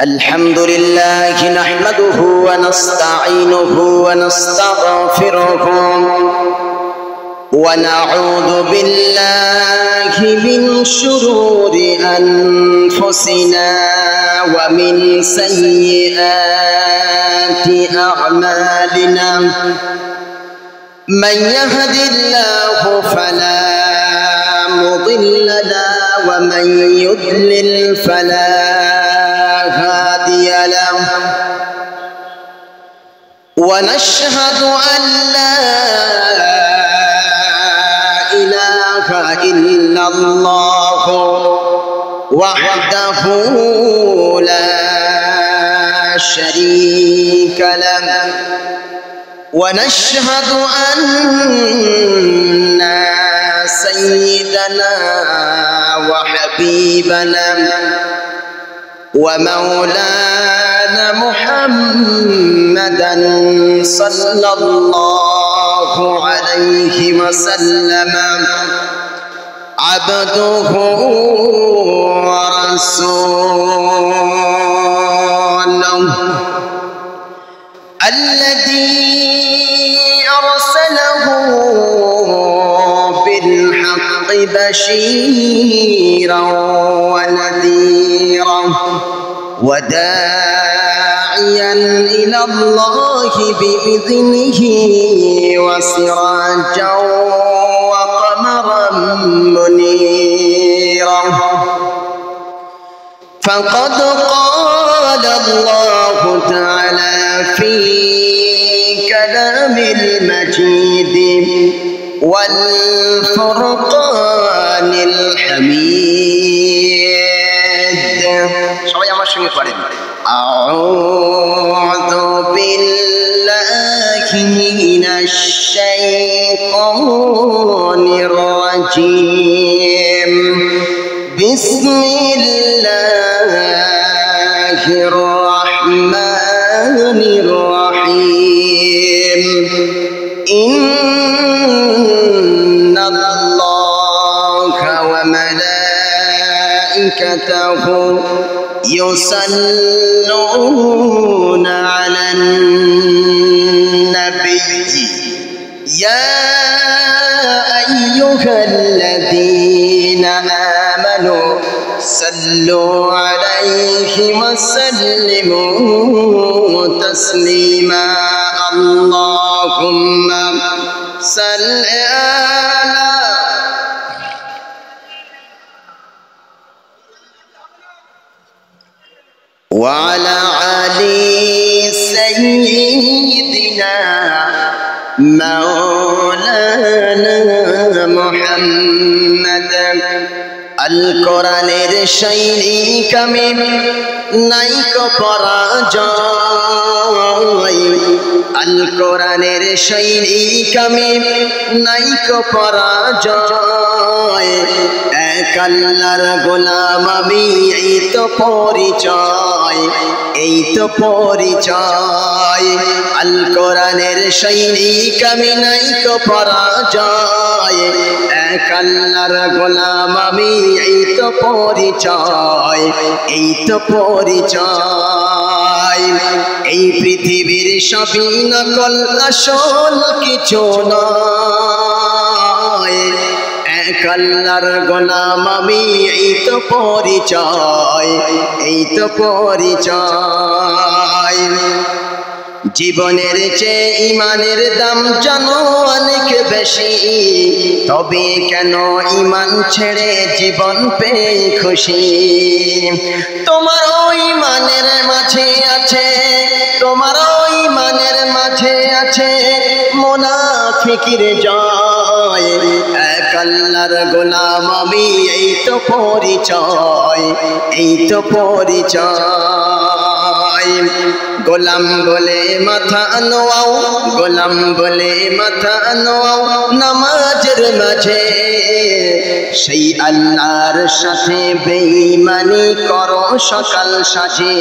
الحمد لله نحمده ونستعينه ونستغفره ونعوذ بالله من شرور أنفسنا ومن سيئات أعمالنا من يهد الله فلا مضل له ومن يضلل فلا هادي له ونشهد أن لا إله إلا الله وحده لا شريك له ونشهد أن سيدنا وحبيبنا ومولانا محمدا صلى الله عليه وسلم عبده ورسوله الذي أرسله بالحق بشيرا ونذيرا وداعيا إلى الله بإذنه وسراجا وقمرا منيرا فقد قال الله تعالى في كلام المجيد والفرقان الحميد أعوذ بالله من الشيطان الرجيم بسم الله الرحمن الرحيم إن الله وملائكته يصلون على النبي يا أيها الذين آمنوا صلوا عليه وسلموا تسليما اللهم صل على وعلى آل سيدنا مولانا محمد القرآনের শাইরি কামে নাইকো পরাজয় আল কোরআনের শাইরি কামে নাইকো পরাজয় এক আল্লাহর গোলাম আমি এই তো পরিচয় এই তো পরিচয় আল কোরআনের শাইরি কামে নাইকো পরাজয় এক আল্লাহর গোলাম আমি এই তো পরিচয় এই তো পরিচয় এই পৃথিবীর সবই নকল আসল কিছু নয় এক আল্লাহর গোলাম আমি এই তো পরিচয় এই তো পরিচয় জীবনের চেয়ে ঈমানের দাম জানো অনেক বেশি তবে কেন ঈমান ছেড়ে জীবন পেয়ে খুশি তোমার ওই ঈমানের মাঝে আছে তোমার ওই ঈমানের মাঝে আছে মুনাফিকের জয় এক আল্লাহর গোলাম আমি এই তো পরিচয় এই তো পরিচয় গোলাম বলে মাথা নোয়াও গোলাম বলে মাথা নোয়াও নামাজের মাঝে সেই আল্লাহর সাথে বেঈমানি করো সকাল সাজে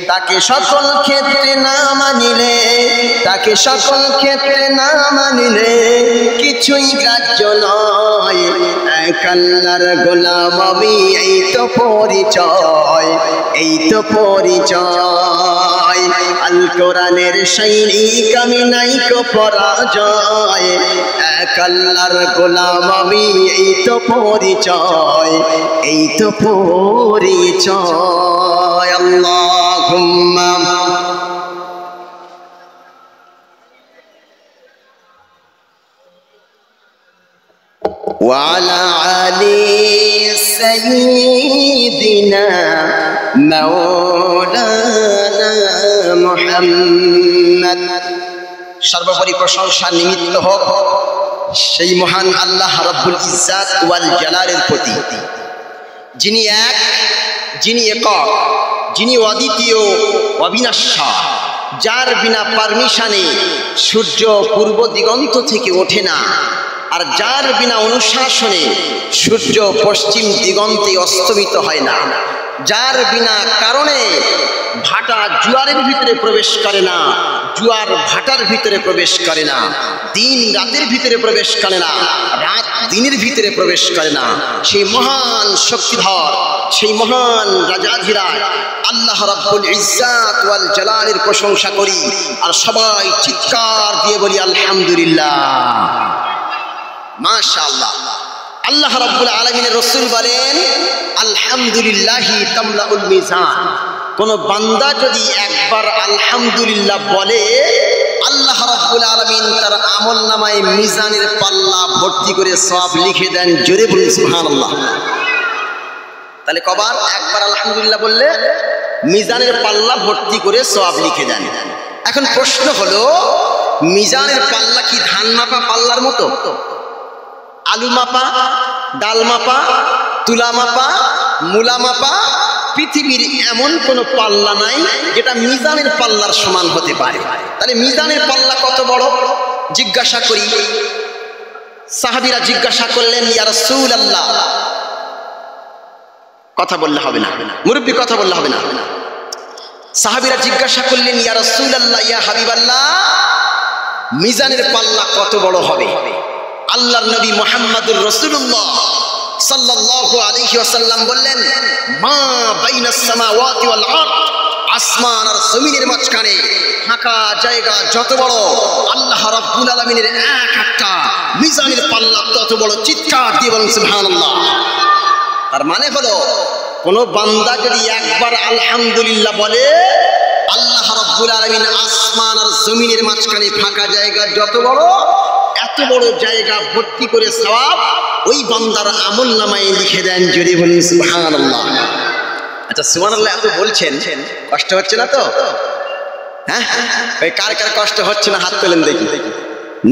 তাকে সকল ক্ষেত্রে না মানিলে তাকে সকল ক্ষেত্রে না মানিলে কিছুই গ্রাহ্য নয় এক আল্লাহর গোলাম আমি, এই তো পরিচয়, এই তো পরিচয়। আল কোরআনের সৈনিক আমি, নাই কো পরাজয়। এক আল্লাহর গোলাম আমি, এই তো পরিচয়, এই তো পরিচয়। আল্লাহুম্মা وعلى آل سيدنا مولانا محمد। সর্বোপরি প্রশংসা নিমিত্ত হোক সেই মহান আল্লাহ রাব্বুল ইজ্জাত ওয়াল জালালের প্রতি, যিনি এক, যিনি একক, যিনি অদ্বিতীয়, অবিনাশ্বর, যার বিনা পারমিশনে সূর্য পূর্ব দিগন্ত থেকে ওঠে না, আর যার বিনা অনুশাসনে সূর্য পশ্চিম দিগন্তে অস্তমিত হয় না, যার বিনা কারণে ভাটা জোয়ারের ভিতরে প্রবেশ করে না, জোয়ার ভাটার ভিতরে প্রবেশ করে না, দিন রাতের ভিতরে প্রবেশ করে না, রাত দিনের ভিতরে প্রবেশ করে না, সেই মহান শক্তিধর, সেই মহান রাজাধিরাজ আল্লাহ রাব্বুল ইজ্জাত ওয়াল জালালের প্রশংসা করি, আর সবাই চিৎকার দিয়ে বলি আলহামদুলিল্লাহ, মাশাআল্লাহ। আল্লাহ রাব্বুল আলামিনের রাসূল বলেন আলহামদুলিল্লাহি তামলাউল মিজান। কোন বান্দা যদি একবার আলহামদুলিল্লাহ বলে, আল্লাহ রাব্বুল আলামিন তার আমলনামায় মিজানের পাল্লা ভর্তি করে সওয়াব লিখে দেন। জোরে বলুন সুবহানাল্লাহ। তাহলে কবার? একবার আলহামদুলিল্লাহ বললে মিজানের পাল্লা ভর্তি করে সওয়াব লিখে দেন। এখন প্রশ্ন হলো, মিজানের পাল্লা কি ধান মাপা পাল্লার মতো? আলু মাপা, ডাল মাপা, তুলা মাপা, মূলা মাপা? পৃথিবীর এমন কোন পাল্লা নাই যেটা মিজানের পাল্লার সমান হতে পারে। তাহলে মিজানের পাল্লা কত বড়? জিজ্ঞাসা করি। সাহাবীরা জিজ্ঞাসা করলেন, ইয়া রাসূলুল্লাহ, কথা বললে হবে না, মুরব্বি কথা বললে হবে না। সাহাবীরা জিজ্ঞাসা করলেন, ইয়া রাসূলুল্লাহ, ইয়া হাবিবাল্লাহ, মিজানের পাল্লা কত বড় হবে? আল্লাহর নবী মুহাম্মদুর রাসূলুল্লাহ সাল্লাল্লাহু আলাইহি ওয়াসাল্লাম বললেন, মা বাইনাস সামাওয়াতি ওয়াল আরদ, আসমান আর জমিনের মাঝখানে ফাঁকা জায়গা যত বড়, আল্লাহ রাব্বুল আলামিনের এক একটা মিজানের পাল্লা তত বড়। চিৎকার দিয়ে বলুন সুবহানাল্লাহ। তার মানে হলো, কোন বান্দা যদি একবার আলহামদুলিল্লাহ বলে, আল্লাহ রাব্বুল আলামিন আসমান আর জমিনের মাঝখানে ফাঁকা জায়গা যত বড়, এত বড় জায়গা ভর্তি করে সওয়াব ওই বান্দার আমলনামায় লিখে দেন। জোরে বলুন সুবহানাল্লাহ। আচ্ছা, সুবহানাল্লাহ এত বলছেন, কষ্ট হচ্ছে না তো? হ্যাঁ, ওই কার কার কষ্ট হচ্ছে না হাত তোলেন দেখি।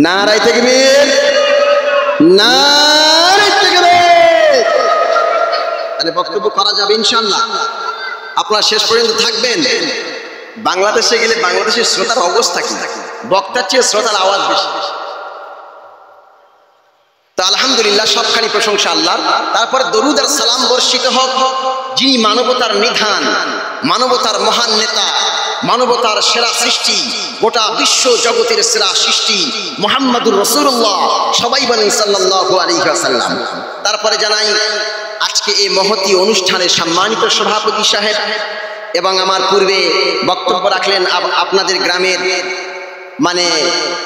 নারায়ে তাকবীর, নারায়ে তাকবীর। তাহলে বক্তব্য করা যাবে ইনশাআল্লাহ। আপনারা শেষ পর্যন্ত থাকবেন। বাংলাদেশে গেলে বাংলাদেশের শ্রোতার অবস্থা কি? বক্তার চেয়ে শ্রোতার আওয়াজ বেশি। তো আলহামদুলিল্লাহ, সবখানি প্রশংসা আল্লাহর। তারপর দরুদ আর সালাম বর্ষিত হোক যিনি মানবতার নিধান, মানবতার মহান নেতা, মানবতার সেরা সৃষ্টি, গোটা বিশ্ব জগতের সেরা সৃষ্টি মুহাম্মদুর রাসূলুল্লাহ। সবাই বলেন সাল্লাল্লাহু আলাইহি ওয়াসাল্লাম। তারপরে জানাই, আজকে এই মহতী অনুষ্ঠানে সম্মানিত সভাপতি সাহেব এবং আমার পূর্বে বক্তব্য রাখলেন আপনাদের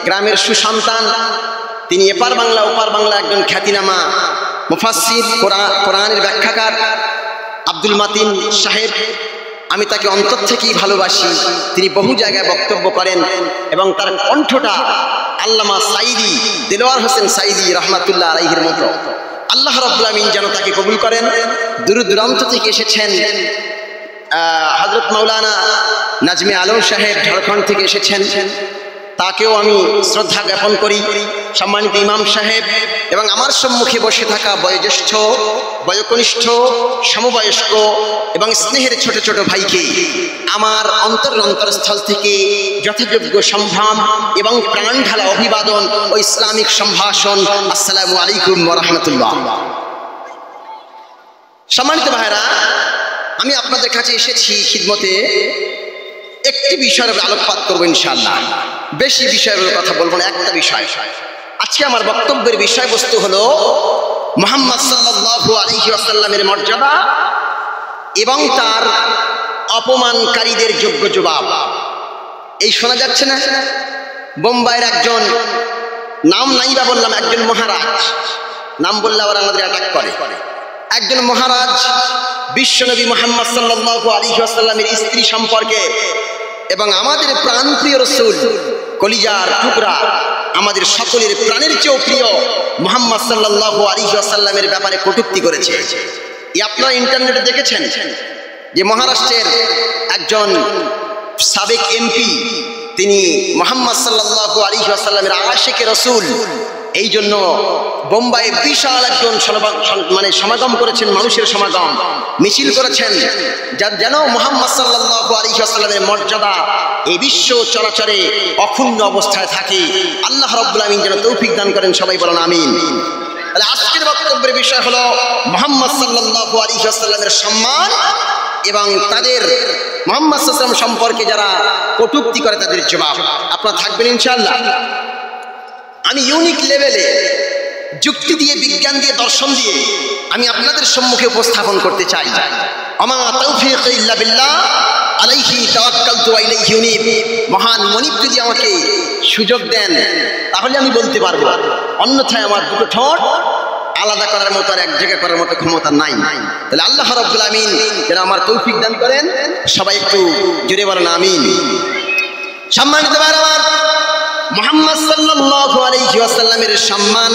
গ্রামের সুসন্তান, তিনি এপার বাংলা ওপার বাংলা একজন খ্যাতিনামা মুফাসসির, কোরআনের ব্যাখ্যাকার আব্দুল মাতিন সাহেব। আমি তাকে অন্তর থেকেই ভালোবাসি। তিনি বহু জায়গায় বক্তব্য করেন এবং তার কণ্ঠটা আল্লামা সাইদি, দেলোয়ার হোসেন সাইদি রহমাতুল্লাহ আলাইহির মতো। আল্লাহ রাব্বুল আমিন যেন তাকে কবুল করেন। দূর দূরান্ত থেকে এসেছেন। হযরত মাওলানা নাজমে আলম সাহেব ঝাড়খণ্ড থেকে এসেছেন, তাকেও আমি শ্রদ্ধা জ্ঞাপন করি। সম্মানিত ইমাম সাহেব এবং আমার সম্মুখে বসে থাকা বয়োজ্যেষ্ঠ, বয়োকনিষ্ঠ, সমবয়স্ক এবং স্নেহের ছোট ছোট ভাইকে আমার অন্তরস্থল থেকে যথাযোগ্য সম্ভ্রম এবং প্রাণ ঢালা অভিবাদন ও ইসলামিক সম্ভাষণ, আসসালামু আলাইকুম ওয়া রাহমাতুল্লাহ। সম্মানিত ভাইরা, আমি আপনাদের কাছে এসেছি খিদমতে। একটি বিষয়ের আলোকপাত করবো ইনশাআল্লাহ। বেশি বিষয়ের কথা বলবো না, একটা বিষয়। আজকে আমার বক্তব্যের বিষয়বস্তু হলো মুহাম্মদ সাল্লাল্লাহু আলাইহি ওয়াসাল্লামের মর্যাদা এবং তার অপমানকারীদের যোগ্য জবাব। এই শোনা যাচ্ছে না? বোম্বাইয়ের একজন, নাম নাই বা বললাম, একজন মহারাজ, নাম বললে আবার আমাদের অ্যাটাক করে, একজন মহারাজ বিশ্বনবী মুহাম্মদ সাল্লাল্লাহু আলাইহি ওয়াসাল্লামের স্ত্রী সম্পর্কে এবং আমাদের প্রাণপ্রিয় রাসূল, কলিজার টুকরা, আমাদের সকলের প্রাণের চেয়েও প্রিয় মুহাম্মদ সাল্লাল্লাহু আলাইহি ওয়াসাল্লামের ব্যাপারে কটূক্তি করেছে। আপনারা ইন্টারনেটে দেখেছেন যে মহারাষ্ট্রের একজন সাবেক এমপি, তিনি মুহাম্মদ সাল্লাল্লাহু আলাইহি ওয়াসাল্লামের আশিকে রাসূল, এই জন্য বোম্বাইয়ে বিশাল একজন সমাগম করেছেন, মানুষের সমাগম, মিছিল করেছেন, যেন মুহাম্মদ সাল্লাল্লাহু আলাইহি ওয়াসাল্লামের মর্যাদা এই বিশ্ব চরাচরে অক্ষুণ্ণ অবস্থায় থাকে। আল্লাহ রাব্বুল আমিন যেন তৌফিক দান করেন, সবাই বলেন আমিন। তাহলে আজকের বক্তব্যের বিষয় হলো মুহাম্মদ সাল্লাল্লাহু আলাইহি ওয়াসাল্লামের সম্মান এবং তাদের মুহাম্মদ সাল্লাল্লাহু আলাইহি ওয়াসাল্লাম সম্পর্কে যারা কটূক্তি করে তাদের জবাব। আপনারা থাকবেন ইনশাআল্লাহ। আমি ইউনিক লেভেলে যুক্তি দিয়ে, বিজ্ঞান দিয়ে, দর্শন দিয়ে আমি আপনাদের সম্মুখে উপস্থাপন করতে চাই। আমা তাওফীক ইল্লা বিল্লাহ আলাইহি তাওয়াক্কালতু ওয়া ইলাইহি উনীব। মহান মনিব যদি আমাকে সুযোগ দেন তাহলে আমি বলতে পারবো, অন্যথায় আমার দুটো ঠোঁট আলাদা করার মতো আর এক জায়গা করার মতো ক্ষমতা নাই। তাহলে আল্লাহ রাব্বুল আমিন যেন আমার তৌফিক দান করেন, সবাই একটু জোরে বলেন আমিন। সম্মানিত ভাইরা আমার, মুহাম্মদ সাল্লাল্লাহু আলাইহি ওয়াসাল্লামের সম্মান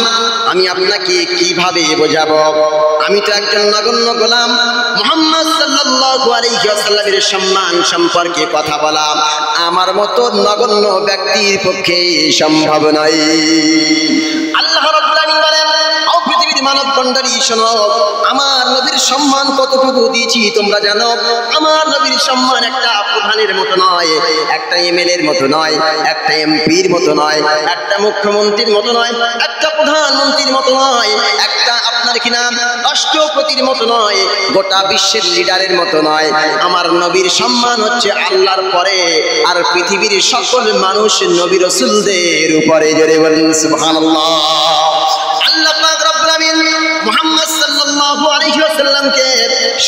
আমি আপনাকে কিভাবে বোঝাবো? আমি তো একজন নগণ্য গোলাম। মুহাম্মদ সাল্লাল্লাহু আলাইহি ওয়াসাল্লামের সম্মান সম্পর্কে কথা বলা আমার মতো নগণ্য ব্যক্তির পক্ষে সম্ভব নয়। আল্লাহ রাব্বুল আমিন বলেন, ও পৃথিবীর মানব মণ্ডলী শোনো, আমার নবীর সম্মান কতটুকু দিয়েছি তোমরা জানো? আমার নবীর সম্মান একটা প্রধানের মতো নয়, একটা এমএলএর মতো নয়, একটা এমপির মতো নয়, একটা মুখ্যমন্ত্রীর মতো নয়, একটা প্রধানমন্ত্রীর মতো নয়, একটা আপনার কি নাম রাষ্ট্রপতির মতো নয়, গোটা বিশ্বের লিডারের মতো নয়। আমার নবীর সম্মান হচ্ছে আল্লাহর পরে আর পৃথিবীর সকল মানুষ নবী রাসূলদের উপরে। জোরে বলেন সুবহানাল্লাহ। আল্লাহ পাক রব্বুল আমিন মুহাম্মদ সাল্লাল্লাহু আলাইহি ওয়াসাল্লামকে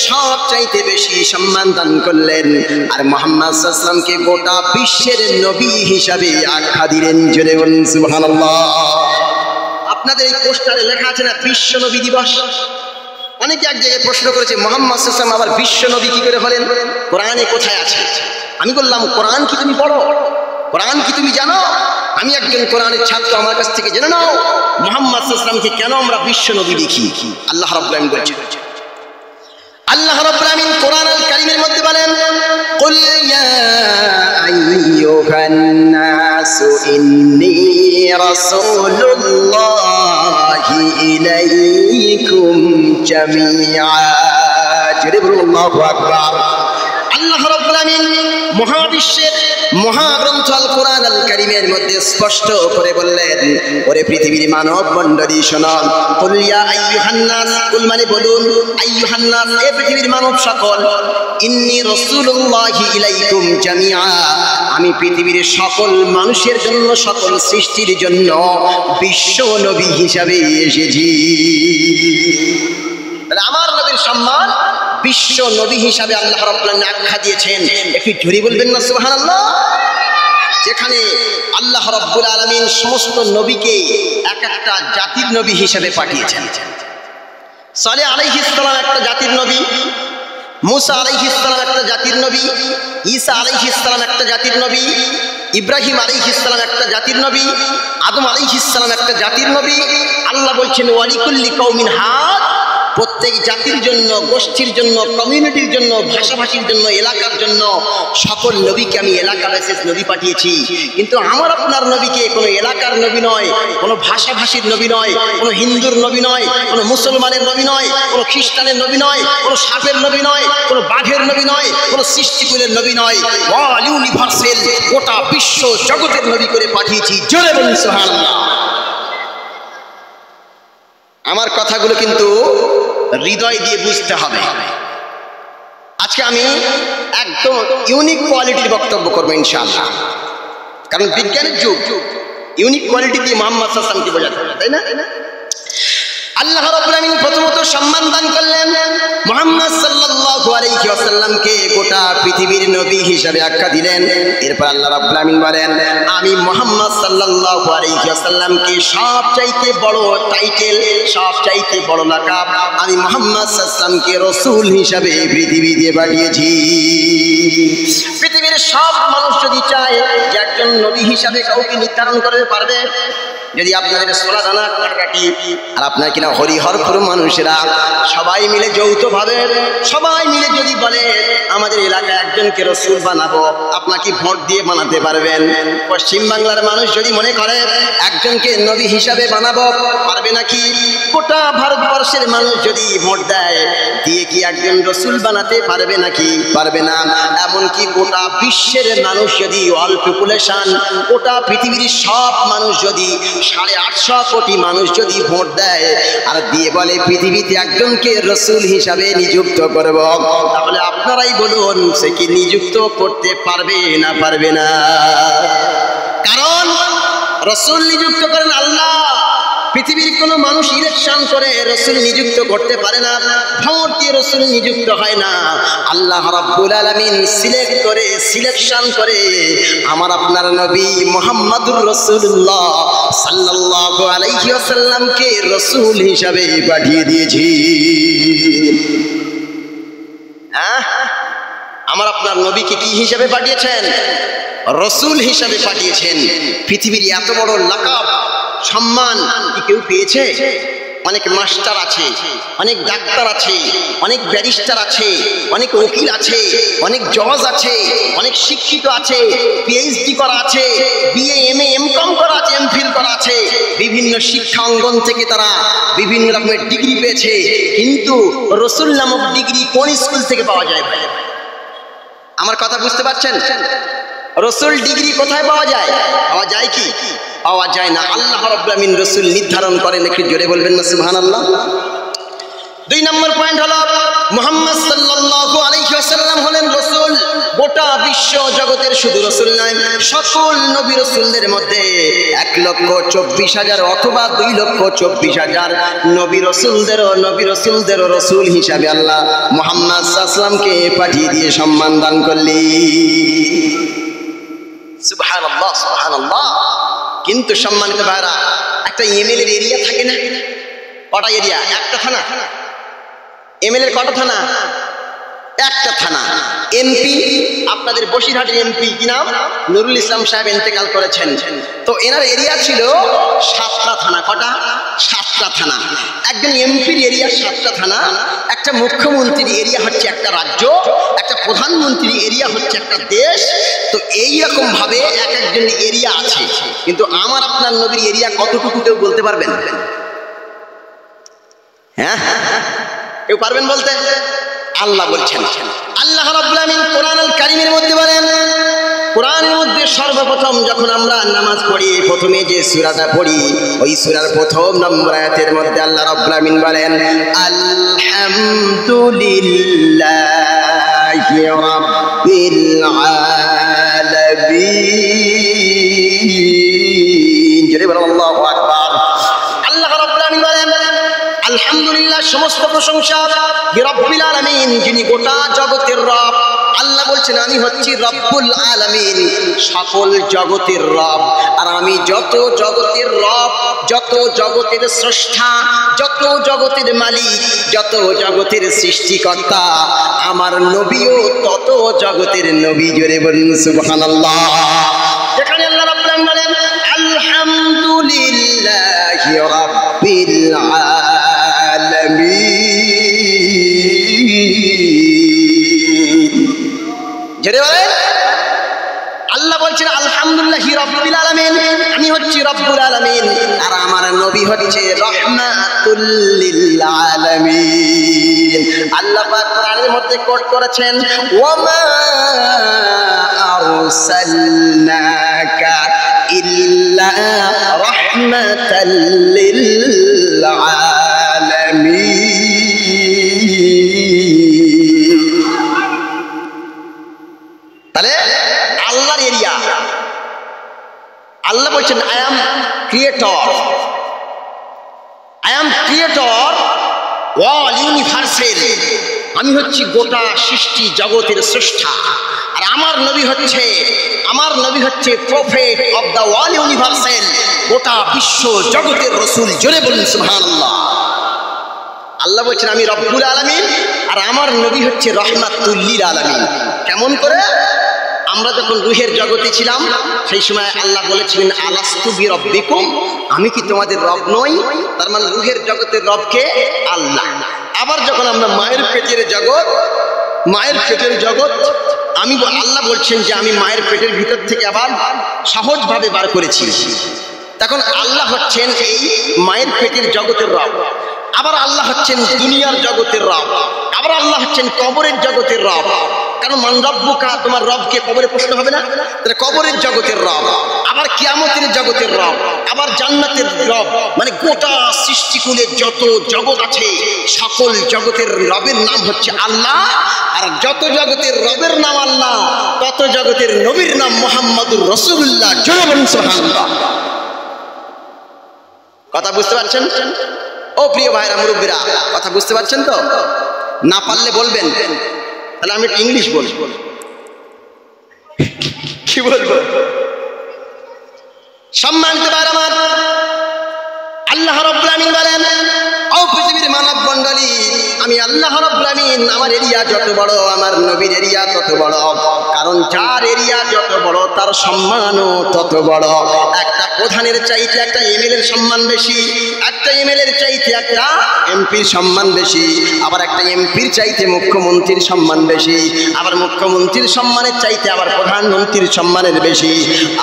সবচাইতে বেশি সম্মান দান করলেন আর মুহাম্মদ সাল্লাল্লাহু আলাইহি ওয়াসাল্লামকে গোটা বিশ্বের নবী হিসাবে আখ্যা দিলেন। জোরে বলেন সুবহানাল্লাহ। আপনাদের এই পোস্টারে লেখা আছে না বিশ্ব নবী দিবস? অনেকে এক জায়গায় প্রশ্ন করেছে মুহাম্মদ সাল্লাল্লাহু আলাইহি ওয়াসাল্লাম আবার বিশ্ব নবী কি করে হলেন? কোরআনে কোথায় আছে? আমি বললাম, কোরআন কি তুমি পড়ো? কোরআন কি তুমি জানো? আমি একজন কোরআনের ছাত্র, আমার কাছ থেকে জেনে নাও মুহাম্মদ সাল্লাল্লাহু আলাইহি ওয়াসাল্লামকে কেন আমরা বিশ্ব নবী লিখি। আল্লাহ রাব্বুল আমিন বলেছেন, আল্লাহ রাব্বুল আমিন কোরআন আল কারীমের মধ্যে বলেন, কুল ইয়া আইয়ুহান নাসু ইন্নী রাসূলুল্লাহি ইলাইকুম জামিআ। জোরে বলুন আল্লাহু আকবার। আল্লাহ রাব্বুল আমিন মহাবিশ্বের মহাগ্রন্থ আল কোরআন আল কারীমের মধ্যে স্পষ্ট করে বললেন, ওরে পৃথিবীর মানব মণ্ডলী শোনো, কুল ইয়া আইয়ুহান নাস, কুল মানে বলুন, আইয়ুহান নাস এ পৃথিবীর মানব সকল, ইন্নী রাসূলুল্লাহি ইলাইকুম জামিআ, আমি পৃথিবীর সকল মানুষের জন্য, সকল সৃষ্টির জন্য বিশ্ব নবী হিসাবে এসেছি। তাহলে আমার নবীর সম্মান বিশ্ব নবী হিসাবে আল্লাহ রাব্বুল আমিন আখ্যা দিয়েছেন। একটু জোরে বলবেন না সুবহানাল্লাহ। যেখানে আল্লাহ রাব্বুল আলামিন সমস্ত নবীকে এক একটা জাতির নবী হিসেবে পাঠিয়েছেন। সালেহ আলাইহিস সালাম একটা জাতির নবী, মুসা আলাইহিস সালাম একটা জাতির নবী, ঈসা আলাইহিস সালাম একটা জাতির নবী, ইব্রাহিম আলাইহিস সালাম একটা জাতির নবী, আদম আলাইহিস সালাম একটা জাতির নবী। আল্লাহ বলছেন, ওয়ালিকুল্লি কওমিন হাদ, প্রত্যেক জাতির জন্য, গোষ্ঠীর জন্য, কমিউনিটির জন্য, ভাষাভাষীর জন্য, এলাকার জন্য সকল নবীকে আমি এলাকা বিশেষ নবী পাঠিয়েছি। কিন্তু আমার আপনার নবীকে কোনো এলাকার নবী নয়, কোনো ভাষাভাষীর নবী নয়, কোনো হিন্দুর নবী নয়, কোনো মুসলমানের নবী নয়, কোনো খ্রিস্টানের নবী নয়, কোনো সাপের নবী নয়, কোনো বাঘের নবী নয়, কোনো সৃষ্টিকুলের নবী নয়, অল ইউনিভার্সাল গোটা বিশ্ব জগতের নবী করে পাঠিয়েছি। জোরে বলুন সুবহানাল্লাহ। আমার কথাগুলো কিন্তু হৃদয় দিয়ে বুঝতে হবে। আজকে আমি একদম ইউনিক কোয়ালিটির বক্তব্য করবো ইনশাআল্লাহ, কারণ বিজ্ঞানের যুগ, ইউনিক কোয়ালিটি দিয়ে মুহাম্মদ সাল্লাল্লাহু আলাইহি ওয়াসাল্লামকে বোঝাতে হবে, তাই না? আল্লাহ রাব্বুল আলামিন প্রথমত সম্মান দান করলেন মুহাম্মদ সাল্লাল্লাহু আলাইহি ওয়াসাল্লামকে গোটা পৃথিবীর নবী হিসেবে আখ্যা দিলেন। এরপর আল্লাহ রাব্বুল আলামিন বলেন, আমি মুহাম্মদ সাল্লাল্লাহু আলাইহি ওয়াসাল্লামকে সবচাইতে বড় টাইটেল, সবচাইতে বড় লাকাব আমি মুহাম্মদ সাল্লাল্লাহু আলাইহি ওয়াসাল্লামকে রাসূল হিসেবে পৃথিবীতে পাঠিয়েছি। পৃথিবীর সব মানুষ যদি চায় যে একজন নবী হিসাবে কাউকে নির্ধারণ করতে পারবে, যদি আপনাদের সোলা দানা কাটাকাটি আর আপনার কিনা হরিহরপুর মানুষেরা সবাই মিলে যৌথভাবে সবাই মিলে যদি বলে আমাদের এলাকায় একজনকে রাসূল বানাবো, আপনাকে ভোট দিয়ে বানাতে পারবেন? পশ্চিম বাংলার মানুষ যদি মনে করে একজনকে নবী হিসাবে বানাবো, পারবে নাকি? গোটা ভারতবর্ষের মানুষ যদি ভোট দেয়, দিয়ে কি একজন রাসূল বানাতে পারবে নাকি? পারবে না। এমনকি গোটা বিশ্বের মানুষ যদি, অল পপুলেশন, গোটা পৃথিবীর সব মানুষ যদি 850 কোটি মানুষ যদি ভোট দেয় আর দিয়ে বলে পৃথিবীতে একজনকে রাসূল হিসাবে নিযুক্ত করব, তাহলে আপনারাই বলুন সে কি নিযুক্ত করতে পারবে না পারবে না? কারণ রাসূল নিযুক্ত করেন আল্লাহ। পৃথিবীর কোনো মানুষ ইলেকশন করে রাসূল নিযুক্ত করতে পারে না, ভোট দিয়ে রাসূল নিযুক্ত হয় না। আল্লাহ রাব্বুল আলামিন সিলেকশন করে আমার আপনার নবী মুহাম্মদুর রাসূলুল্লাহ সাল্লাল্লাহু আলাইহি ওয়াসাল্লামকে রাসূল হিসাবে পাঠিয়ে দিয়েছি। আমার আপনার নবীকে কি হিসাবে পাঠিয়েছেন? রাসূল হিসাবে পাঠিয়েছেন। পৃথিবীর এত বড় লাকাব, সম্মান কি কেউ পেয়েছে? অনেক মাস্টার আছে, অনেক ডাক্তার আছে, অনেক ব্যারিস্টার আছে, অনেক উকিল আছে, অনেক জজ আছে, অনেক শিক্ষিত আছে, পিএইচডি করা আছে, বিএ এমএ এমকম করা আছে, এমফিল করা আছে, বিভিন্ন শিক্ষা অঙ্গন থেকে তারা বিভিন্ন রকমের ডিগ্রি পেয়েছে। কিন্তু রাসূল নামক ডিগ্রি কোন স্কুল থেকে পাওয়া যায়? আমার কথা বুঝতে পারছেন? রাসূল ডিগ্রি কোথায় পাওয়া যায়? পাওয়া যায় কি? পাওয়া যায় না। আল্লাহ রাব্বুল আমিন রাসূল নির্ধারণ করেন। একটু জোরে বলবেন না সুবহানাল্লাহ। 2 নম্বর পয়েন্ট হলো মুহাম্মদ সাল্লাল্লাহু আলাইহি ওয়াসাল্লাম হলেন রাসূল। গোটা বিশ্ব জগতের শুধু রাসূল নয়, সকল নবী রাসূলদের মধ্যে 1,24,000 অথবা 2,24,000 নবী রাসূলদেরও রাসূল হিসাবে আল্লাহ মুহাম্মদ সাল্লাল্লাহু আলাইহি ওয়াসাল্লামকে পাঠিয়ে দিয়ে সম্মান দান করলেন। সুবহানাল্লাহ সুবহানাল্লাহ। কিন্তু সম্মানিত ভাইরা, একটা এমএলএর এরিয়া থাকে না? কটা এরিয়া? একটা থানা। এমএলএর কটা থানা? একটা থানা। এমপি, আপনাদের বসিরহাটের এমপি কি নাম? নুরুল ইসলাম সাহেব ইন্তেকাল করেছেন। তো এনার এরিয়া ছিল 7টা থানা। কটা? 7টা থানা। একজন এমপির এরিয়া 7টা থানা। একটা মুখ্যমন্ত্রীর এরিয়া হচ্ছে একটা রাজ্য, একটা প্রধানমন্ত্রীর এরিয়া হচ্ছে একটা দেশ। তো এইরকম ভাবে এক একজন এরিয়া আছে। কিন্তু আমার আপনার নবীর এরিয়া কতটুকু কেউ বলতে পারবেন? হ্যাঁ, কেউ পারবেন বলতে? আল্লাহ বলছেন, আল্লাহ রাব্বুল আমিন কোরআনুল কারীমের মধ্যে বলেন, কোরআনের মধ্যে সর্বপ্রথম যখন আমরা নামাজ পড়ি, প্রথমে যে সূরাটা পড়ি, ওই সূরার প্রথম নম্বর আয়াতের মধ্যে আল্লাহ রাব্বুল আমিন বলেন, আলহামদুলিল্লাহি রাব্বিল আলামিন। জোরে বলুন আল্লাহু আকবার। আল্লাহ রাব্বুল আমিন বলেন, আলহামদুলিল্লাহ, সমস্ত প্রশংসা রব্বিল আলামিন, যিনি গোটা জগতের রব। আল্লাহ বলছেন আমি হচ্ছি রব্বুল আলামিন, সকল জগতের রব। আর আমি যত জগতের রব, যত জগতের স্রষ্টা, যত জগতের মালিক, যত জগতের সৃষ্টিকর্তা, আমার নবীও তত জগতের নবী। জোরে বলুন সুবহানাল্লাহ। যেখানে আল্লাহ রাব্বুল আলামিন বলেন আলহামদুলিল্লাহি রাব্বিল আল্লাহ বলছেন আলহামদুলিল্লাহি রাব্বিল আলামিন, আমি হচ্ছি রব্বুল আলামিন, আর আমার নবী হচ্ছে রাহমাতুল লিল আলামিন। আল্লাহ পাক কোরআনের মধ্যে কোট করেছেন, ওয়ামা আরসালনাকা ইল্লা রাহমাতাল লিল আলামিন। তাহলে আল্লাহর এরিয়া, আল্লাহ বলছেন I am creator, I am creator all universal, আমি হচ্ছি গোটা সৃষ্টি জগতের স্রষ্টা। আর আমার নবী হচ্ছে prophet of the all universal, গোটা বিশ্ব জগতের রসুল। জোরে বলুন সুবহানাল্লাহ। আল্লাহ বলছেন আমি রব্বুল আলামিন, আর আমার নবী হচ্ছে রহমাতুল লিল আলামিন। কেমন করে? আমরা যখন রুহের জগতে ছিলাম সেই সময় আল্লাহ বলেছিলেন আলাস্তু বিরব্বিকুম, আমি কি তোমাদের রব নই? তার মানে রুহের জগতের রবকে আল্লাহ। আবার যখন আমরা মায়ের পেটের জগৎ আমি আল্লাহ বলছেন যে আমি মায়ের পেটের ভিতর থেকে আবার সহজভাবে বার করেছি। তখন আল্লাহ হচ্ছেন এই মায়ের পেটের জগতের রব। আবার আল্লাহ হচ্ছেন দুনিয়ার জগতের রব। আবার আল্লাহ হচ্ছেন কবরের জগতের রব। কারণ মান রব্বুকা, তোমার রবকে কবরে প্রশ্ন হবে না, তাহলে কবরের জগতের রব। আবার কিয়ামতের জগতের রব, আবার জান্নাতের রব। মানে গোটা সৃষ্টিকুলের যত জগৎ আছে সকল জগতের রবের নাম হচ্ছে আল্লাহ। আর যত জগতের রবের নাম আল্লাহ, তত জগতের নবীর নাম মুহাম্মদুর রাসূলুল্লাহ। জয় বলুন সুবহানাল্লাহ। কথা বুঝতে পারছেন? ও প্রিয় ভাইরা, মুরব্বীরা, কথা বুঝতে পারছেন তো? না পারলে বলবেন, তাহলে আমি একটু ইংলিশ বলবো। কি বলবো? সম্মানিত ভাইরা আমার, আল্লাহ রাব্বুল আমিন বলেন, ও পৃথিবীর মানব মণ্ডলী, আমি আল্লাহ রাব্বুল আমিন, আমার এরিয়া যত বড় আমার নবীর এরিয়া তত বড়। কারণ যার এরিয়া যত বড় তার সম্মানও তত বড়। একটা প্রধানের চাইতে একটা এমএলএর সম্মান বেশি, একটা এমএলএর চাইতে একটা এমপির সম্মান বেশি, আবার একটা এমপির চাইতে মুখ্যমন্ত্রীর সম্মান বেশি, আবার মুখ্যমন্ত্রীর সম্মানের চাইতে আবার প্রধানমন্ত্রীর সম্মানের বেশি।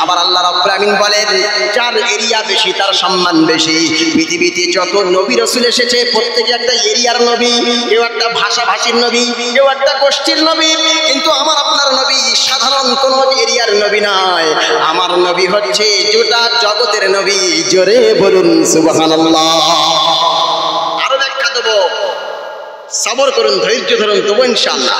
আবার আল্লাহ রাব্বুল আমিন বলেন যার এরিয়া বেশি তার সম্মান বেশি। পৃথিবীতে যত নবী রাসূল এসেছে প্রত্যেকে একটা এরিয়ার নবী, কেউ একটা ভাষাভাষীর নবী, কেউ একটা গোষ্ঠীর নবী। কিন্তু আমার আপনার নবী সাধারণ কোন এরিয়ার নবী নয়, আমার নবী হচ্ছে গোটা জগতের নবী। জোরে বলুন সুবহানাল্লাহ। আরো ব্যাখ্যা দেবো, সবর করুন, ধৈর্য ধরুন, দেবো ইনশাআল্লাহ।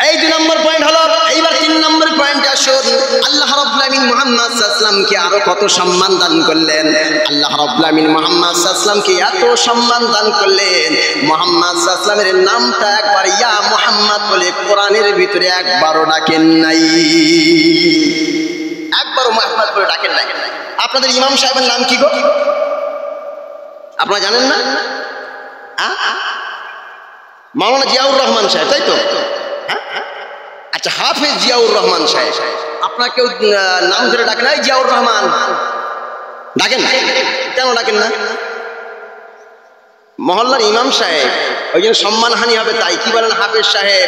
এই 2 নম্বর পয়েন্ট হলো। এইবার 3 নম্বর পয়েন্টে আসুন। আল্লাহ রাব্বুল আমিন মুহাম্মদ সাল্লাল্লাহু আলাইহি ওয়াসাল্লামকে আরো কত সম্মান দান করলেন। আল্লাহ রাব্বুল আমিন মুহাম্মদ সাল্লাল্লাহু আলাইহি ওয়াসাল্লামকে এত সম্মান দান করলেন, মুহাম্মদ সাল্লাল্লাহু আলাইহি ওয়াসাল্লামের নামটা একবার ইয়া মুহাম্মদ বলে কোরআনের ভিতরে একবারও ডাকেন নাই, একবারও মুহাম্মদ বলে ডাকেন নাই। আপনাদের ইমাম সাহেবের নাম কি গো? আপনারা জানেন না? মাওলানা জিয়াউর রহমান সাহেব, তাই তো? আচ্ছা, হাফেজ জিয়াউর রহমান সাহেব। আপনার কেউ নাম ধরে ডাকেন না? জিয়াউর রহমান ডাকেন না, কেন ডাকেন না? মহল্লার ইমাম সাহেব, ওই জন্য সম্মানহানি হবে তাই। কি বলেন? হাফেজ সাহেব,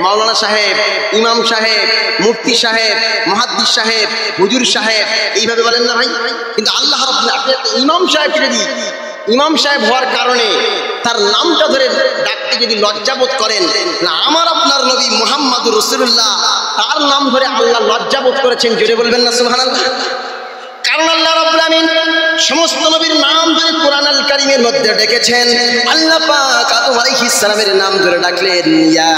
মাওলানা সাহেব, ইমাম সাহেব, মুফতি সাহেব, মুহাদ্দিস সাহেব, হুজুর সাহেব, এইভাবে বলেন না ভাই? কিন্তু আল্লাহ রাব্বুল আপনি একটা ইমাম সাহেব যদি ইমাম সাহেব হওয়ার কারণে তার নামটা ধরে ডাকতে যদি লজ্জাবোধ করেন, আমার আপনার নবী মুহাম্মদুর রাসূলুল্লাহ তার নাম ধরে আল্লাহ লজ্জাবোধ করেছেন। জোরে বলবেন না সুবহানাল্লাহ? কারণ আল্লাহ রাব্বুল আমিন সমস্ত নবীর নাম ধরে কোরআন আল কারীমের মধ্যে ডেকেছেন। আল্লাহ পাক আদম আলাইহিস সালামের নাম ধরে ডাকলেন, ইয়া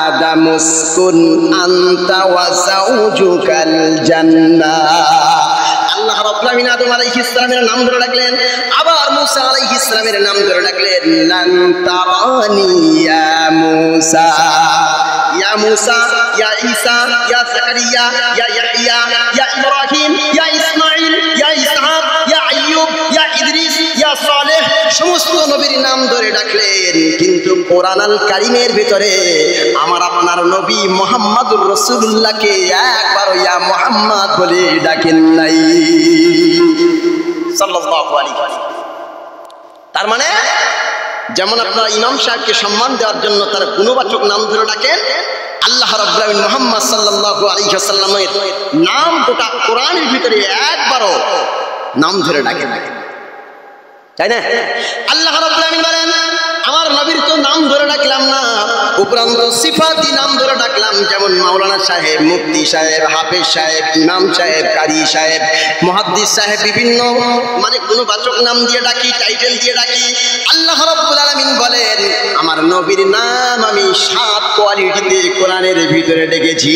আদাম উসকুন আনতা ওয়া যাওজুকাল জান্নাহ। আল্লাহ রাব্বুল আমিন আদম আলাইহিস সালামের নাম ধরে ডাকলেন। আবার মুসা আলাইহিস সালামের নাম ধরে ডাকলেন, লান তারানি ইয়া মুসা, ইয়া মুসা, ইয়া ঈসা, ইয়া যাকারিয়া, ইয়া ইয়াহইয়া, ইয়া ইব্রাহিম, ইয়া ইসমাঈল, ইয়া ইসহাক, ইয়া আইয়ুব, ইয়া ইদ্রিস, ইয়া সালেহ, সমস্ত নবীর নাম ধরে ডাকলেন। কিন্তু কোরআন আল কারীমের ভিতরে আমার আপনার নবী মুহাম্মদুর রাসূলুল্লাহকে একবারও ইয়া মুহাম্মদ বলে ডাকেন নাই সাল্লাল্লাহু আলাইহি ওয়াসাল্লাম। তার মানে যেমন আপনারা ইমাম সাহেবকে সম্মান দেওয়ার জন্য তার গুণবাচক নাম ধরে ডাকেন, আল্লাহ রাব্বুল আমিন মুহাম্মদ সাল্লাল্লাহু আলাইহি ওয়াসাল্লামের নাম গোটা কোরআনের ভিতরে একবারও নাম ধরে ডাকেন, তাই না? আল্লাহ রাব্বুল আমিন বলেন আমার নবীর তো নাম ধরে ডাকলাম না, উপরান্ত সিফাতি নাম ধরে ডাকলাম। যেমন মাওলানা সাহেব, মুফতি সাহেব, হাফেজ সাহেব, ইমাম সাহেব, কারি সাহেব, মুহাদ্দিস সাহেব, বিভিন্ন মানে গুণবাচক নাম দিয়ে ডাকি, টাইটেল দিয়ে ডাকি। আল্লাহ রাব্বুল আলামিন বলেন আমার নবীর নাম আমি 7 কোয়ালিটিতে কোরআনের ভিতরে ডেকেছি।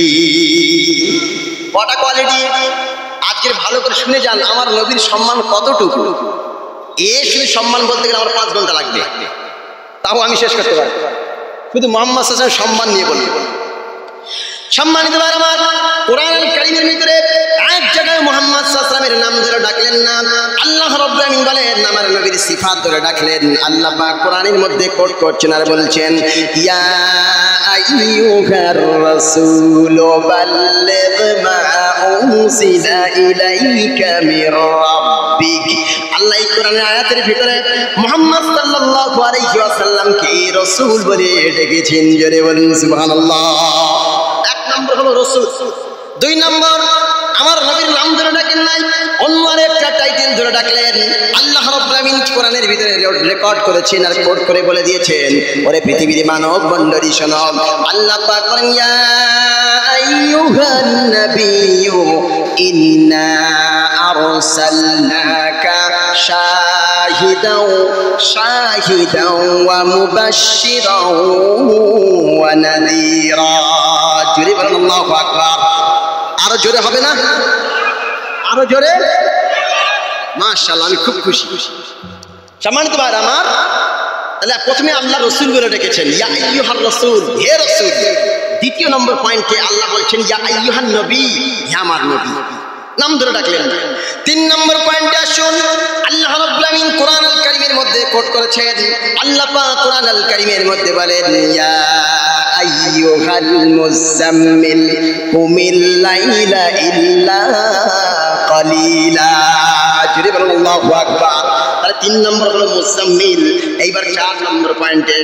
কটা কোয়ালিটি? আজকের ভালো করে শুনে যান আমার নবীর সম্মান কতটুকু। এ শুধু সম্মান বলতে গেলে আমার 5 ঘন্টা লাগবে, তাও আমি শেষ করতে পারবো। শুধু মুহাম্মদ সাল্লাল্লাহু আলাইহি ওয়াসাল্লাম সম্মান নিয়ে বলি। সম্মানিত ভাই আমার, কোরআনুল কারীমের ভিতরে এক জায়গায় মুহাম্মদ সাল্লাল্লাহু আলাইহি ওয়াসাল্লামের নাম ধরে ডাকলেন না, আল্লাহ রাব্বুল আলামিন বলেন আমার নবীর সিফাত ধরে ডাকলেন। আল্লাহ পাক কোরআনের মধ্যে কোট করছেন আর বলছেন ইয়া আইয়ুহার রাসূল বাল্লিগ মা উনজিলা ইলাইকা মির রাব্বিক। আল্লাহ এই কোরআনের আয়াতের ভিতরে মুহাম্মদ সাল্লাল্লাহু আলাইহি ওয়াসাল্লামকে রাসূল বলে ডেকেছেন। জোরে বলুন সুবহানাল্লাহ। এক নম্বর হলো রাসূল। 2 নম্বর আমার নবীর নাম ধরে ডাকেন নাই, অন্য আরেকটা টাইটেল ধরে ডাকলেন। আল্লাহ রাব্বুল আমিন কোরআনের ভিতরে রেকর্ড করেছেন আর কোট করে বলে দিয়েছেন, ওরে পৃথিবীর মানব মণ্ডলী শোনো, আল্লাহ পাক বলেন ইয়া আইয়ুহান নাবিয়্যু ইন্না আরসালনাকা শাহিদাও ওয়া মুবাশশিরাও ওয়া নাযীরা। জোরে বলুন আল্লাহু আকবার। আরো জোরে হবে না? আরো জোরে। মাশাআল্লাহ, আমি খুব খুশি। সম্মানিত ভাই আমার, তাহলে প্রথমে আল্লাহ রাসূল বলে ডেকেছেন ইয়া আইয়ুহার রাসূল, হে রাসূল। দ্বিতীয় নম্বর পয়েন্টে আল্লাহ বলছেন ইয়া আইয়ুহান নবী, হে আমার নবী, নাম ধরে ডাকলেন। 3 নম্বর পয়েন্টে আসুন, আল্লাহ রাব্বুল আমিন কোরআনুল কারীমের মধ্যে কোট করেছেন। আল্লাহ পাক কোরআনুল কারীমের মধ্যে বলেন ইয়া আইয়ুহাল মুযাম্মিল কুমিল লাইলা ইল্লা কালিলা। জোরে বলুন আল্লাহু আকবার। তাহলে 3 নম্বর হলো মুযাম্মিল। এইবার 4 নম্বর পয়েন্টে,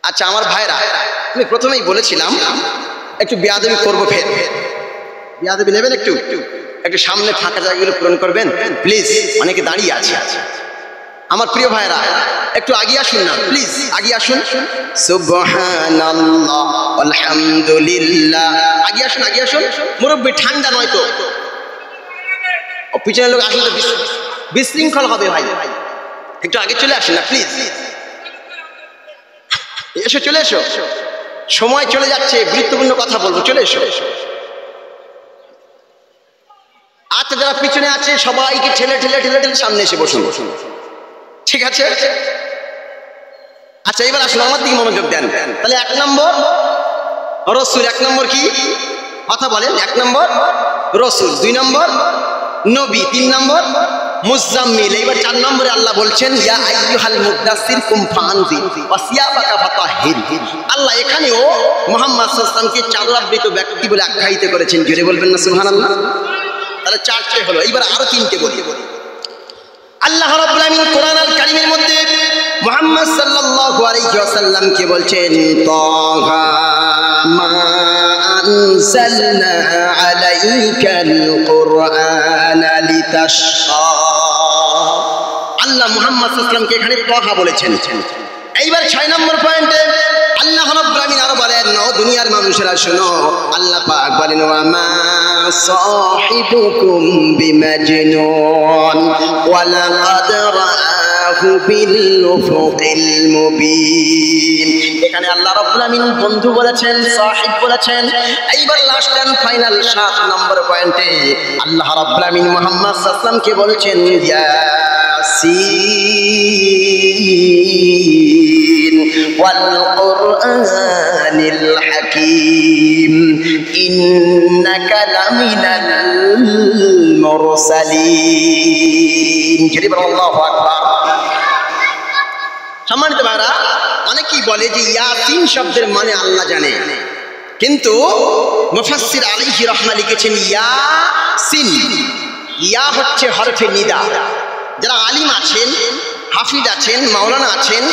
আচ্ছা আমার ভাইরা, আমি প্রথমেই বলেছিলাম একটু বেয়াদবি করব, ফের বেয়াদবি নেবেন, একটু সামনে ফাঁকা জায়গাগুলো পূরণ করবেন প্লিজ, অনেকে দাঁড়িয়ে আছে। আমার প্রিয় ভাইরা একটু আগিয়ে আসুন না প্লিজ, আগিয়ে আসুন। সুবহানাল্লাহ আলহামদুলিল্লাহ, আগিয়ে আসুন, আগিয়ে আসুন। মুরব্বি ঠান্ডা নয় তো, পিছনের লোক আসুন তো, বিশৃঙ্খল হবে ভাই, একটু আগে চলে আসুন না প্লিজ। এসো, চলে এসো, সময় চলে যাচ্ছে, গুরুত্বপূর্ণ কথা বলবো, চলে এসো। আচ্ছা যারা পিছনে আছে সবাইকে ঠেলে ঠেলে ঠেলে ঠেলে সামনে এসে বসুন, ঠিক আছে? আচ্ছা এবার আসুন, আমার দিকে মনোযোগ দেন। তাহলে 1 নম্বর রাসূল, 1 নম্বর কি কথা বলেন? 1 নম্বর রাসূল, 2 নম্বর নবী, 3 নম্বর মুযাম্মিল। এইবার 4 নম্বরে আল্লাহ বলছেন ইয়া আইয়ুহাল মুদাসসির কুম ফানজির ওয়া সিয়াবাকা ফাতাহির। আল্লাহ এখানেও মুহাম্মদ সাল্লাল্লাহু আলাইহি ওয়াসাল্লামকে চাদরাবৃত ব্যক্তি বলে আখ্যায়িত করেছেন। জোরে বলবেন না সুবহানাল্লাহ। তাহলে 4টে হলো, এবার আরো 3টে বলি। আল্লাহ রাব্বুল আমিন কোরআনুল কারীমের মধ্যে মুহাম্মদ সাল্লাল্লাহু আলাইহি ওয়াসাল্লামকে বলছেন তাহা মা আনজালনা আলাইকাল কুরআনা লিতাশকা। আল্লাহ মুহাম্মদ সাল্লাল্লাহু আলাইহি ওয়াসাল্লামকে এখানে তাহা বলেছেন। এইবার 6 নম্বর পয়েন্টে আল্লাহ রাব্বুল আমিন আরো বলেন, ও দুনিয়ার মানুষেরা শোনো, আল্লাহ পাক বলেন ওয়া মা সাহিবুকুম বিমাজনুন ওয়া লাকাদ রাআহু বিল উফুকিল মুবিন। এখানে আল্লাহ রাব্বুল আমিন বন্ধু বলেছেন, সাহিব বলেছেন। এইবার লাস্ট এন্ড ফাইনাল 7 নম্বর পয়েন্টে আল্লাহ রাব্বুল আমিন মুহাম্মদ সাল্লাল্লাহু আলাইহি ওয়াসাল্লামকে বলেছেন ইয়াসিন ওয়াল কুরআনিল হাকীম ইন্নাকা লামিনাল মুরসালিন। জোরে বলুন আল্লাহু আকবার। সম্মানিত ভাইরা, অনেকেই বলে যে ইয়াসিন শব্দের মানে আল্লাহ জানে, কিন্তু মুফাসসির আলাইহি রাহমাহ লিখেছেন ইয়াসিন, ইয়া হচ্ছে হরফে নিদা। যারা আলিম আছেন, হাফিজ আছেন, মাওলানা আছেন,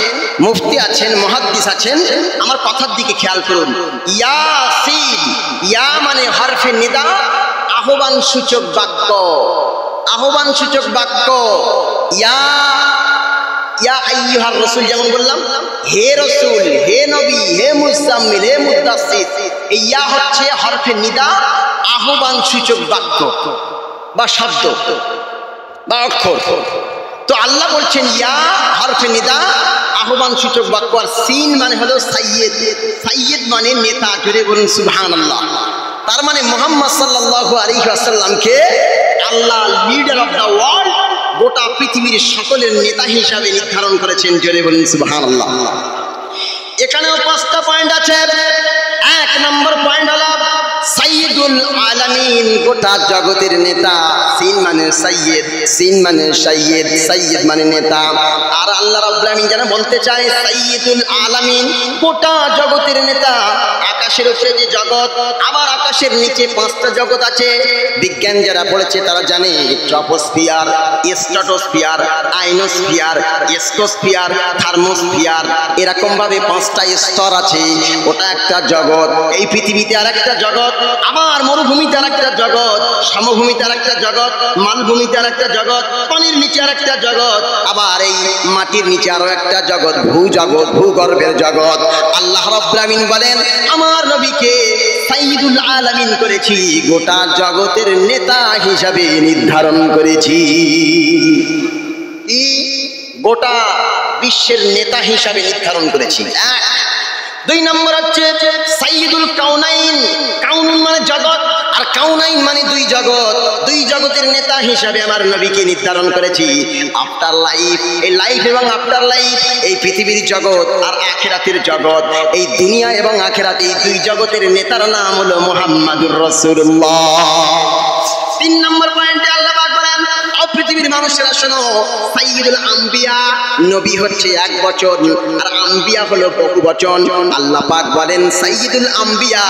মুফতি আছেন, মুহাদ্দিস আছেন, আমার কথার দিকে খেয়াল করুন। ইয়াসিন, ইয়া মানে হরফে নিদা, আহ্বান সূচক বাক্য, আহ্বান সূচক বাক্য। ইয়া ইয়া আইয়ুহার রাসূল, যেমন বললাম হে রাসূল, হে নবী, হে মুযাম্মিল, হে মুদাসসির, এই ইয়া হচ্ছে হরফে নিদা, আহ্বান সূচক বাক্য বা শব্দ বা অক্ষর। তো আল্লাহ বলছেন ইয়া হরফে নিদা, আহ্বান সূচক বাক্য। আর সিন মানে হলো সাইয়্যিদ, সাইয়্যিদ মানে নেতা। জোরে বলুন সুবহানাল্লাহ। তার মানে মুহাম্মদ সাল্লাল্লাহু আলাইহি ওয়াসাল্লামকে আল্লাহ লিডার অফ দ্য ওয়ার্ল্ড গোটা পৃথিবীর সকলের নেতা হিসাবে নির্ধারণ করেছেন। জোরে বলুন সুবহানাল্লাহ। এখানেও 5টা পয়েন্ট আছে। 1 নম্বর পয়েন্ট হলো সাইয়্যিদুল আলামিন, গোটা জগতের নেতা। সিন মানে সাইয়্যিদ, সিন মানে সাইয়্যিদ, সাইয়্যিদ মানে নেতা। আর আল্লাহ রাব্বুল আলামিন যেন বলতে চায় সাইয়্যিদুল আলামিন, গোটা জগতের নেতা। আকাশের উপরে যে জগৎ, আবার আকাশের নিচে 5টা জগৎ আছে। বিজ্ঞান যারা পড়েছে তারা জানে, ট্রপোস্ফিয়ার, স্ট্র্যাটোস্ফিয়ার, আইনোস্ফিয়ার, এস্কোস্ফিয়ার, থার্মোস্ফিয়ার, এরকম ভাবে 5টা স্তর আছে। ওটা একটা জগৎ। এই পৃথিবীতে আর একটা জগৎ, আবার মরুভূমিতে আর একটা জগৎ, সমভূমিতে আর একটা জগৎ, মালভূমিতে আর একটা জগৎ, পানির নিচে আর একটা জগৎ, আবার এই মাটির নিচে আরো একটা জগৎ, ভূজগৎ, ভূগর্ভের জগৎ। আল্লাহ রাব্বুল আলামিন বলেন, আমার নবীকে সাইয়্যিদুল আলামিন করেছি, গোটা জগতের নেতা হিসাবে নির্ধারণ করেছি। গোটা বিশ্বের নেতা হিসাবে নির্ধারণ করেছি। 2 নম্বর হচ্ছে সাইয়্যিদুল কাউনাইন। কাউনুন মানে জগৎ, আর কাউনাইন মানে 2 জগৎ। 2 জগতের নেতা হিসাবে আমার নবীকে নির্ধারণ করেছি। আফটার লাইফ, এই লাইফ এবং আফটার লাইফ, এই পৃথিবীর জগৎ আর আখিরাতের জগৎ, এই দুনিয়া এবং আখিরাত, এই 2 জগতের নেতার নাম হলো মুহাম্মাদুর রাসূলুল্লাহ। 3 নম্বর পয়েন্টে আল্লাহ পাক বলেন, ও পৃথিবীর মানুষেরা শোনো, সাইয়্যিদুল আম্বিয়া, নবী হচ্ছে 1 বচন আর আম্বিয়া হলো বহু বচন। আল্লাহ পাক বলেন সাইয়্যিদুল আম্বিয়া,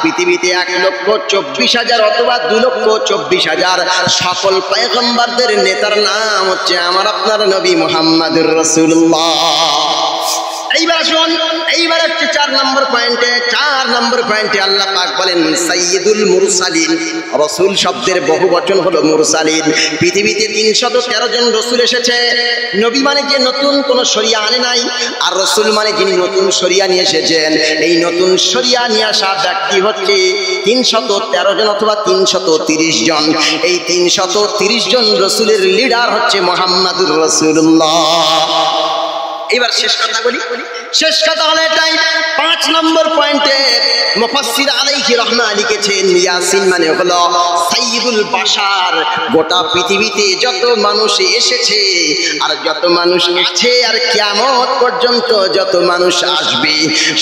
পৃথিবীতে 1,24,000 অথবা 2,24,000 সকল পয়গম্বরদের নেতার নাম হচ্ছে আমার আপনার নবী মুহাম্মাদুর রাসূলুল্লাহ। এইবার শুন, এইবার হচ্ছে 4 নম্বর পয়েন্টে। 4 নম্বর পয়েন্টে আল্লাহ পাক বলেন সাইয়্যিদুল মুরসালিন। রাসূল শব্দের বহু বচন হলো মুরসালিন। পৃথিবীতে 313 জন রাসূল এসেছে। নবী মানে যে নতুন কোন শরিয়া আনে নাই, আর রাসূল মানে যিনি নতুন শরিয়া নিয়ে এসেছেন। এই নতুন শরিয়া নিয়ে আসা ব্যক্তি হচ্ছে 313 জন অথবা 330 জন। এই 330 জন রাসূলের লিডার হচ্ছে মুহাম্মাদুর রাসূলুল্লাহ। এবার শেষ কথা বলি। শেষ কথা হলো এটাই, 5 নম্বর পয়েন্টে মুফাসসির আলাইহি রাহমাহ লিখেছেন, ইয়াসিন মানে হলো সাইয়্যিদুল বাশার। গোটা পৃথিবীতে যত মানুষ এসেছে আর যত মানুষ আছে আর কিয়ামত পর্যন্ত যত মানুষ আসবে,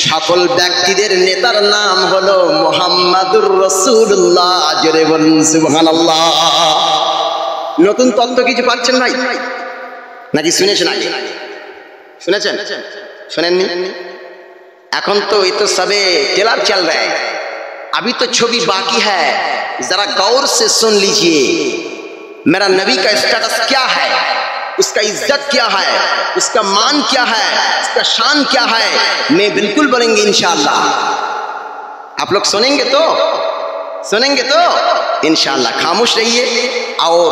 সকল ব্যক্তিদের নেতার নাম হলো মুহাম্মাদুর রাসূলুল্লাহ। জোরে বলুন সুবহানাল্লাহ। নতুন তত্ত্ব কিছু পাচ্ছেন ভাই নাকি শুনেছেন? আগে শুনেছেন? শুনেননি? এখন তো ये तो सबे टेलर चल रहा है, अभी तो छवि बाकी है। जरा गौर से सुन लीजिए, मेरा नबी का स्टेटस क्या है, उसका इज्जत क्या है, उसका मान क्या है, उसका शान क्या है, मैं बिल्कुल बोलेंगे इंशाअल्लाह। आप लोग सुनेंगे तो? सुनेंगे तो इंशाअल्लाह। खामोश रहिए और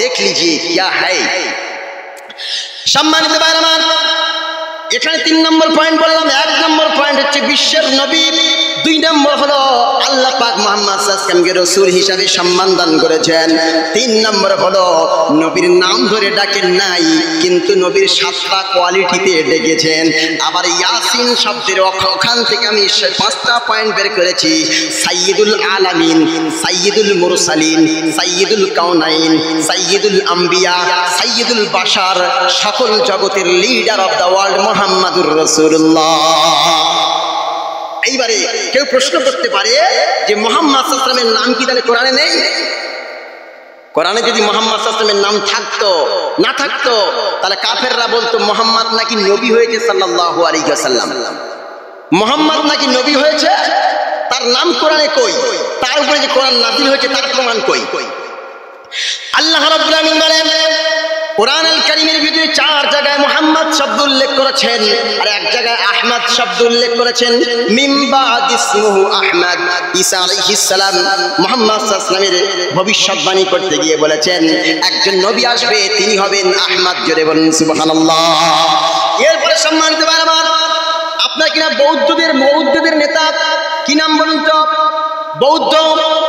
देख लीजिए क्या है। সম্মানিত ভাইরা আমার, এখানে 3 নম্বর পয়েন্ট বললাম। 1 নম্বর পয়েন্ট হচ্ছে বিশ্বের নবী। 2 নম্বর হলো আল্লাহ পাক মুহাম্মদ সাল্লাল্লাহু আলাইহি ওয়াসাল্লামকে রাসূল হিসাবে সম্মান দান করেছেন। 3 নম্বর হলো নবীর নাম ধরে ডাকেন নাই, কিন্তু নবীর 7টা কোয়ালিটিতে ডেকেছেন। আবার ইয়াসিন শব্দের ওখান থেকে আমি 5টা পয়েন্ট বের করেছি। সাইয়্যিদুল আলামিন, সাইয়্যিদুল মুরসালিন, সাইয়্যিদুল কাউনাইন, সাইয়্যিদুল আম্বিয়া, সাইয়্যিদুল বাশার, সকল জগতের লিডার অফ দ্য ওয়ার্ল্ড মুহাম্মাদুর রাসূলুল্লাহ। এইবারে কেউ প্রশ্ন করতে পারে যে মুহাম্মদ সাল্লাল্লাহু আলাইহি ওয়াসাল্লামের নাম কি তাহলে কোরআনে নেই? কোরআনে যদি মুহাম্মদ সাল্লাল্লাহু আলাইহি ওয়াসাল্লামের নাম থাকতো, না থাকতো, তাহলে কাফেররা বলতো মুহাম্মদ নাকি নবী হয়েছে সাল্লাল্লাহু আলাইহি ওয়াসাল্লাম। মুহাম্মদ নাকি নবী হয়েছে, তার নাম কোরআনে কই? তার উপরে যে কোরআন নাযিল হয়েছে তার প্রমাণ কই? আল্লাহ রাব্বুল আলামিন বলেন কোরআন আল কারীমের ভিতরে 4 জায়গায় মুহাম্মদ শব্দ উল্লেখ করেছেন, আর 1 জায়গায় আহমদ শব্দ উল্লেখ করেছেন। মিন বাদ ইসমুহু আহমদ। ঈসা আলাইহিস সালাম মুহাম্মদ সাল্লাল্লাহু আলাইহি ওয়াসাল্লামের ভবিষ্যৎবাণী করতে গিয়ে বলেছেন একজন নবী আসবে, তিনি হবেন আহমদ। জোরে বলুন সুবহানাল্লাহ। এরপরে সম্মানিত ভাইরা আমার, আপনার কিনা বৌদ্ধদের নেতা কি নাম বলুন তো? বৌদ্ধ,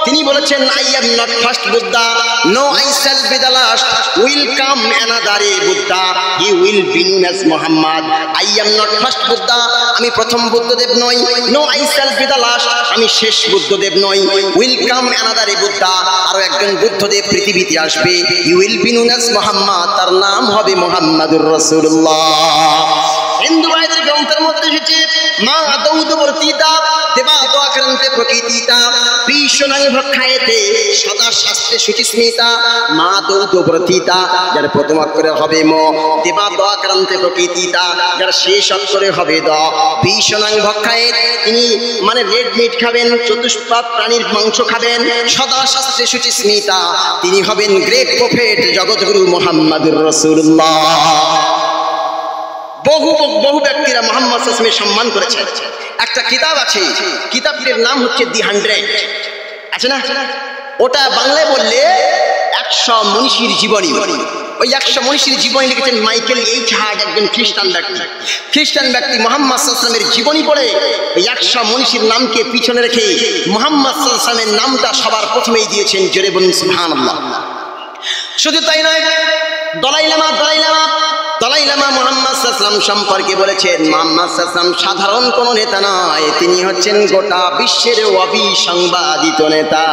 তিনি বলেছেন I am not first Buddha, no I shall be the last, will come another Buddha, he will be known as Muhammad. I am not first Buddha, আমি প্রথম বুদ্ধদেব নই, no I shall be the last, আমি শেষ বুদ্ধদেব নই, will come another Buddha, আরো একজন বুদ্ধদেব পৃথিবীতে আসবে, he will be known as Muhammad, তার নাম হবে মুহাম্মাদুর রাসূলুল্লাহ। হিন্দু ভাইদের গ্রন্থের মধ্যে এসেছে মা দৌদবর্তিতা দেবাত আক্রান্তে প্রকৃতিতা বিশ্বনাং ভক্ষায়েতে সদা শাস্ত্রে সুচিস্মিতা মা দৌদবর্তিতা, যার প্রথম অক্ষরে হবে ম, দেবাত আক্রান্তে প্রকৃতিতা, যার শেষ অক্ষরে হবে দ, বিশ্বনাং ভক্ষায়েত, তিনি মানে রেড মিট খাবেন, চতুষ্পাদ প্রাণীর মাংস খাবেন, সদা শাস্ত্রে সুচিস্মিতা, তিনি হবেন গ্রেট প্রফেট জগৎগুরু মুহাম্মাদুর রাসূলুল্লাহ। বহু বহু ব্যক্তিরা মুহাম্মদ সাল্লাল্লাহু আলাইহি ওয়াসাল্লামের সম্মান করেছেন। একটা কিতাব আছে, কিতাবটির নাম হচ্ছে দি 100, আছে না? ওটা বাংলায় বললে 100 মনীষীর জীবনী। ওই 100 মনীষীর জীবনী লিখেছেন মাইকেল এইচ হার্ট, একজন খ্রিস্টান ব্যক্তি মুহাম্মদ সাল্লাল্লাহু আলাইহি ওয়াসাল্লামের জীবনী পড়ে ওই 100 মনীষীর নামকে পিছনে রেখে মুহাম্মদ সাল্লাল্লাহু আলাইহি ওয়াসাল্লামের নামটা সবার প্রথমেই দিয়েছেন, জোরে বলুন সুবহানাল্লাহ। শুধু তাই নয়, দলাই লামা মুহাম্মদ সাল্লাল্লাহু আলাইহি ওয়াসাল্লাম সম্পর্কে বলেছেন মুহাম্মদ সাল্লাল্লাহু আলাইহি ওয়াসাল্লাম সাধারণ কোনো নেতা নয়, তিনি হচ্ছেন গোটা বিশ্বের অবিসংবাদিত নেতা।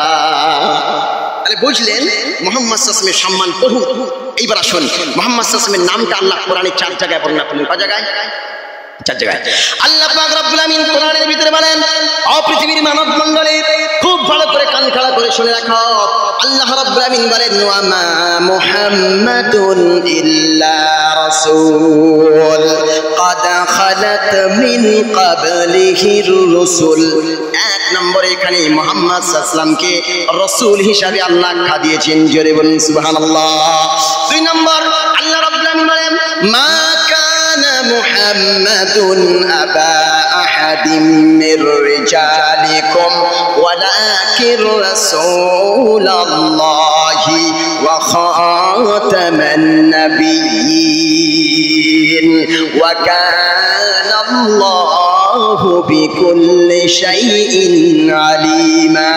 তাহলে বুঝলেন মুহাম্মদ সাল্লাল্লাহু আলাইহি ওয়াসাল্লামের সম্মান বহু। এইবার আসুন মুহাম্মদ সাল্লাল্লাহু আলাইহি ওয়াসাল্লামের নামটা আল্লাহ কোরআনে 4 জায়গায় বর্ণনা করলেন। কয় জায়গায়? 4 জায়গায়। আল্লাহ পাক রব্বুল আমিন কোরআনের ভিতরে বলেন, ও পৃথিবীর মানব মণ্ডলী খুব ভালো করে কান খাড়া করে শুনে রাখো, আল্লাহ রাব্বুল আমিন বলেন ওয়া মা মুহাম্মাদুন ইল্লা রাসূল قد خلت من قبله الرسل। এক নম্বরে এখানে মুহাম্মদ সাল্লাল্লাহু আলাইহি ওয়াসাল্লামকে রাসূল হিসাবে আল্লাহ আখ্যা দিয়েছেন, জোরে বলুন সুবহানাল্লাহ। 2 নম্বর আল্লাহ রাব্বুল আমিন বলেন মা কানা মুহাম্মাদুন আবা আহাদিম মির রিজালিকুম ওয়ালাকিন রাসূলুল্লাহি ওয়া খাতামান নাবিয়্যিন ওয়া কানা আল্লাহু বিকুল্লি শাইইন আলিমা।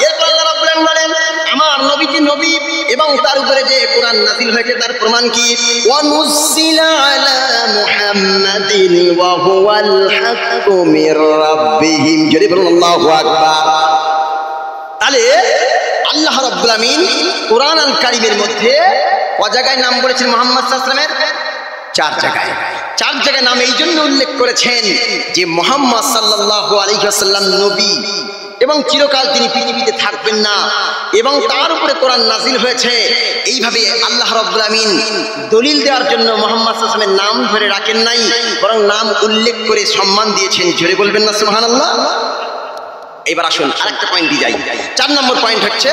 এরপর আল্লাহ রাব্বুল আলামিন বলেন আমার নবীজি নবী এবং তার উপরে যে কোরআন নাযিল হয়েছে তার প্রমাণ কি? ওয়া নুযিলা আলা মুহাম্মাদিন ওয়া হুয়াল হাক্কু মির রাব্বিহিম, জোরে বলুন আল্লাহু আকবার। তাহলে আল্লাহ রাব্বুল আমিন কোরআন আল কারীমের মধ্যে কয় জায়গায় নাম বলেছেন মুহাম্মদ সাল্লাল্লাহু আলাইহি ওয়াসাল্লামের? 4 জায়গায়। 4 জায়গায় নাম এই জন্য উল্লেখ করেছেন যে মুহাম্মদ সাল্লাল্লাহু আলাইহি ওয়াসাল্লাম নবী এবং চিরকাল তিনি পৃথিবীতে থাকবেন না এবং তার উপরে কোরআন নাযিল হয়েছে। এইভাবে আল্লাহ রাব্বুল আমিন দলিল দেওয়ার জন্য মুহাম্মদ সাল্লাল্লাহু আলাইহি ওয়াসাল্লামের নাম ধরে রাখেন নাই, বরং নাম উল্লেখ করে সম্মান দিয়েছেন, জোরে বলবেন না সুবহানাল্লাহ। এবার আসুন আরেকটা পয়েন্টে যাই। 4 নম্বর পয়েন্ট হচ্ছে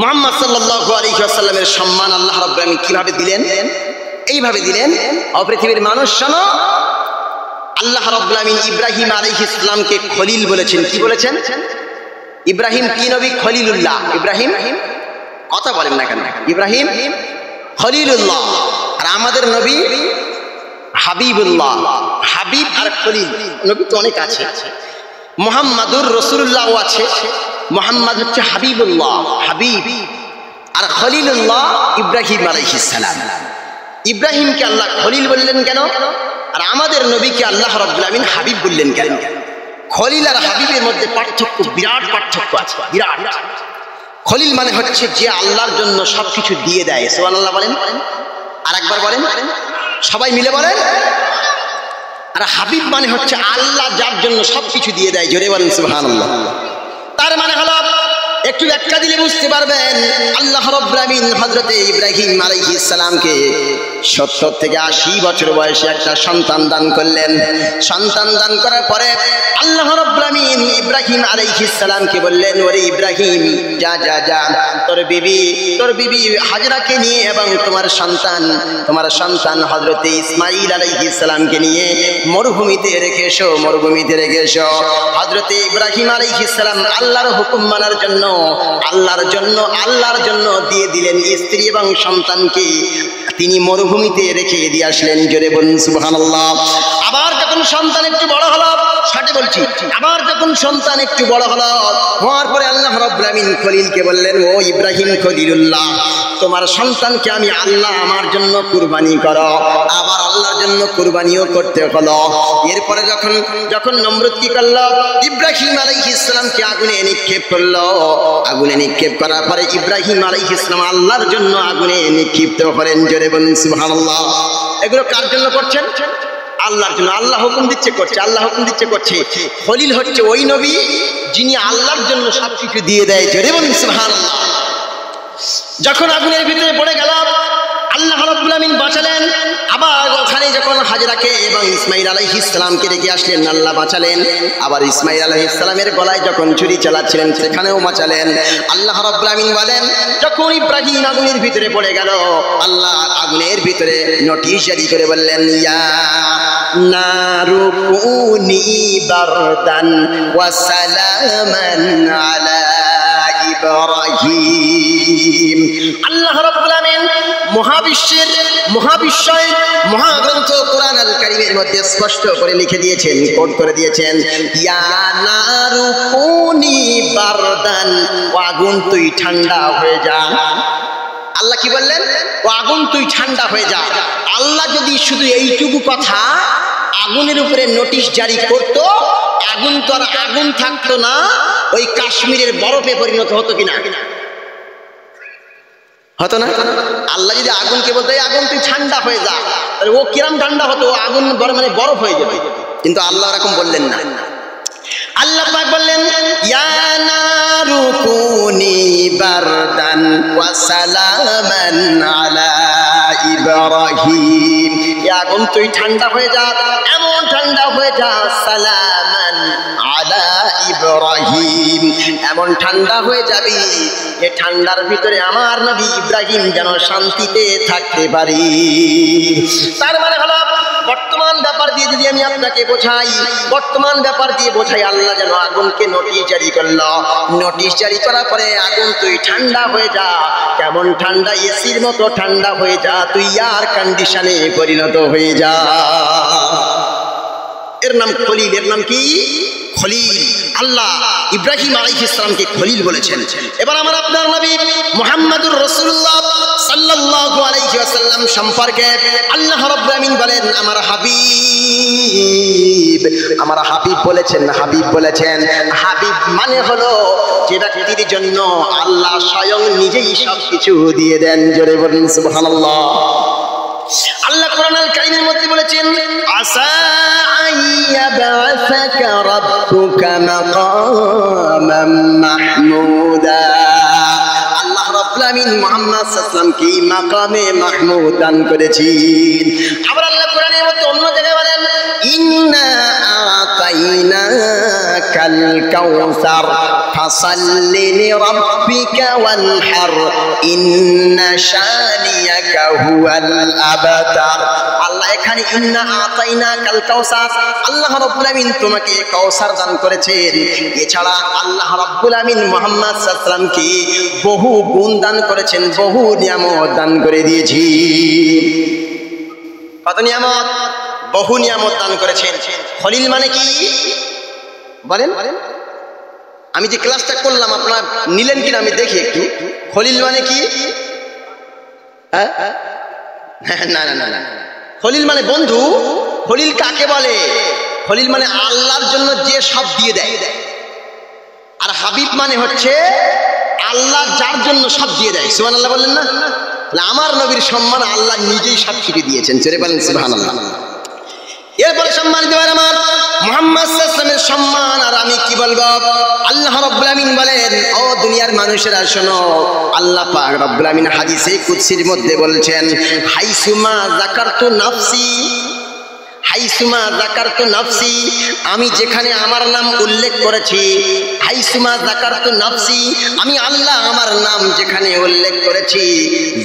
মুহাম্মদ সাল্লাল্লাহু আলাইহি ওয়াসাল্লামের সম্মান আল্লাহ রাব্বুল আমিন কিভাবে দিলেন? এইভাবে দিলেন, ও পৃথিবীর মানুষ শোনো, আল্লাহ রাব্বুল আমিন ইব্রাহিম আলাইহিস সালামকে খলিল বলেছেন। কি বলেছেন? ইব্রাহিম কি নবী? খলিলুল্লাহ। ইব্রাহিম কথা বলেন না কেন? ইব্রাহিম খলিলুল্লাহ, আর আমাদের নবী হাবিবুল্লাহ। হাবিব আর খলিল নবী তো অনেক আছে, মুহাম্মাদুর রাসূলুল্লাহ আছে। মুহাম্মদ হচ্ছে হাবিবুল্লাহ, হাবিব, আর খলিলুল্লাহ ইব্রাহিম আলাইহিস সালাম। ইব্রাহিমকে আল্লাহ খলিল বললেন কেন? আর আমাদের নবীকে আল্লাহ রাব্বুল আমিন হাবিব বললেন কেন? খলিল আর হাবিবের মধ্যে পার্থক্য, বিরাট পার্থক্য আছে, বিরাট। খলিল মানে হচ্ছে যে আল্লাহর জন্য সবকিছু দিয়ে দেয়, সুবহানাল্লাহ বলেন। আর একবার বলেন, সবাই মিলে বলেন। আর হাবিব মানে হচ্ছে আল্লাহ যার জন্য সবকিছু দিয়ে দেয়, জোরে বলেন সুবহানাল্লাহ। তার মানে হলো, একটু ব্যাখ্যা দিলে বুঝতে পারবেন, আল্লাহ রাব্বুল আমিন হযরতে ইব্রাহিম আলাইহিস সালামকে 70 থেকে 80 বছর বয়সে একটা সন্তান দান করলেন। সন্তান দান করার পরে আল্লাহ রাব্বুল আমিন ইব্রাহিম আলাইহিস সালামকে বললেন, ওরে ইব্রাহিম যা যা যা, তোর বিবি হাজরাকে নিয়ে এবং তোমার সন্তান হযরতে ইসমাঈল আলাইহিস সালামকে নিয়ে মরুভূমিতে রেখে এসো, মরুভূমিতে রেখে এসো। হযরতে ইব্রাহিম আলাইহিস সালাম আল্লাহর হুকুম মানার জন্য আল্লাহর জন্য দিয়ে দিলেন স্ত্রী এবং সন্তানকে, তিনি মরুভূমিতে রেখে দিয়ে আসলেন, জোরে বলুন সুবহানাল্লাহ। আবার যখন সন্তান একটু বড় হলো, 60 বলছি। আবার যখন সন্তান একটু বড় হলো, হওয়ার পরে আল্লাহ রাব্বুল আমিন খলিলকে বললেন, ও ইব্রাহিম খলিলুল্লাহ, তোমার সন্তানকে আমি আল্লাহ আমার জন্য কুরবানি করো। আবার আল্লাহর জন্য কুরবানিও করতে হলো। এরপরে যখন নমরুদ কি করলো, ইব্রাহিম আলাইহিস সালামকে আগুনে নিক্ষেপ করলো। আগুনে নিক্ষেপ করার পরে ইব্রাহিম আলাইহিস সালাম আল্লাহর জন্য আগুনে নিক্ষিপ্ত করেন। জোরে বলুন সুবহানাল্লাহ। এগুলো কার জন্য করছেন? আল্লাহর জন্য। আল্লাহ হুকুম দিচ্ছে করছে, আল্লাহ হুকুম দিচ্ছে করছে। খলিল হচ্ছে ওই নবী যিনি আল্লাহর জন্য সবকিছু দিয়ে দেয়। জোরে বলুন সুবহানাল্লাহ। যখন আগুনের ভিতরে পড়ে গেল, আল্লাহ রাব্বুল আমিন বাঁচালেন। আবার ওখানে যখন হাজরাকে এবং ইসমাঈল আলাইহিস সালামকে রেখে আসলেন, আল্লাহ বাঁচালেন। আবার ইসমাঈল আলাইহিস সালামের গলায় যখন ছুরি চালাচ্ছিলেন, সেখানেও বাঁচালেন। আল্লাহ রাব্বুল আমিন বলেন, যখন ইব্রাহিম আগুনের ভিতরে পড়ে গেল, আল্লাহ আগুনের ভিতরে নোটিশ জারি করে বললেন, ইয়া নারু কুনি বারদান ওয়া সালামান আলা ইব্রাহিম। আল্লাহ রাব্বুল আমিন মহাবিশ্বয় মহাগ্রন্থ কোরআন আল কারীমের মধ্যে স্পষ্ট করে লিখে দিয়েছেন, কোট করে দিয়েছেন, ইয়া নারু কুনি বারদান, ও আগুন তুই ঠান্ডা হয়ে যা। আল্লাহ কি বললেন? ও আগুন তুই ঠান্ডা হয়ে যা। আল্লাহ যদি শুধু এইটুকু কথা আগুনের উপরে নোটিশ জারি করত, আগুন তো আর আগুন থাকতো না, ওই কাশ্মীরের বরফে পরিণত হতো কিনা? হতো না? আল্লাহ যদি আগুনকে বলতো আগুন তুই ঠান্ডা হয়ে যা, তাহলে ও কিরম ঠান্ডা হতো? আগুন মানে বরফ হয়ে যাবে। কিন্তু আল্লাহ এরকম বললেন না। আল্লাহ পাক বললেন, ইয়া নারু কুনি বারদান ওয়া সালামান আলা ইব্রাহিম। আগুন তুই ঠান্ডা হয়ে যা, এমন ঠান্ডা হয়ে যা, সালামান আলা ইব্রাহিম, এমন ঠান্ডা হয়ে যাবি যে ঠান্ডার ভিতরে আমার নবী ইব্রাহিম যেন শান্তিতে থাকতে পারি। তার মানে হলো বর্তমান ব্যাপার দিয়ে যদি আমি আপনাকে বোঝাই, বর্তমান ব্যাপার দিয়ে বোঝাই, আল্লাহ যেন আগুনকে নোটিশ জারি করলো। নোটিশ জারি করার পরে আগুন তুই ঠান্ডা হয়ে যা। কেমন ঠান্ডা? এসির মতো ঠান্ডা হয়ে যা, তুই এয়ার কন্ডিশনে পরিণত হয়ে যা। এর নাম খলিল। এর নাম কি? খলিল। আল্লাহ ইব্রাহিম আলাইহিস সালামকে খলিল বলেছেন। এবার আমার আপনার নবী মুহাম্মদুর রাসূলুল্লাহ সাল্লাল্লাহু আলাইহি ওয়াসাল্লাম সম্পর্কে আল্লাহ রাব্বুল আমিন বলেন, আমার হাবিব। আমার হাবিব বলেছেন, হাবিব বলেছেন। হাবিব মানে হলো যে ব্যক্তির জন্য আল্লাহ স্বয়ং নিজেই সবকিছু দিয়ে দেন। জোরে বলুন সুবহানাল্লাহ। আল্লাহ কোরআন আল কারীমের মধ্যে বলেছেন, আসা আইয়াবাসাকা রাব্বুকা মাকামান মাহমুদা। আল্লাহ রাব্বুল আমিন মুহাম্মদ সাল্লাল্লাহু আলাইহি ওয়াসাল্লামকে মাকামে মাহমুদ দান করেছেন। আবার আল্লাহ কোরআনের মধ্যে অন্য জায়গায় বলেন, ইন্না আতাইনাকাল কাউসার ফাসাল্লি লিরাব্বিকা ওয়ানহার ইন্না শানিয়াকা হুয়াল আবতার। আল্লাহ এখানে ইন্না আতাইনাকাল কাউসার, আল্লাহ রাব্বুল আমিন তোমাকে কাউসার দান করেছেন। এছাড়া আল্লাহ রাব্বুল আমিন মুহাম্মদ সাল্লাল্লাহু আলাইহি ওয়াসাল্লামকে বহু গুণ দান করেছেন, বহু নিয়ামত দান করে দিয়েছি। কত নিয়ামত? বহু নিয়ামত দান করেছেন। খলিল মানে কি বলেন? আমি যে ক্লাসটা করলাম আপনারা নিলেন কিনা আমি দেখি একটু। খলিল মানে কি? না না না না, খলিল মানে বন্ধু। খলিল কাকে বলে? খলিল মানে আল্লাহর জন্য যে সব দিয়ে দেয়। আর হাবিব মানে হচ্ছে আল্লাহ যার জন্য সব দিয়ে দেয়। সুবহানাল্লাহ বললেন না? আমার নবীর সম্মান আল্লাহ নিজেই সব কিছু দিয়েছেন। ছেড়ে বলেন সুবহানাল্লাহ। এরপরে সম্মানিত ভাইরা আমার, মুহাম্মদ সাল্লাল্লাহু আলাইহি ওয়াসাল্লামের সম্মান আর আমি কি বলবো? আল্লাহ রাব্বুল আমিন বলেন, ও দুনিয়ার মানুষেরা শোনো, আল্লাহ পাক রাব্বুল আমিন হাদিসে কুদসির মধ্যে বলছেন, হাইসুমা যাকারতু নাফসি, হাইসুমা যাকারতু নাফসি, আমি যেখানে আমার নাম উল্লেখ করেছি, হাইসুমা যাকারতু নাফসি, আমি আল্লাহ আমার নাম যেখানে উল্লেখ করেছি,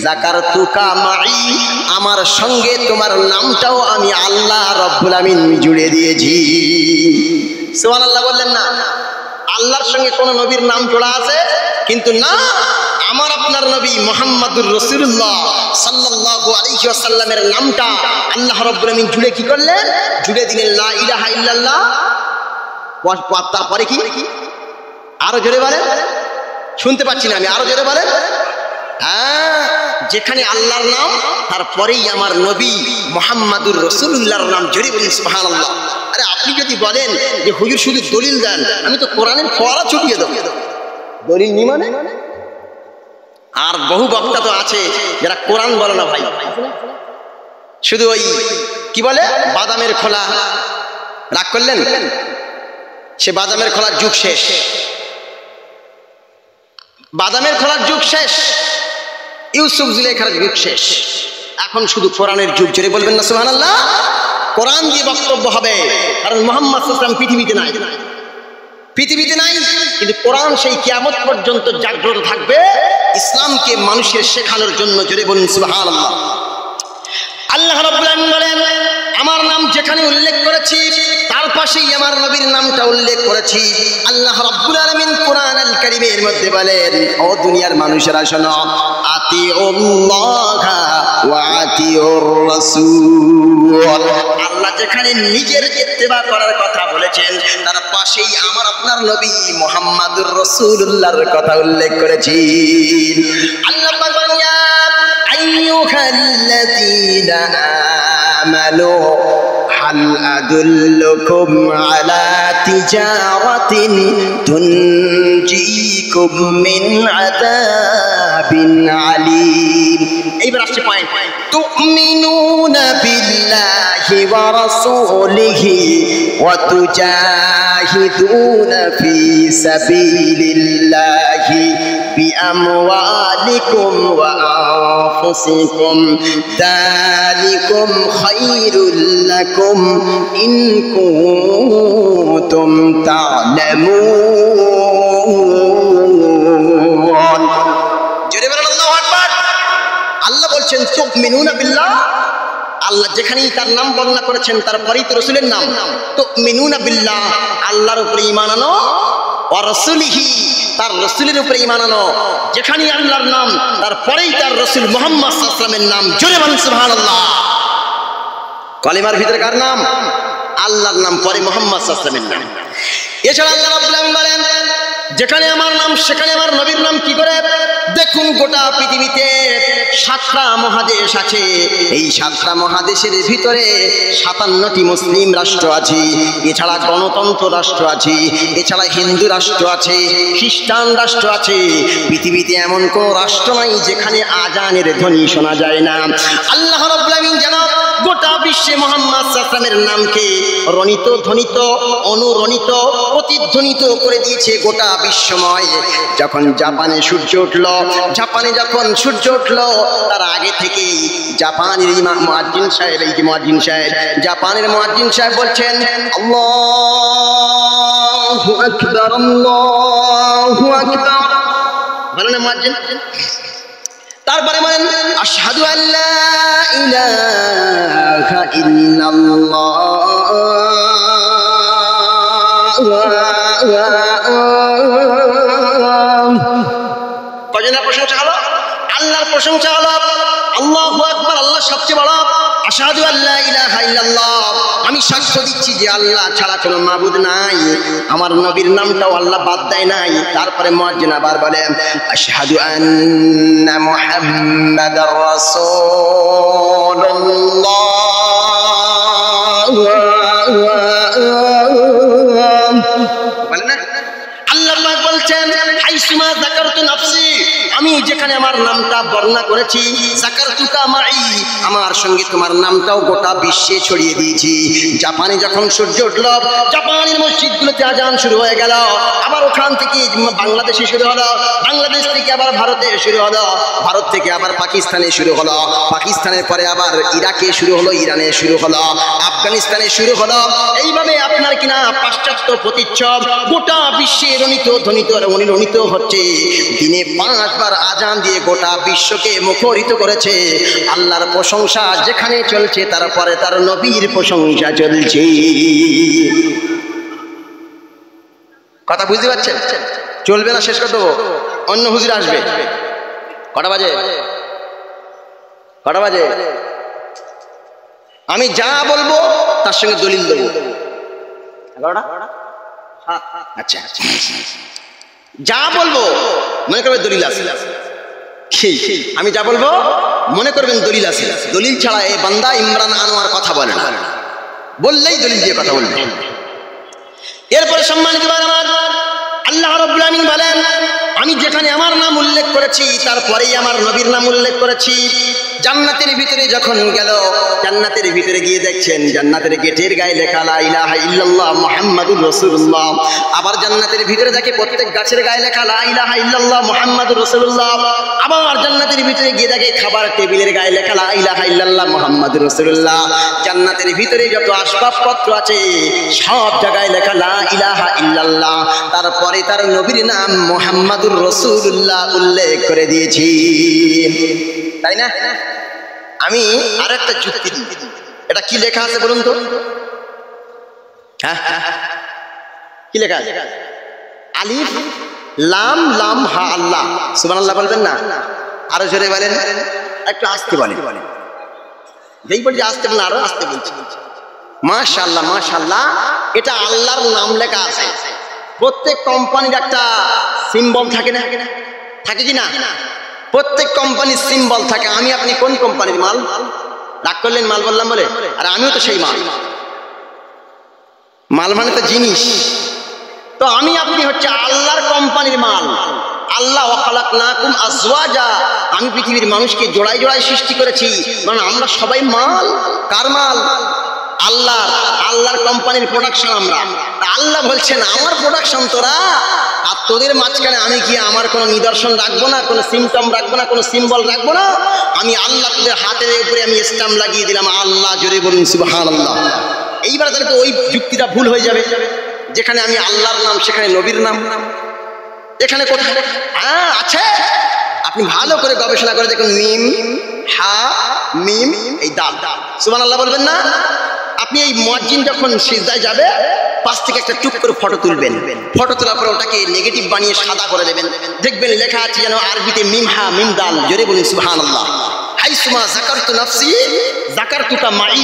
যাকারতুকা মাই, আমার সঙ্গে তোমার নামটাও আমি আল্লাহ রাব্বুল আমিন জুড়ে দিয়েছি। সুবহানাল্লাহ বললেন না? আল্লাহর সঙ্গে কোন নবীর নাম জোড়া আছে? কিন্তু না, আমার আপনার নবী মুহাম্মদুর রাসূলুল্লাহ সাল্লাল্লাহু আলাইহি ওয়াসাল্লামের নামটা আল্লাহ রাব্বুল আমিন জুড়ে কি করলেন? জুড়ে দিলেন লা ইলাহা ইল্লাল্লাহ তারপরে কি? আরো জোরে বলেন, শুনতে পাচ্ছি না আমি, আরো জোরে বলেন। হ্যাঁ, যেখানে আল্লাহর নাম তারপরেই আমার নবী মুহাম্মাদুর রাসূলুল্লাহর নাম, জোরে বলুন সুবহানাল্লাহ। আরে আপনি যদি বলেন যে হুজুর শুধু দলিল দেন, আমি তো কোরআনের ফোয়ারা ছড়িয়ে দেব। দলিল নি মানে? আর বহু বক্তা তো আছে যারা কোরআন বলে না ভাই, শুধু ওই কি বলে বাদামের খোলা। রাগ করলেন? সে বাদামের খোলার যুগ শেষ, বাদামের খোলার যুগ শেষ, ইউসুফ জুলেখার যুগ শেষ, এখন শুধু কোরআনের যুগ। জোরে বলবেন না সুবহানাল্লাহ? কোরআন দিয়ে বক্তব্য হবে, কারণ মুহাম্মদ সাল্লাল্লাহু আলাইহি ওয়াসাল্লাম পৃথিবীতে নাই, পৃথিবীতে নাই, কিন্তু কোরআন সেই কিয়ামত পর্যন্ত জাগ্রত থাকবে ইসলামকে মানুষের শেখানোর জন্য। জোরে বলুন সুবহানাল্লাহ। আল্লাহ রাব্বুল আলামিন বলেন, আমার নাম যেখানে উল্লেখ করেছি তার পাশেই আমার নবীর নামটা উল্লেখ করেছি। আল্লাহ রাব্বুল আলামিন কোরআন আল কারীমের মধ্যে বলেন, ও দুনিয়ার মানুষেরা শোনো, আতিউল্লাহ ওয়া আতিউর রাসূল। আল্লাহ যেখানে নিজের ইত্তেবা করার কথা বলেছেন তার পাশেই আমার আপনার নবী মুহাম্মাদুর রাসূলুল্লাহর কথা উল্লেখ করেছি। আল্লাহ পাক বলেন, ইয়া আইয়ুহাল্লাযীনা আমানু হাল আদুল্লুকুম আলা তিজারাতিন তুনজিকুম মিন আযাবিন আলীম। এইবার আসছে পয়েন্ট, তুমিনুনা বিল্লাহি ওয়া রাসূলিহি ওয়া তুজাহিদুনা ফি সাবিলিল্লাহি বিআমওয়ালিকুম ওয়া আনফুসিকুম যালিকুম খায়রুল লাকুম ইন কুনতুম তা'লামুন। জোরে বলেন আল্লাহু আকবার। আল্লাহ বলছেন তুমিনুনা বিল্লাহ, আল্লাহ যেখানেই তার নাম বর্ণনা করেছেন তারপরেই তো রাসূলের নাম। তুমিনুনা বিল্লাহ, আল্লাহর উপরে ঈমান আনো, ওয়া রাসূলিহি, তার রাসূলের উপরে ঈমান আনো। যেখানেই আল্লাহর নাম তারপরেই তার রাসূল মুহাম্মদ সাল্লাল্লাহু আলাইহি ওয়াসাল্লামের নাম। জোরে বলুন সুবহানাল্লাহ। কলিমার ভিতরে কার নাম? আল্লাহর নাম, পরে মুহাম্মদ সাল্লাল্লাহু আলাইহি ওয়াসাল্লামের নাম। এছাড়া আল্লাহ রাব্বুল আলামিন বলেন, যেখানে আমার নাম সেখানে আমার নবীর নাম। কি করে? দেখুন, গোটা পৃথিবীতে 7টা মহাদেশ আছে, এই 7টা মহাদেশের ভিতরে 57টি মুসলিম রাষ্ট্র আছে, এছাড়া গণতন্ত্র রাষ্ট্র আছে, এছাড়া হিন্দু রাষ্ট্র আছে, খ্রিস্টান রাষ্ট্র আছে। পৃথিবীতে এমন কোন রাষ্ট্র নাই যেখানে আজানের ধ্বনি শোনা যায় না। আল্লাহ রাব্বুল আলামিন যেন গোটা বিশ্বে মুহাম্মদ সাল্লাল্লাহু আলাইহি ওয়াসাল্লামের নামকে রণিত, ধ্বনিত, অনুরণিত, প্রতিধ্বনিত করে দিয়েছে গোটা বিশ্বময়। যখন জাপানে সূর্য উঠল, জাপানে যখন সূর্য উঠল তার আগে থেকেই জাপানের মুয়াজ্জিন সাহেব, এই যে মুয়াজ্জিন সাহেব, জাপানের মুয়াজ্জিন সাহেব বলছেন আল্লাহু আকবার, আল্লাহু আকবার। বলেন না মুয়াজ্জিন? তারপরে বলেন আশহাদু আল্লা ইলাহা ইল্লাল্লাহ। কজনের প্রশংসা হলো? আল্লাহর প্রশংসা হলো। আল্লাহু আকবার, আল্লাহ সবচেয়ে বড়। আশহাদু আল্লা ইলাহা ইল্লাল্লাহ, আমি সাক্ষ্য দিচ্ছি যে আল্লাহ ছাড়া কোনো মাবুদ নাই। আমার নবীর নামটাও আল্লাহ বাদ দেয় নাই। তারপরে মুয়াজ্জিন আবার বলেন আশহাদু আন্না মুহাম্মাদার রাসূলুল্লাহ। বলেন না? আল্লাহ পাক বলছেন হাইসুমা যাকারতু নাফসি, আমি যেখানে আমার নামটা বর্ণনা করেছি, যাকারতুকা মাই, আমার সঙ্গে তোমার নামটাও গোটা বিশ্বে ছড়িয়ে দিয়েছি। জাপানে যখন সূর্য উঠল, জাপানের মসজিদগুলোতে আজান শুরু হয়ে গেল, আবার ওখান থেকে বাংলাদেশে শুরু হলো, বাংলাদেশ থেকে আবার ভারতে শুরু হলো, ভারত থেকে আবার পাকিস্তানে শুরু হলো, পাকিস্তানের পরে আবার ইরাকে শুরু হলো, ইরানে শুরু হলো, আফগানিস্তানে শুরু হলো। এইভাবে আপনার কিনা পাশ্চাত্য প্রতিচ্ছব গোটা বিশ্বে রণিত, ধ্বনিত, রণিত হচ্ছে। দিনে 5 বার আজান দিয়ে গোটা বিশ্বকে মুখরিত করেছে। আল্লাহর প্রশংসা যেখানে চলছে তারপরে তার নবীর প্রশংসা চলছে। কথা বুঝতে পারছেন? চলবে না, শেষ করে দেবো, অন্য হুজুর আসবে। কটা বাজে? কটা বাজে? আমি যা বলবো তার সঙ্গে দলিল দেবো। 11টা? আচ্ছা যা বলবো মনে করবে দলিল আছে, আমি যা বলবো মনে করবেন দলিল আছে। দলিল ছাড়া এই বান্দা ইমরান আনোয়ার কথা বলে না, বললেই দলিল দিয়ে কথা বলবে। এরপরে সম্মানিত ভাই আমার, আল্লাহ রাব্বুল আলামিন বলেন আমি যেখানে আমার নাম উল্লেখ করেছি তারপরেই আমার নবীর নাম উল্লেখ করেছি। জান্নাতের ভিতরে যখন গেল, জান্নাতের ভিতরে গিয়ে দেখছেন জান্নাতের গেটের গায়ে লেখা লা ইলাহা ইল্লাল্লাহ মুহাম্মাদুর রাসূলুল্লাহ। আবার জান্নাতের ভিতরে দেখে প্রত্যেক গাছের গায়ে লেখা লা ইলাহা ইল্লাল্লাহ মুহাম্মাদুর রাসূলুল্লাহ। আবার জান্নাতের ভিতরে গিয়ে দেখে খাবার টেবিলের গায়ে লেখা লা ইলাহা ইল্লাল্লাহ মুহাম্মাদুর রাসূলুল্লাহ। জান্নাতের ভিতরে যত আসবাবপত্র আছে সব জায়গায় লেখা লা ইলাহা ইল্লাল্লাহ, তারপরে তার নবীর নাম মুহাম্মাদুর রাসূলুল্লাহ উল্লেখ করে দিয়েছি, তাই না? আমি আর একটা যুক্তি দিই, এটা কি লেখা আছে বলুন তো? হ্যাঁ কি লেখা আছে? আলিফ লাম লাম হা আল্লাহ। সুবহানাল্লাহ বলবেন না? আরো জোরে বলেন, একটু আস্তে বলেন। যেই বলছি আস্তে বলেন, আরো আস্তে বলছি। মাশাআল্লাহ মাশাআল্লাহ, এটা আল্লাহর নাম লেখা আছে। প্রত্যেক কোম্পানির একটা সিম্বল থাকে না, থাকে কি না? প্রত্যেক কোম্পানির সিম্বল থাকে। আমি আপনি কোন কোম্পানির মাল? রাগ করলেন মাল বললাম বলে? আর আমিও তো সেই মাল। মাল মানে তো জিনিস। তো আমি আপনি হচ্ছে আল্লাহর কোম্পানির মাল। আল্লাহ ওয়া খালাকনাকুম আজওয়াজা, আমি পৃথিবীর মানুষকে জোড়ায় জোড়ায় সৃষ্টি করেছি, মানে আমরা সবাই মাল। কার মাল? আল্লাহর কোম্পানির প্রোডাকশন আমরা। আল্লাহ বলছেন আমার প্রোডাকশন তোরা, আর তোদের মাঝখানে আমি কি আমার কোনো নিদর্শন রাখবো না, কোনো সিমটম রাখবো না, কোনো সিম্বল রাখবো না? আমি আল্লাহ তোদের হাতের উপরে আমি স্ট্যাম্প লাগিয়ে দিলাম। আল্লাহ জোরে বলুন সুবহানাল্লাহ। এইবার তাহলে তো ওই যুক্তিটা ভুল হয়ে যাবে। যেখানে আমি আল্লাহর নাম সেখানে নবীর নাম, এখানে কোথায়? হ্যাঁ আছে, আপনি ভালো করে গবেষণা করে দেখুন। মিম হা মিম এই দাল, সুবহানাল্লাহ বলবেন না? আপনি এই মুয়াজ্জিন যখন সিজদায় যাবে, পাশ থেকে একটা টুক করে ফটো তুলবেন। ফটো তোলার পর ওটাকে নেগেটিভ বানিয়ে সাদা করে দেবেন। দেখবেন লেখা আছে যেন আরবিতে মিম হা মিম দাল। জোরে বলুন সুবহানাল্লাহ। হাইসুমা যাকারতু নাফসি যাকারতুকা মাই।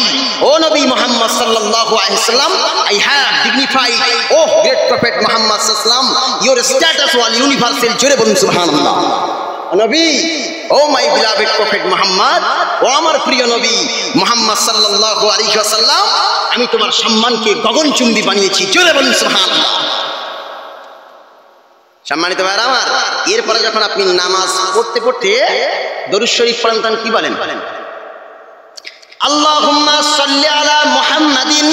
ও নবী মুহাম্মদ সাল্লাল্লাহু আলাইহি ওয়াসাল্লাম, I have dignified O great prophet Muhammad সাল্লাল্লাহু আলাইহি ওয়াসাল্লাম ইওর স্ট্যাটাস ওয়াল ইউনিভার্সাল। জোরে বলুন সুবহানাল্লাহ। নবী, ও মাই বিলাভেড প্রফেট মুহাম্মদ, ও আমার প্রিয় নবী মুহাম্মদ সাল্লাল্লাহু আলাইহি ওয়াসাল্লাম, আমি তোমার সম্মানকে গগনচুম্বী বানিয়েছি। জোরে বলুন সুবহানাল্লাহ। সম্মানিত ভাইরা আমার, এরপরে যখন আপনি নামাজ পড়তে পড়তে দরুদ শরীফ পড়েন তখন কি বলেন? আল্লাহুম্মা সাল্লি আলা মুহাম্মাদিন।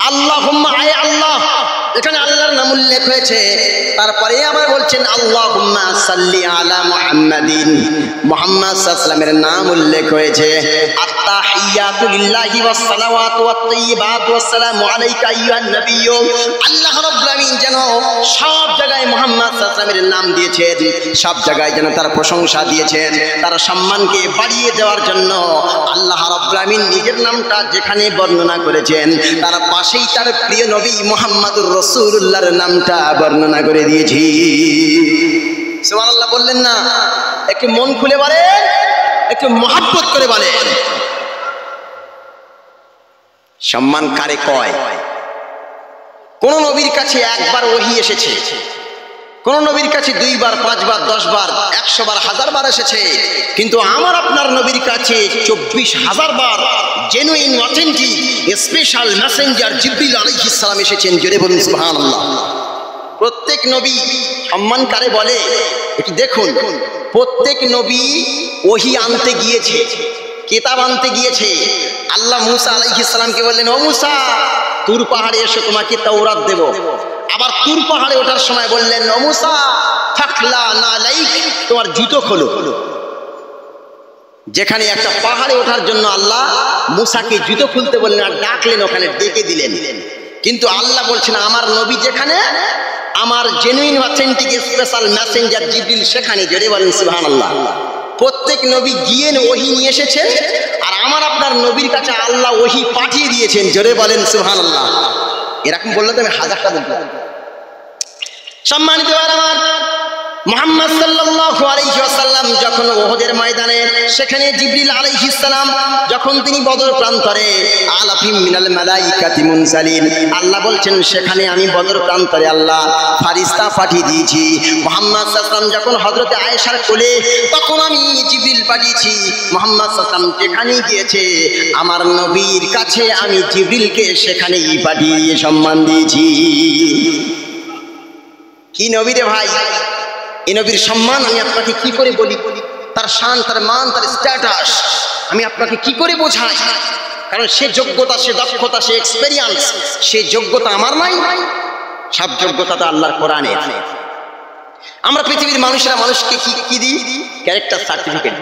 আল্লাহুম্মা, আয় আল্লাহ, এখানে আল্লাহর নাম উল্লেখ হয়েছে। তারপরে আবার বলছেন আল্লাহুম্মা সাল্লি আলা মুহাম্মাদিন, মুহাম্মদ সাল্লাল্লাহু আলাইহি ওয়াসাল্লামের নাম উল্লেখ হয়েছে। আত্তাহিয়াতু লিল্লাহি ওয়াস সালাওয়াতু ওয়াত তাইয়্যিবাতু ওয়াস সালামু আলাইকা আইয়ুহান নাবিয়্যু। আল্লাহ রাব্বুল আলামিন যেন সব জায়গায় মুহাম্মদ সাল্লাল্লাহু আলাইহি ওয়াসাল্লামের নাম দিয়েছেন, সব জায়গায় যেন তার প্রশংসা দিয়েছেন, তার সম্মানকে বাড়িয়ে দেওয়ার জন্য আল্লাহ রাব্বুল আলামিন নিজের নামটা যেখানে বর্ণনা করেছেন তার পাশেই তার প্রিয় নবী মুহাম্মদুর রাসূলুল্লাহর নামটা বর্ণনা করে দিয়েছি। সুবহানাল্লাহ বললেন না? একটু মন খুলে বলেন, একটু মহব্বত করে বলেন। সম্মান কারে কয়? কোন নবীর কাছে একবার ওহী এসেছে, কোন নবীর কাছে 2 বার 5 বার 10 বার 100 বার 1000 বার এসেছে, কিন্তু আমার আপনার নবীর কাছে 24,000 বার জেনুইন অথেন্টিক স্পেশাল মেসেঞ্জার জিবরিল আলাইহিস সালাম এসেছেন। জোরে বলুন সুবহানাল্লাহ। প্রত্যেক নবী সম্মান কারে বলে একটু দেখুন। প্রত্যেক নবী ওহী আনতে গিয়েছে, কিতাব আনতে গিয়েছে। আল্লাহ মূসা আলাইহিস সালামকে বললেন, ও মূসা, তুর পাহাড়ে এসে তোমাকে তাওরাত দেব। আবার তুর পাহাড়ে ওঠার সময় বললেন, ও মূসা ফাখলা নালাইক, তোমার জুতো খোলো। যেখানে একটা পাহাড়ে ওঠার জন্য আল্লাহ মূসাকে জুতো খুলতে বললেন আর ডাকলেন, ওখানে ডেকে দিলেন। কিন্তু আল্লাহ বলছেন আমার নবী যেখানে, আমার জেনুইন অথেন্টিক স্পেশাল মেসেঞ্জার জিবরিল সেখানে। জোরে বলেন সুবহানাল্লাহ। প্রত্যেক নবী গিয়ে ওহী নিয়ে এসেছেন, আর আমার আপনার নবীর কাছে আল্লাহ ওহী পাঠিয়ে দিয়েছেন। জোরে বলেন সুবহানাল্লাহ। এরকম বললে তো আমি হাজারটা বলতে। সম্মানিত আমার, মুহাম্মদ সাল্লাল্লাহু আলাইহি ওয়াসাল্লাম যখন উহুদের ময়দানে, সেখানে জিবরিল আলাইহিস সালাম যখন তিনি বদর প্রান্তরে, আলাফিম মিনাল মালাইকাতি মুনসালিন, আল্লাহ বলছেন সেখানে আমি বদর প্রান্তরে আল্লাহ ফেরেশতা পাঠিয়ে দিয়েছি। মুহাম্মদ সাল্লাল্লাহু আলাইহি ওয়াসাল্লাম যখন হযরতে আয়েশার কোলে, তখন আমি জিবরিল পাঠিয়েছি। মুহাম্মদ সাল্লাল্লাহু আলাইহি ওয়াসাল্লাম যেখানেই গিয়েছে, আমার নবীর কাছে আমি জিবরিলকে সেখানেই পাঠিয়ে সম্মান দিয়েছি। কি নবী রে ভাই! এই নবীর সম্মান আমি আপনাকে কি করে বলি, তার শান, তার মান, তার স্ট্যাটাস আমি আপনাকে কি করে বোঝাই? কারণ সে যোগ্যতা, সে দক্ষতা, সে এক্সপেরিয়েন্স, সে যোগ্যতা আমার নাই। সব যোগ্যতা তো আল্লাহর কোরআনে। আমরা পৃথিবীর মানুষেরা মানুষকে কি দিই? Character certificate.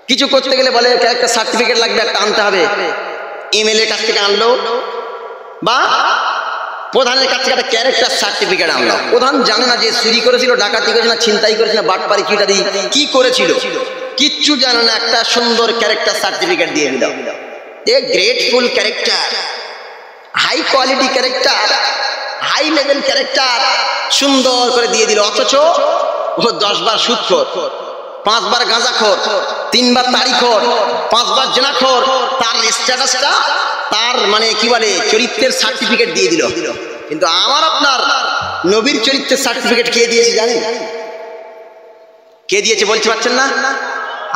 কিছু করতে গেলে বলে ক্যারেক্টার সার্টিফিকেট লাগবে, একটা আনতে হবে। এমএলএ কাছ থেকে আনলো বা প্রধানের কাছ থেকে একটা ক্যারেক্টার সার্টিফিকেট আনলো। প্রধান জানে না যে চুরি করেছিল, ডাকাতি করেছিল, ছিনতাই করেছিল, বাটপারি কি করেছিল, কিচ্ছু জানে না। একটা সুন্দর ক্যারেক্টার সার্টিফিকেট দিয়ে দিল। A grateful character, high quality character, high level character সুন্দর করে দিয়ে দিল। অথচ ও 10 বার সুদখোর, 5 বার গাঁজাখোর, 3 বার তাড়িখোর, 5 বার জেনাখোর, তার স্ট্যাটাসটা, তার মানে কি বলে চরিত্রের সার্টিফিকেট দিয়ে দিল। কিন্তু আমার আপনার নবীর চরিত্রের সার্টিফিকেট কে দিয়েছে জানেন? কে দিয়েছে বলতে পারছেন না?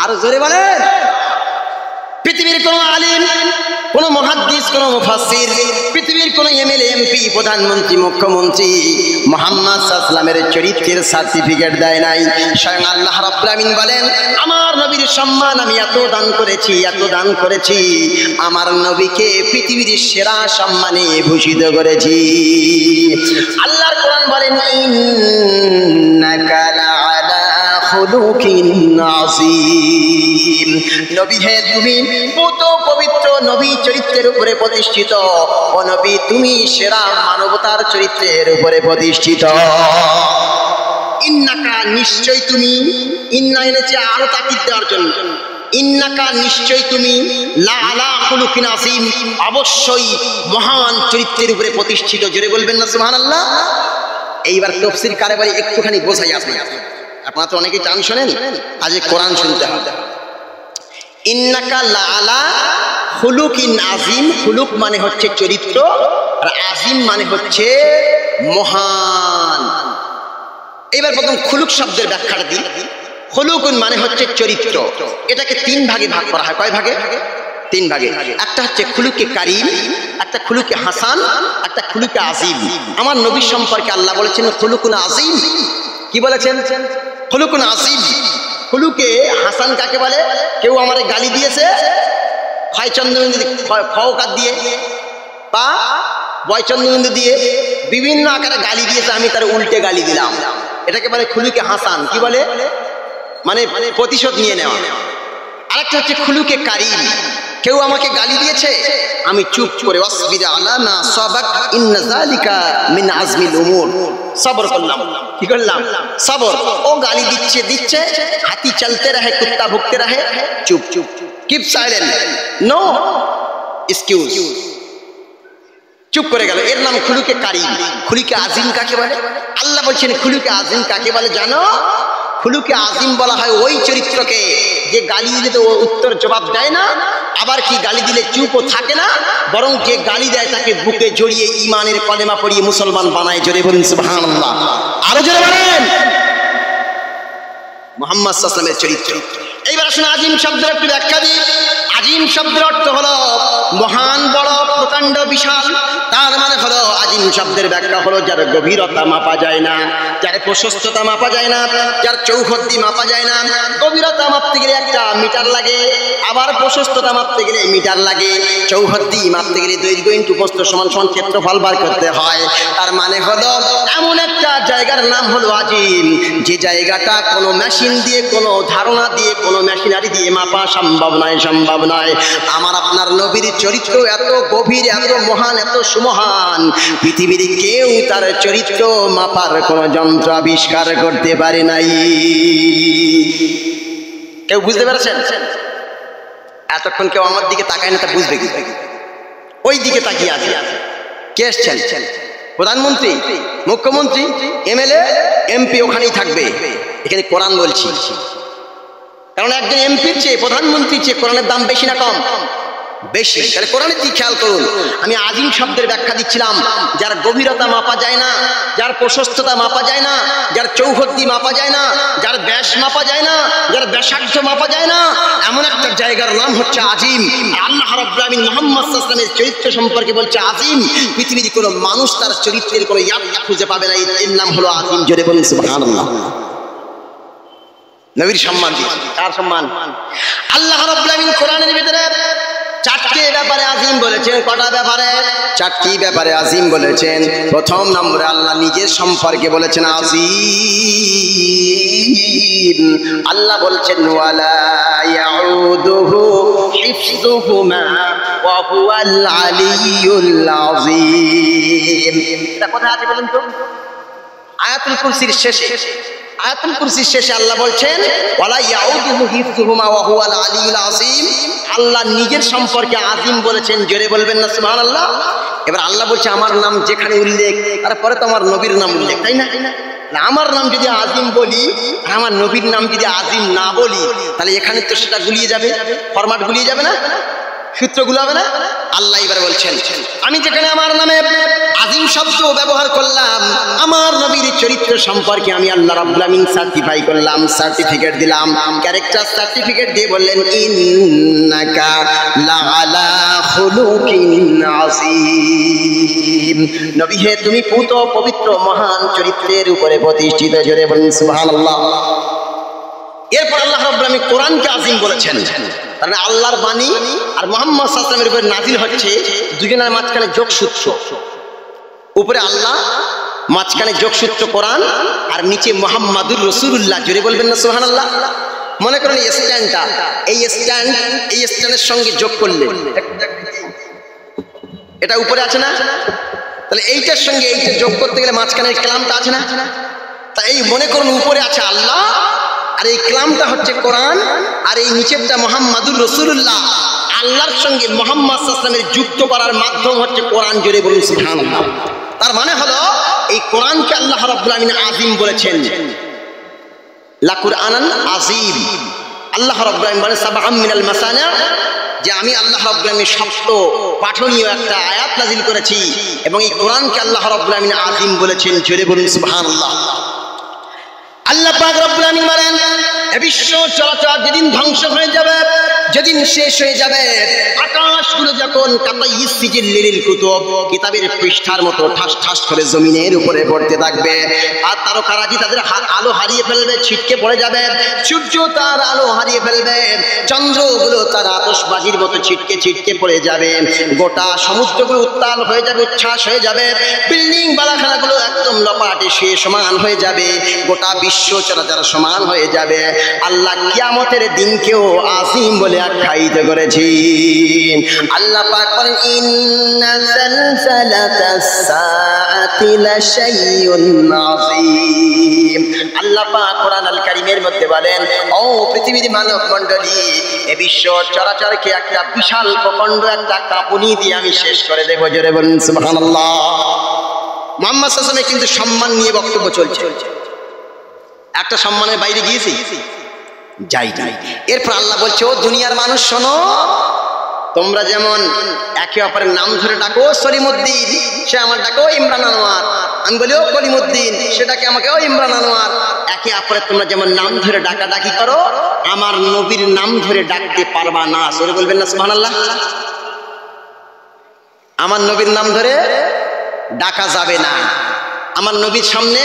আরো জোরে বলেন। পৃথিবীর কোন আলিম, কোন মুহাদ্দিস, কোন মুফাসসির, পৃথিবীর কোন এমএলএ, এমপি, প্রধানমন্ত্রী, মুখ্যমন্ত্রী মুহাম্মদ সাল্লাল্লাহু আলাইহি ওয়াসাল্লামের চরিত্রের সার্টিফিকেট দেয় নাই। স্বয়ং আল্লাহ রাব্বুল আমিন বলেন, আমার নবীর সম্মান আমি এত দান করেছি, এত দান করেছি, আমার নবীকে পৃথিবীর সেরা সম্মানে ভূষিত করেছি। আল্লাহর কোরআন বলেন, ইন্নাকা লাআলা খুলুকিন আযীম। নবী হে তুমি পবিত্র নবী চরিত্রের উপরে প্রতিষ্ঠিত। ও নবী তুমি সেরা মানবতার চরিত্রের উপরে প্রতিষ্ঠিত। ইন্নাকা নিশ্চয় তুমি, ইন্না এনেছে আরো তাকিদ দেওয়ার জন্য। ইন্নাকা নিশ্চয় তুমি লা আলা খুলুকিন আযীম, অবশ্যই মহান চরিত্রের উপরে প্রতিষ্ঠিত। জোরে বলবেন না সুবহানাল্লাহ? এইবার তাফসীর কারে বলে একটুখানি বোঝাই আপনি। আপনারা তো অনেকেই চান শোনেন, আজ কোরআন শুনতে হবে। ইন্নাকা লা আলা খুলুকিন আযীম, খুলুক মানে হচ্ছে চরিত্র, আর আযীম মানে হচ্ছে মহান। এবার প্রথম খুলুক শব্দের ব্যাখ্যাটা দিই। খুলুকুন মানে হচ্ছে চরিত্র। এটাকে 3 ভাগে ভাগ করা হয়। কয় ভাগে? 3 ভাগে। একটা হচ্ছে খুলুকে কারীম, একটা খুলুকে হাসান, একটা খুলুকে আযীম। আমার নবী সম্পর্কে আল্লাহ বলেছেন খুলুকুন আযীম। কি বলেছেন? খুলুকুন আযীম। খুলুকে হাসান কাকে বলে? কেউ আমারে গালি দিয়েছে, ক্ষয়চন্দ্রবিন্দু ফওকাত দিয়ে বা বয়চন্দ্রবিন্দু দিয়ে বিভিন্ন আকারে গালি দিয়েছে, আমি তার উল্টে গালি দিলাম, এটাকে বলে খুলুকে হাসান। কি বলে? মানে প্রতিশোধ নিয়ে নেওয়া। আরেকটা হচ্ছে খুলুকে কারীম। কেউ আমাকে গালি দিয়েছে, আমি চুপ করে ওয়াসবির আলা মা সাবাক ইন্না যালিকা মিন আজমিল উমুর, সবর করলাম। কি করলাম? সবর। ও গালি দিচ্ছে, হাতি চলতে রহে, কুত্তা ভুগতে রহে, চুপ চুপ, কিপ সাইলেন্ট, নো এক্সকিউজ, চুপ করে গেল। এর নাম খুলুকে কারীম। খুলুকে আযীম কাকে বলে? আল্লাহ বলছেন খুলুকে আযীম কাকে বলে জানো? খুলুকে আযীম বলা হয় ওই চরিত্রকে যে গালি দিলে তো উত্তর জবাব দেয় না, আবার কি গালি দিলে চুপও থাকে না, বরং যে গালি দেয় তাকে বুকে জড়িয়ে ঈমানের কলেমা পড়িয়ে মুসলমান বানায়। জোরে বলুন সুবহানাল্লাহ। আরো জোরে বলেন। মুহাম্মদ সাল্লাল্লাহু আলাইহি ওয়াসাল্লামের চরিত্র। এইবার আসুন আযীম শব্দের একটু ব্যাখ্যা দিই। আযীম শব্দের অর্থ হলো মহান, বড়, প্রকাণ্ড, বিশাল। তার মানে হলো আযীম শব্দের ব্যাখ্যা হলো যার গভীরতা মাপা যায় না, যার প্রশস্ততা মাপা যায় না, যার চৌহদ্দি মাপা যায় না। গভীরতা মাপতে গেলে 1 মিটার লাগে, আবার প্রশস্ততা মাপতে গেলে মিটার লাগে, চৌহদ্দি মাপতে গেলে দৈর্ঘ্য ইনটু প্রস্থ সমান সমান ক্ষেত্রফল বার করতে হয়। তার মানে হলো এমন একটা জায়গার নাম হলো আযীম, যে জায়গাটা কোনো মেশিন দিয়ে, কোনো ধারণা দিয়ে, কোনো মেশিনারি দিয়ে মাপা সম্ভব নয়, সম্ভব নয়। আমার আপনার নবীর চরিত্র এত গভীর, এত মহান, এত সুমহান, পৃথিবীর কেউ তার চরিত্র মাপার কোনো যন্ত্র আবিষ্কার করতে পারে নাই। কেউ বুঝতে পেরেছেন? এতক্ষণ কেউ আমার দিকে তাকায় না, তা বুঝবে কি? ওই দিকে তাকিয়ে আছে। কে এসছেন? প্রধানমন্ত্রী, মুখ্যমন্ত্রী, এমএলএ, এমপি ওখানেই থাকবে। এখানে কোরআন বলছি, কারণ একজন এমপির চেয়ে প্রধানমন্ত্রীর চেয়ে কোরআনের দাম বেশি না কম? বেশি। তাহলে কোরআনের দিকে খেয়াল করুন। আমি আজিম শব্দের ব্যাখ্যা দিচ্ছিলাম, যার গভীরতা মাপা যায় না, যার প্রশস্ততা মাপা যায় না, যার চৌহদ্দি মাপা যায় না, যার ব্যাস মাপা যায় না, যার ব্যাসার্ধ মাপা যায় না, এমন একটা জায়গার নাম হচ্ছে আজিম। আল্লাহ রাব্বুল আলামিন মুহাম্মদ সাল্লাল্লাহু আলাইহি ওয়াসাল্লামের চরিত্র সম্পর্কে বলছে আজিম। পৃথিবীর কোনো মানুষ তার চরিত্রের কোনো ইয়াদটা খুঁজে পাবে না, এর নাম হলো আজিম। জোরে বলুন সুবহানাল্লাহ। নবীর সম্মান দিচ্ছি। কার সম্মান? আল্লাহ রাব্বুল আলামিন কোরআনের ভিতরে চারটি ব্যাপারে আজিম বলেছেন। কটা ব্যাপারে? চারটি ব্যাপারে আজিম বলেছেন। প্রথম নম্বরে আল্লাহ নিজের সম্পর্কে বলেছেন আজিম। আল্লাহ বলছেন ওয়ালা ইয়াউদুহু হিফযুহুমা ওয়া হুয়াল আলিয়্যুল আযীম। এটা কোথায় আছে বলুন তো? আয়াতুল কুরসির শেষে। আয়াতুল কুরসির শেষে আল্লাহ বলছেন ওয়ালা ইয়াউদুহু হিফযুহুমা ওয়া হুয়াল আলিয়্যুল আযীম। আল্লাহ নিজের সম্পর্কে আজিম বলেছেন। জোরে বলবেন না সুবহানাল্লাহ। এবার আল্লাহ বলছে আমার নাম যেখানে উল্লেখ, তারপরে তো আমার নবীর নাম উল্লেখ, তাই না? আমার নাম যদি আজিম বলি আর আমার নবীর নাম যদি আজিম না বলি, তাহলে এখানে তো সেটা গুলিয়ে যাবে, ফরম্যাট গুলিয়ে যাবে না, সূত্রগুলো হবে না। আল্লাহ এবার বলছেন আমি যেখানে আমার নামে আজিম শব্দ ব্যবহার করলাম, আমার নবীর চরিত্র সম্পর্কে আমি আল্লাহ রাব্বুল আলামিন সার্টিফাই করলাম, সার্টিফিকেট দিলাম, ক্যারেক্টার সার্টিফিকেট দিয়ে বললেন ইন্নাকা লাআলা খুলুকিন আযীম। নবী হে তুমি পুত পবিত্র মহান চরিত্রের উপরে প্রতিষ্ঠিত। জোরে বলুন সুবহানাল্লাহ। এরপর আল্লাহ রাব্বুল আলামিন কোরআনকে আজিম বলেছেন। কারণ আল্লাহর বাণী আর মুহাম্মদ সাল্লাল্লাহু আলাইহি ওয়াসাল্লামের উপর নাজিল হচ্ছে দুজনের মাঝখানে যোগসূত্র। উপরে আল্লাহ, মাঝখানে যোগসূত্র কোরআন, আর নিচে মুহাম্মাদুর রাসূলুল্লাহ। জোরে বলবেন না সুবহানাল্লাহ। মনে করেন এই স্ট্যান্ডটা, এই স্ট্যান্ডের সঙ্গে যোগ করলে এটা উপরে আছে না, তাহলে এইটার সঙ্গে এইটা যোগ করতে গেলে মাঝখানে কালামটা আছে না। তা এই মনে করুন উপরে আছে আল্লাহ, আর এই কালামটা হচ্ছে কোরআন, আর এই নিচেরটা মুহাম্মাদুর রাসূলুল্লাহ। আল্লাহর সঙ্গে মুহাম্মদ সাল্লাল্লাহু আলাইহি ওয়াসাল্লামের যুক্ত করার মাধ্যম হচ্ছে কোরআন। জোরে বলুন সুবহানাল্লাহ। তার মানে হলো এই কোরআনকে আল্লাহ রাব্বুল আলামিন আজিম বলেছেন। লা কুরআনান আযীম। আল্লাহ রাব্বুল আলামিন বলেন সাবআম মিনাল মাসানি, যে আমি আল্লাহ রাব্বুল আলামিন শব্দ পাঠনীয় একটা আয়াত নাযিল করেছি, এবং এই কোরআনকে আল্লাহ রাব্বুল আলামিন আজিম বলেছেন। জোরে বলুন সুবহানাল্লাহ। আল্লাহ পাক রব্বুল আলামিন বলেন এই বিশ্ব চরাচর যেদিন ধ্বংস হয়ে যাবে, যেদিন শেষ হয়ে যাবে, আকাশগুলো যখন কাতাইয়িস সিজিল্লিল কুতুব, কিতাবের পৃষ্ঠার মতো ঠাস ঠাস করে জমিনের উপরে পড়তে থাকবে, আর তারকারাজি তাদের আলো হারিয়ে ফেলবে, ছিটকে পড়ে যাবে, সূর্য তার আলো হারিয়ে ফেলবে, চন্দ্রগুলো তার আতশবাজির মতো ছিটকে ছিটকে পড়ে যাবে, গোটা সমুদ্রগুলো উত্তাল হয়ে যাবে, উচ্ছ্বাস হয়ে যাবে, বিল্ডিং বালাখানাগুলো একদম লপাটে শুয়ে সমান হয়ে যাবে, গোটা বিশ্ব চরাচর সমান হয়ে যাবে। আল্লাহ কিয়ামতের দিনকেও আজিম বলে আখ্যায়িত করেছেন। আল্লাহ পাক বলেন ইন্না সালসালাতাস সাআতি লাশাইউন আযীম। আল্লাহ পাক কোরআন আল কারীমের মধ্যে বলেন ও পৃথিবীর মানব মণ্ডলী, এই বিশ্ব চরাচরকে একটা বিশাল প্রকাণ্ড একটা কাঁপুনি দিয়ে আমি শেষ করে দেব। জোরে বলুন সুবহানাল্লাহ। মুহাম্মদ সাল্লাল্লাহু আলাইহি ওয়াসাল্লাম কিন্তু সম্মান নিয়ে বক্তব্য চলছে, একটা সম্মানের বাইরে গিয়েছি যাই। এরপর আল্লাহ বলছে ও দুনিয়ার মানুষ শোনো, তোমরা যেমন একে অপরের নাম ধরে ডাকো, সলিমউদ্দিন সে আমার ডাকো ইমরান আনোয়ার, আমি বলি ও কলিমউদ্দিন সেটাকে আমাকে ও ইমরান আনোয়ার, একে অপরের তোমরা যেমন নাম ধরে ডাকাডাকি করো, আমার নবীর নাম ধরে ডাকতে পারবা না। সরে বলবেন না সুবহানাল্লাহ। আমার নবীর নাম ধরে ডাকা যাবে না, আমার নবীর সামনে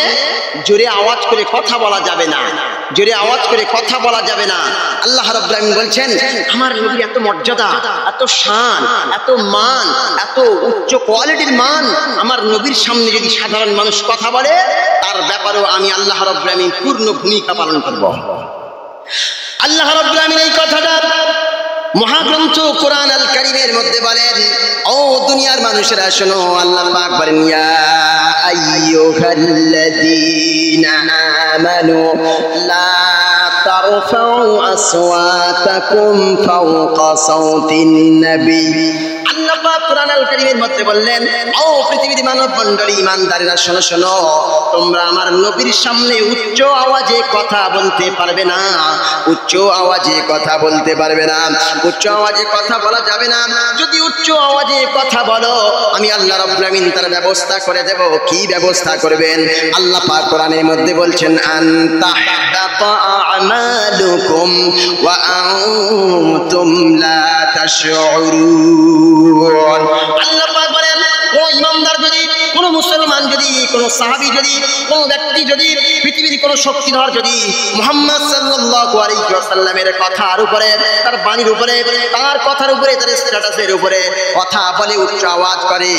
জোরে আওয়াজ করে কথা বলা যাবে না, জোরে আওয়াজ করে কথা বলা যাবে না। আল্লাহ রাব্বুল আলামিন বলছেন আমার নবীর এত মর্যাদা, এত শান, এত মান, এত উচ্চ কোয়ালিটির মান, আমার নবীর সামনে যদি সাধারণ মানুষ কথা বলে তার ব্যাপারেও আমি আল্লাহ রাব্বুল আলামিন পূর্ণ ভূমিকা পালন করব। আল্লাহ রাব্বুল আলামিন এই কথাটা মহাগ্রন্থ কোরআন আল কারীমের মধ্যে বলেন ও দুনিয়ার মানুষেরা শোনো, আল্লাহ পাক বলেন ইয়া আইয়ুহাল্লাযীনা আমানু লা তারফাউ আসওয়াতাকুম ফাওকা সাওতিন নবী। আল্লাহ পাক কোরআন আল কারীমের মধ্যে বললেন, ও পৃথিবীর মানব মণ্ডলী, ঈমানদারেরা শোনো শোনো, তোমরা আমার নবীর সামনে উচ্চ আওয়াজে কথা বলতে পারবে না, উচ্চ আওয়াজে কথা বলতে পারবে না, উচ্চ আওয়াজে কথা বলা যাবে না। যদি উচ্চ আওয়াজে কথা বলো, আমি আল্লাহ রাব্বুল আমিন তার ব্যবস্থা করে দেব। কি ব্যবস্থা করবেন? আল্লাহ পাক কোরআনের মধ্যে বলছেন, আনতাহবাতা আমালুকুম ওয়া আনতুম লা তাশউরুন। আল্লাহ পাক বলেন, কোন ইমানদার যদি, কোন মুসলমান যদি, কোন সাহাবী যদি, কোন ব্যক্তি যদি, পৃথিবীর কোন শক্তিধর যদি মুহাম্মদ সাল্লাল্লাহু আলাইহি ওয়াসাল্লামের কথার উপরে, তার বাণীর উপরে, তার কথার উপরে, তার স্ট্যাটাসের উপরে কথা বলে, উচ্চ আওয়াজ করে,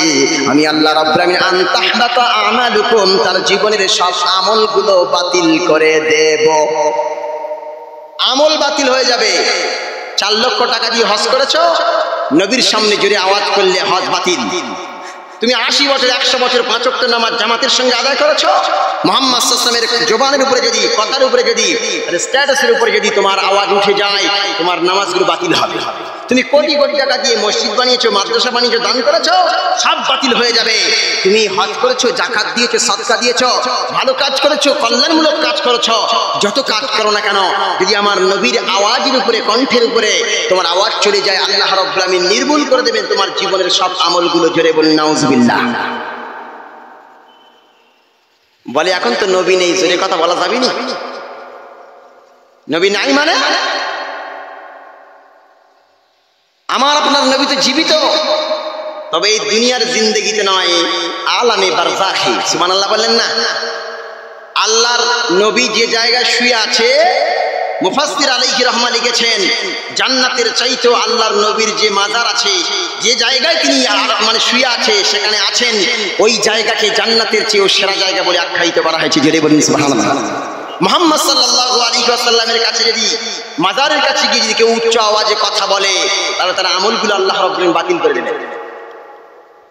আমি আল্লাহ রাব্বুল আমিন আনতাহবাতা আমালুকুম, তার জীবনের সব আমলগুলো বাতিল করে দেব। আমল বাতিল হয়ে যাবে। 4 লক্ষ টাকা দিয়ে হজ করেছো, নবীর সামনে জোরে আওয়াজ করলে হজ বাতিল। তুমি 80 বছর, 100 বছর 5 ওয়াক্ত নামাজ জামাতের সঙ্গে আদায় করেছো, মুহাম্মদ সাল্লাল্লাহু আলাইহি ওয়াসাল্লামের জবানের উপরে যদি, কথার উপরে যদি, স্ট্যাটাসের উপরে যদি তোমার আওয়াজ উঠে যায়, তোমার নামাজগুলো বাতিল হবে। তুমি কোটি কোটি টাকা দিয়ে মসজিদ বানিয়েছো, মাদ্রাসা বানিয়েছো, দান করেছো, সব বাতিল হয়ে যাবে। তুমি হজ করেছো, যাকাত দিয়েছো, সাদকা দিয়েছো, ভালো কাজ করেছো, কল্যাণমূলক কাজ করেছো, যত কাজ করো না কেন, যদি আমার নবীর আওয়াজের উপরে, কণ্ঠের উপরে তোমার আওয়াজ চলে যায়, আল্লাহ রাব্বুল আমিন নির্মূল করে দেবেন তোমার জীবনের সব আমলগুলো। জোরে বলুন নাউজুবিল্লাহ। বলে এখন তো নবী নেই, জোরে কথা বলা যাবে না। নবী নাই মানে আমার আপনার নবী তো জীবিত, তবে এই দুনিয়ার জিন্দেগিতে নয়, আলামে বারজাখে। সুবহানাল্লাহ বললেন না? আল্লাহর নবী যে জায়গায় শুয়ে আছে, মুফাসসির আলাইহি রাহমাহ লিখেছেন, জান্নাতের চাইতেও আল্লাহর নবীর যে মাজার আছে, যে জায়গায় তিনি মানে শুয়ে আছে, সেখানে আছেন, ওই জায়গাকে জান্নাতের চেয়েও সেরা জায়গা বলে আখ্যায়িত করা হয়েছে। জোরে বলুন সুবহানাল্লাহ। মুহাম্মদ সাল্লাল্লাহু আলাইহি ওয়াসাল্লামের কাছে যদি, মাজারের কাছে গিয়ে যদি কেউ উচ্চ আওয়াজে কথা বলে, তাহলে তার আমলগুলো আল্লাহ রাব্বুল আমিন বাতিল করে দেবেন,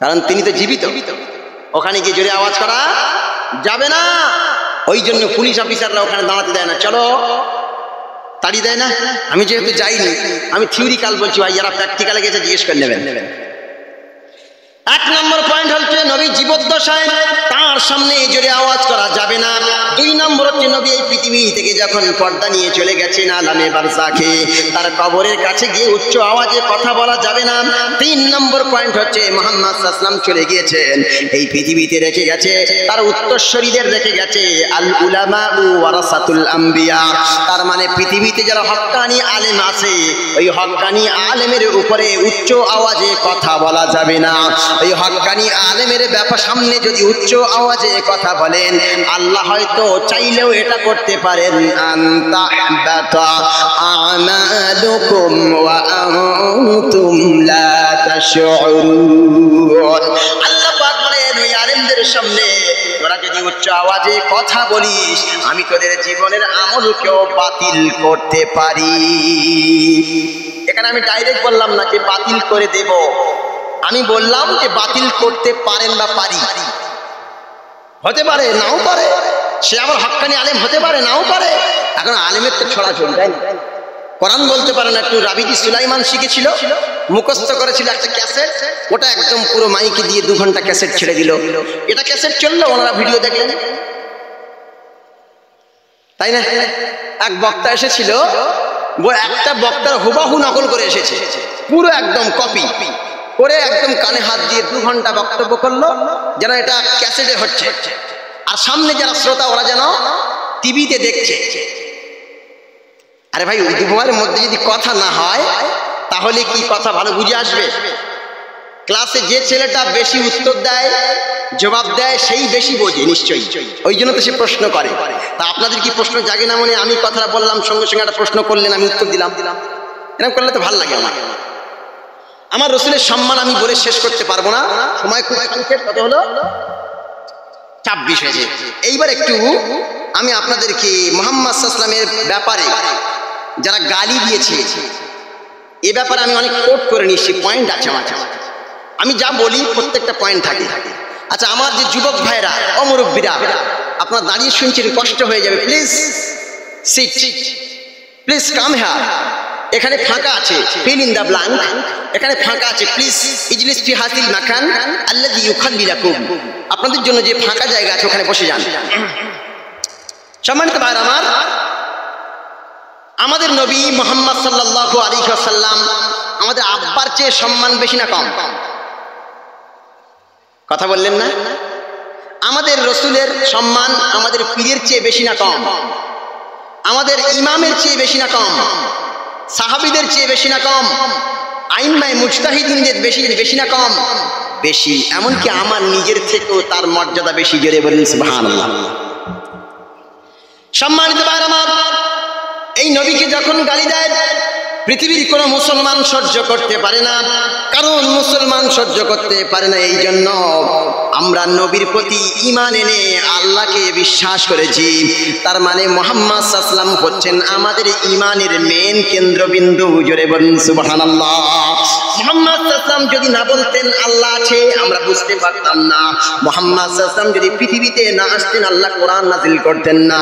কারণ তিনি তো জীবিত। ওখানে গিয়ে জোরে আওয়াজ করা যাবে না। ওই জন্য পুলিশ অফিসাররা ওখানে দাঁড়াতে দেয় না, চলো তাড়ি দেয় না। আমি যেহেতু যাইনি, আমি থিওরিক্যাল বলছি, ভাই যারা প্র্যাকটিক্যালে গেছে জিজ্ঞেস করে নেবেন। 1 নম্বর পয়েন্ট হচ্ছে নবী জীবদ্দশায় তার সামনে জোরে আওয়াজ করা যাবে না। 2 নম্বর হচ্ছে নবী এই পৃথিবী থেকে যখন পর্দা নিয়ে চলে গেছেন আলামে বারজাখে, তার কবরের কাছে গিয়ে উচ্চ আওয়াজে কথা বলা যাবে না। 3 নম্বর পয়েন্ট হচ্ছে মুহাম্মদ সাল্লাল্লাহু আলাইহি ওয়াসাল্লাম চলে গিয়েছেন, এই পৃথিবীতে রেখে গেছে তার উত্তরসূরিদের, রেখে গেছে আল উলামা ওয়ারাসাতুল আম্বিয়া। তার মানে পৃথিবীতে যারা হক্কানি আলেম আছে, ওই হক্কানি আলেমের উপরে উচ্চ আওয়াজে কথা বলা যাবে না। ওই হক্কানি আলেমের ব্যাপার সামনে যদি উচ্চ আওয়াজে কথা বলেন, আল্লাহ হয়তো চাইলেও এটা করতে পারেন, আনতাহবাতা আমালুকুম ওয়া আনতুম লা তাশউরুন। আল্লাহ পাক বলেন, ওই আলেমদের সামনে তোরা যদি উচ্চ আওয়াজে কথা বলিস, আমি তোদের জীবনের আমলকেও বাতিল করতে পারি। এখানে আমি ডাইরেক্ট বললাম না যে বাতিল করে দেব, আমি বললাম যে বাতিল করতে পারেন বা পারি। হতে পারে, নাও পারে, সে আবার হক্কানি আলেম হতে পারে, নাও পারে। এখন আলেমের তো ছড়াছড়ি, তাই না? কোরআন বলতে পারে না। একটু রাবিদি সুলাইমান শিখেছিল, মুখস্থ করেছিল একটা ক্যাসেট, ওটা একদম পুরো মাইকে দিয়ে 2 ঘন্টা ক্যাসেট ছেড়ে দিল। এটা ক্যাসেট চললো, ওনারা ভিডিও দেখলেন, তাই না? এক বক্তা এসেছিল, একটা বক্তার হুবাহু নকল করে এসেছে, পুরো একদম কপি করে একদম কানে হাত দিয়ে 2 ঘন্টা বক্তব্য করলো, যেন এটা ক্যাসেটে হচ্ছে, আর সামনে যারা শ্রোতা ওরা যেন টিভিতে দেখছে। আরে ভাই, ওই দুপুরের মধ্যে যদি কথা না হয়, তাহলে কি কথা ভালো বুঝে আসবে? ক্লাসে যে ছেলেটা বেশি উত্তর দেয়, জবাব দেয়, সেই বেশি বোঝে নিশ্চয়ই, ওই জন্য তো সে প্রশ্ন করে। তা আপনাদের কি প্রশ্ন জাগে না? মনে আমি কথাটা বললাম, সঙ্গে সঙ্গে একটা প্রশ্ন করলেন, আমি উত্তর দিলাম, এরকম করলে তো ভালো লাগে আমার। আমার রসুলের সম্মান আমি বলে শেষ করতে পারবো না, সময় খুব কত হলো, 26 হয়েছে। এইবার একটু আমি আপনাদেরকে মুহাম্মদ সাল্লাল্লাহু আলাইহি ওয়াসাল্লামের ব্যাপারে যারা গালি দিয়েছে, এ ব্যাপারে আমি অনেক কোট করে নিয়েছি, পয়েন্ট আছে আমার। আমি যা বলি প্রত্যেকটা পয়েন্ট থাকে। আচ্ছা, আমার যে যুবক ভাইরা, অমুরব্বীরা, আপনারা দাঁড়িয়ে শুনছেন, কষ্ট হয়ে যাবে, please sit, please come here. এখানে ফাঁকা আছে, ফিল ইন দা ব্ল্যাঙ্ক, এখানে ফাঁকা আছে, প্লিজ ইজলিস ফি হাসিল মাকান আল্লাযী ইউখাল্লি লাকুম, আপনাদের জন্য যে ফাঁকা জায়গা আছে ওখানে বসে যান। সম্মানিত ভাইরা আমার, আমাদের নবী মুহাম্মদ সাল্লাল্লাহু আলাইহি ওয়াসাল্লাম আমাদের আব্বার চেয়ে সম্মান বেশি না কম? কথা বললেন না? আমাদের রসুলের সম্মান আমাদের পীরের চেয়ে বেশি না কম? আমাদের ইমামের চেয়ে বেশি না কম? সাহাবীদের চেয়ে বেশি না কম? আইম্মায়ে মুজতাহিদিনদের বেশি না কম? বেশি। এমনকি আমার নিজের থেকেও তার মর্যাদা বেশি। জোরে বলেন সুবহানাল্লাহ। সম্মানিত ভাইরা আমার, এই নবীকে যখন গালি দেয় পৃথিবীর কোনো মুসলমান সহ্য করতে পারে না, কারণ মুসলমান সহ্য করতে পারে না। এই জন্য আমরা নবীর প্রতি ঈমান এনে আল্লাহকে বিশ্বাস করেছি। তার মানে মুহাম্মদ সাল্লাল্লাহু আলাইহি ওয়াসাল্লাম হচ্ছেন আমাদের ঈমানের মেন কেন্দ্রবিন্দু। জোরে বলুন সুবহানাল্লাহ। মুহাম্মদ সাল্লাল্লাহু আলাইহি ওয়াসাল্লাম যদি না বলতেন আল্লাহ আছে, আমরা বুঝতে পারতাম না। মুহাম্মদ সাল্লাল্লাহু আলাইহি ওয়াসাল্লাম যদি পৃথিবীতে না আসতেন, আল্লাহ কোরআন নাযিল করতেন না।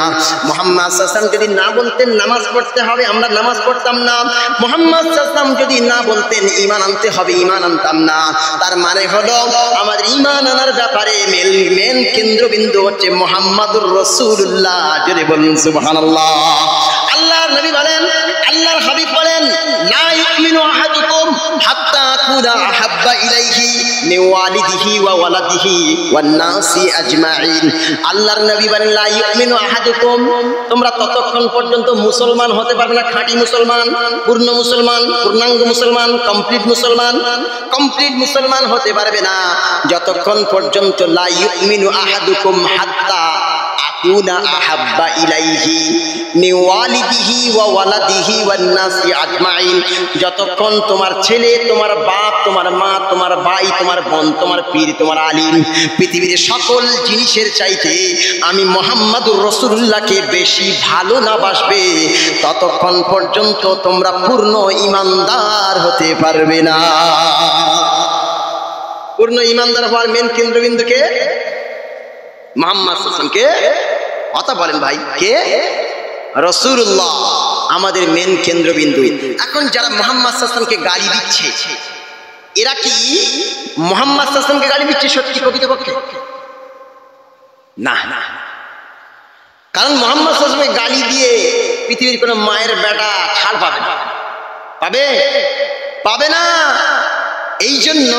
মুহাম্মদ সাল্লাল্লাহু আলাইহি ওয়াসাল্লাম যদি না বলতেন নামাজ পড়তে হবে, আমরা নামাজ পড়তাম না। মুহাম্মদ সাল্লাল্লাহু আলাইহি ওয়াসাল্লাম যদি না বলতেন ঈমান আনতে হবে, ঈমান আনতাম না। তার মানে হলো আমাদের ঈমান আনার ব্যাপারে মেন কেন্দ্রবিন্দু হচ্ছে মুহাম্মাদুর রাসূলুল্লাহ। জোরে বলুন সুবহানাল্লাহ। আল্লাহর নবী বলেন, আল্লাহর হাবিব বলেন, লা ইউমিনু আহাদুকুম হাত্তা আকুনা আহাব্বা ইলাইহি মিন ওয়ালিদিহি ওয়া ওয়ালাদিহি ওয়ান নাসি আজমাইন। আল্লাহর নবী বলেন, লা ইউমিনু আহাদুকুম, তোমরা ততক্ষণ পর্যন্ত মুসলমান হতে পারবে না, খাঁটি মুসলমান, পূর্ণ মুসলমান, পূর্ণাঙ্গ মুসলমান, কমপ্লিট মুসলমান হতে পারবে না যতক্ষণ পর্যন্ত লা ইউমিনু আহাদুকুম হাত্তা আকুনা আহাব্বা ইলাইহি মিন ওয়ালিদিহি ওয়া ওয়ালাদিহি ওয়ান নাসি আজমাইন। যতক্ষণ তোমার ছেলে, তোমার বাপ, তোমার মা, তোমার ভাই, তোমার বোন, তোমার পীর, তোমার আলিম, পৃথিবীর সকল জিনিসের চাইতে আমি মুহাম্মাদুর রাসূলুল্লাহকে বেশি ভালো না বাসবে, ততক্ষণ পর্যন্ত তোমরা পূর্ণ ঈমানদার হতে পারবে না। পূর্ণ ঈমানদার হওয়ার মেন কেন্দ্রবিন্দুকে মুহাম্মদ সাল্লাল্লাহু আলাইহি ওয়াসাল্লাম কে কথা বলেন ভাই, কে? রাসূলুল্লাহ আমাদের মেন কেন্দ্রবিন্দু। এখন যারা মুহাম্মদ সাল্লাল্লাহু আলাইহি ওয়াসাল্লামকে গালি দিচ্ছে, এরা কি মুহাম্মদ সাল্লাল্লাহু আলাইহি ওয়াসাল্লামকে গালি দিচ্ছে সত্যি প্রকৃতপক্ষে? না, কারণ মুহাম্মদ সাল্লাল্লাহু আলাইহি ওয়াসাল্লামকে গালি দিয়ে পৃথিবীর কোনো মায়ের বেটা ছাড় পাবে না, পাবে না। এই জন্য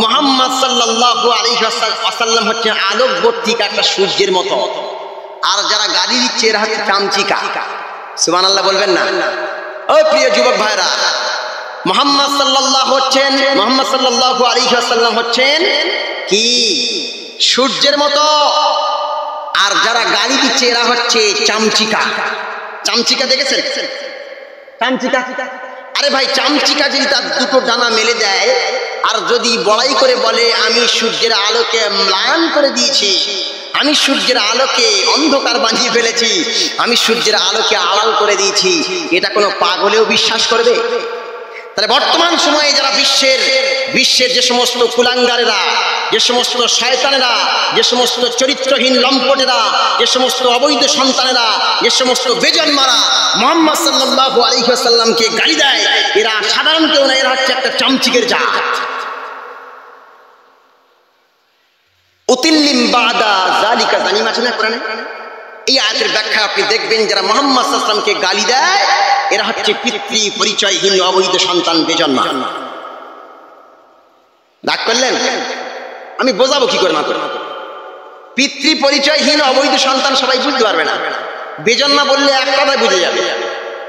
মুহাম্মদ সাল্লাল্লাহু আলাইহি ওয়াসাল্লাম হচ্ছে আলোকবর্তিকা একটা সূর্যের মতো, আর যারা গালি দিচ্ছে এরা হচ্ছে চামচিকা। সুবহানাল্লাহ বলবেন না? ও প্রিয় যুবক ভাইরা, মুহাম্মদ সাল্লাল্লাহু আলাইহি ওয়াসাল্লাম হচ্ছেন কি সূর্যের মতো, আর যারা গালি দিচ্ছে এরা হচ্ছে চামচিকা। চামচিকা দেখেছেন? চামচিকা, আরে ভাই চামচিকা যদি তার দুটো ডানা মেলে দেয় আর যদি বড়াই করে বলে আমি সূর্যের আলোকে ম্লান করে দিয়েছি, আমি সূর্যের আলোকে অন্ধকার বানিয়ে ফেলেছি, আমি সূর্যের আলোকে আড়াল করে দিয়েছি, এটা কোনো পাগলেও বিশ্বাস করবে? তাহলে বর্তমান সময়ে যারা বিশ্বের যে সমস্ত কুলাঙ্গারেরা, যে সমস্ত শয়তানেরা, যে সমস্ত চরিত্রহীন লম্পটেরা, যে সমস্ত অবৈধ সন্তানেরা, যে সমস্ত বেজন্মারা মুহাম্মদ সাল্লাল্লাহু আলাইহি ওয়াসাল্লামকে গালি দেয়, এরা সাধারণ কেউ না, এরা হচ্ছে একটা চামচিকের জাত। উতিল্লিম বাদা যালিকা জানিম আছে না কোরআনে? এই আয়াতের ব্যাখ্যা আপনি দেখবেন, যারা মুহাম্মদ সাল্লাল্লাহু আলাইহি ওয়াসাল্লামকে গালি দেয় এরা হচ্ছে পিতৃ পরিচয়হীন অবৈধ সন্তান, বেজন্মা। রাগ করলেন? আমি বোঝাবো কি করে? মাত্র পিতৃ পরিচয়হীন অবৈধ সন্তান সবাই বুঝতে পারবে না, বেজন্মা বললে এক কথায় বুঝে যাবে।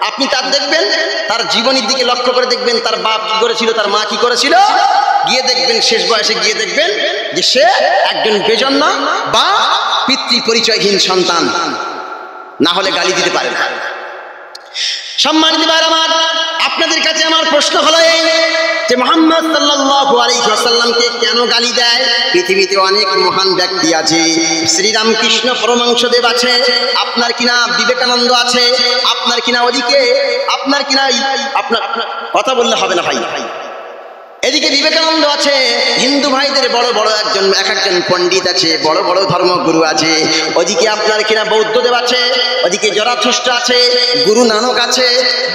আপনি তার দেখবেন, তার জীবনের দিকে লক্ষ্য করে দেখবেন, তার বাপ কি করেছিল, তার মা কি করেছিল, গিয়ে দেখবেন শেষ বয়সে গিয়ে দেখবেন যে সে একজন বেজন্মা বা পিতৃ পরিচয়হীন সন্তান, না হলে গালি দিতে পারে না। সম্মানিত ভাইরা আমার, আপনাদের কাছে আমার প্রশ্ন হলো এই যে মুহাম্মদ সাল্লাল্লাহু আলাইহি ওয়াসাল্লামকে কেন গালি দেয়? পৃথিবীতে অনেক মহান ব্যক্তি আছে, শ্রীরামকৃষ্ণ পরমহংসদেব আছে, আপনার কিনা বিবেকানন্দ আছে, আপনার কিনা ওদিকে, আপনার কিনা আপনার কথা বললে হবে না ভাই, এদিকে বিবেকানন্দ আছে, হিন্দু ভাইদের বড় বড় এক একজন পণ্ডিত আছে, বড় বড় ধর্মগুরু আছে। ওদিকে আপনার কিনা বৌদ্ধদেব আছে, ওদিকে জরাথুস্ট্র আছে, গুরু নানক আছে,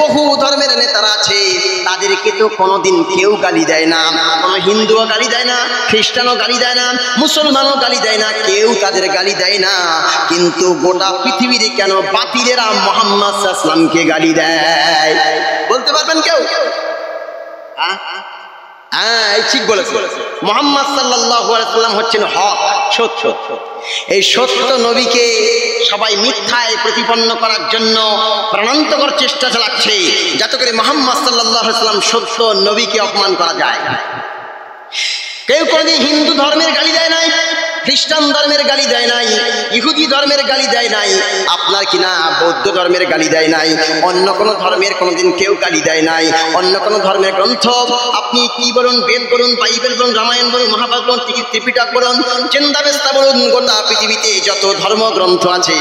বহু ধর্মের নেতারা আছে। তাদেরকে তো কোনোদিন কেউ গালি দেয় না, কোনো হিন্দুও গালি দেয় না, খ্রিস্টানও গালি দেয় না, মুসলমানও গালি দেয় না, কেউ তাদের গালি দেয় না। কিন্তু গোটা পৃথিবীতে কেন বাতিলেরা মুহাম্মদ সাল্লাল্লাহু আলাইহি ওয়াসাল্লামকে গালি দেয়? বলতে পারবেন কেউ? ঠিক বলেছে। মুহাম্মদ সাল্লাল্লাহু আলাইহি ওয়াসাল্লাম হচ্ছেন হক, সত্য। এই সত্য নবীকে সবাই মিথ্যায় প্রতিপন্ন করার জন্য প্রাণান্তকর চেষ্টা চালাচ্ছে, যাতে করে মুহাম্মদ সাল্লাল্লাহু আলাইহি ওয়াসাল্লাম সত্য নবীকে অপমান করা যায়। কেউ কোনদিন হিন্দু ধর্মের গালি দেয় নাই, খ্রিস্টান ধর্মের গালি দেয় নাই, ইহুদি ধর্মের গালি দেয় নাই, আপনার কিনা বৌদ্ধ ধর্মের গালি দেয় নাই, অন্য কোন ধর্মের কোনোদিন কেউ গালি দেয় নাই। অন্য কোন ধর্মের গ্রন্থ আপনি কি বলুন, বেদ বলুন, বাইবেল বলুন, রামায়ণ বলুন, মহাভারত বলুন, ত্রিপিটক বলুন, চিন্তাবেস্তা বলুন, গোটা পৃথিবীতে যত ধর্মগ্রন্থ আছে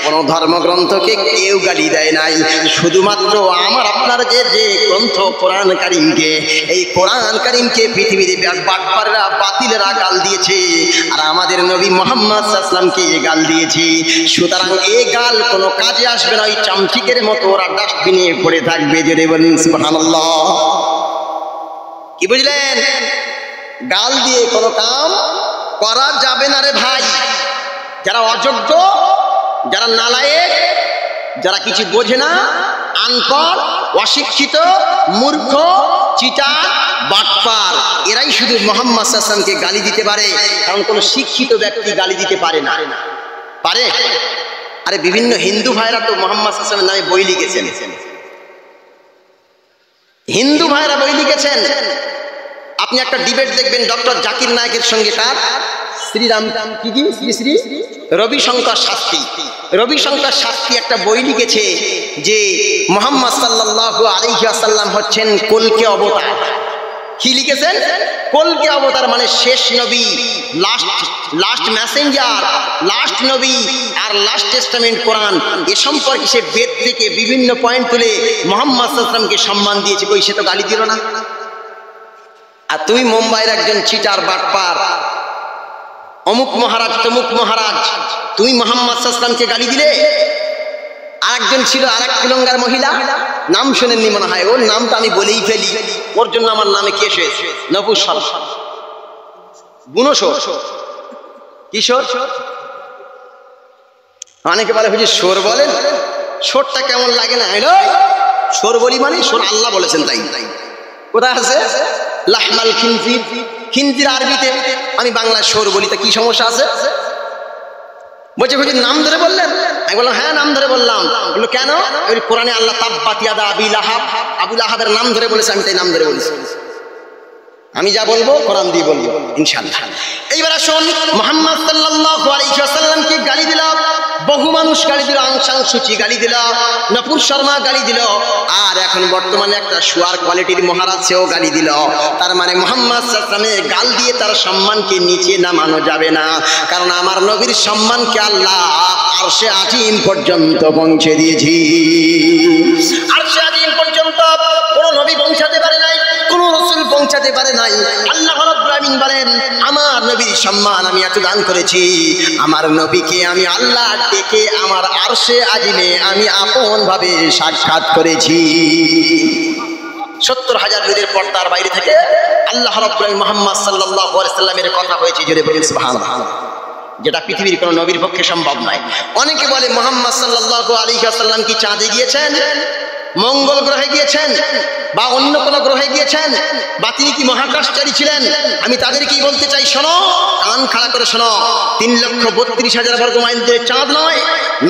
কোন ধর্মগ্রন্থকে কেউ গালি দেয় নাই। শুধুমাত্র আমার আপনার যে গ্রন্থ কোরআন কারীমকে, এই কোরআন কারীমকে পৃথিবীর বাটপাররা বাতিলেরা গাল দিয়েছে, আর আমাদের নবী মুহাম্মদ সাল্লাল্লাহু আলাইহি ওয়াসাল্লামকে গাল দিয়েছে। সুতরাং এই গাল কোনো কাজে আসবে না, ওই চামচিকের মতো ওরা ডাস্টবিনে পড়ে থাকবে। যদি বলেন সুবহানাল্লাহ। কি বুঝলেন? গাল দিয়ে কোনো কাম করা যাবে না রে ভাই। যারা অযোগ্য, যারা নালায়েক, যারা কিছু বোঝে না, আনপড়, অশিক্ষিত, মূর্খ, চিটার, বাটপার, এরাই শুধু মুহাম্মদ সাল্লাল্লাহু আলাইহি ওয়াসাল্লামকে গালি দিতে পারে। কারণ কোনো শিক্ষিত ব্যক্তি গালি দিতে পারে না। পারে? আরে বিভিন্ন হিন্দু ভাইরা তো মুহাম্মদ সাল্লাল্লাহু আলাইহি ওয়াসাল্লামের নামে বই লিখেছেন। হিন্দু ভাইরা বই লিখেছেন। আপনি একটা ডিবেট দেখবেন ডক্টর জাকির নায়েকের সঙ্গে তার শ্রীরাম শ্রী রবিশঙ্কর শাস্ত্রী। রবিশঙ্কর শাস্ত্রী একটা বই লিখেছে যে মুহাম্মদ সাল্লাল্লাহু আলাইহি ওয়াসাল্লাম হচ্ছেন কলকি অবতার। কি লিখেছেন? কলকি অবতার মানে শেষ নবী, লাস্ট মেসেঞ্জার, লাস্ট নবী আর লাস্ট টেস্টামেন্ট কোরআন। এ সম্পর্কে সে বেদ থেকে বিভিন্ন পয়েন্ট তুলে মুহাম্মদ সাল্লাল্লাহু আলাইহি ওয়াসাল্লামকে সম্মান দিয়েছে। কই সে তো গালি দিল না। আর তুমি মুম্বাইয়ের একজন চিটার, বাটপার, অমুক মহারাজ, তমুক মহারাজ, তুমি মুহাম্মদ সাল্লাল্লাহু আলাইহি ওয়াসাল্লামকে গালি দিলে। আরেকজন ছিল, আরেক কুলঙ্গার মহিলা, নাম শুনেননি মনে হয়, ওর নামটা আমি বলেই ফেলি, ওর জন্য আমার নামে কেস হয়েছে। নপুসর, বুনসর, কিশোর। অনেকে বলে হুজুর সোর বলেন, সোরটা কেমন লাগে না? সোর বলি মানে সোর আল্লাহ বলেছেন তাই। কোথায় আছে? লাহমাল খিনজির, খিনজির আরবিতে, আমি বাংলায় সোর বলি, তা কি সমস্যা আছে? বলছে হুজুর নাম ধরে বললেন। আমি বললাম হ্যাঁ নাম ধরে বললাম। বললো কেন? কোরআনে আল্লাহ তাব্বাত ইয়াদা আবি লাহাব, আবু লাহাবের নাম ধরে বলেছে, আমি তাই নাম ধরে বলেছি। আমি যা বলবো কোরআন দিয়ে বলবো ইনশাআল্লাহ। এইবার আসুন, মুহাম্মদ সাল্লাল্লাহু আলাইহি ওয়াসাল্লামকে গালি দিল, বহু মানুষ গালি দিল, আং সাং সূচি গালি দিল, নপুর শর্মা গালি দিল, আর এখন বর্তমানে একটা শুয়ার কোয়ালিটির মহারাজ সেও গালি দিল। তার মানে মুহাম্মদ সাল্লাল্লাহু আলাইহি ওয়াসাল্লামের গাল দিয়ে তার সম্মানকে নিচে নামানো যাবে না। কারণ আমার নবীর সম্মানকে আল্লাহ আরশে আজিম পর্যন্ত পৌঁছে দিয়েছি। আরশে আজিম পর্যন্ত কোন নবী পৌঁছাতে পারে নাই, কোন রাসূল পৌঁছাতে পারে নাই। আল্লাহ রাব্বুল আলামিন বলেন, আমার নবীর সম্মান আমি এত দান করেছি, আমার নবীকে আমি আল্লাহ ডেকে আমার আরশে আজিমে আমি আপন ভাবে সাক্ষাৎ করেছি। 70,000 নূরের পর্দার বাইরে থেকে আল্লাহ রাব্বুল আলামিন মুহাম্মদ সাল্লাল্লাহু আলাইহি ওয়াসাল্লামের কথা হয়েছে, জোরে বলেন সুবহানাল্লাহ, যেটা পৃথিবীর কোনো নবীর পক্ষে সম্ভব নয়। অনেকে বলে মুহাম্মদ সাল্লাল্লাহু আলাইহি ওয়াসাল্লাম কি চাঁদে গিয়েছেন, মঙ্গল গ্রহে গিয়েছেন, বা অন্য কোন গ্রহে গিয়েছেন, বা তিনি কি মহাকাশচারী ছিলেন? আমি তাদেরকেই বলতে চাই, শোনো, কান খাড়া করে শোনো। 3,32,000 বর্গ মাইল দূরে চাঁদ নয়,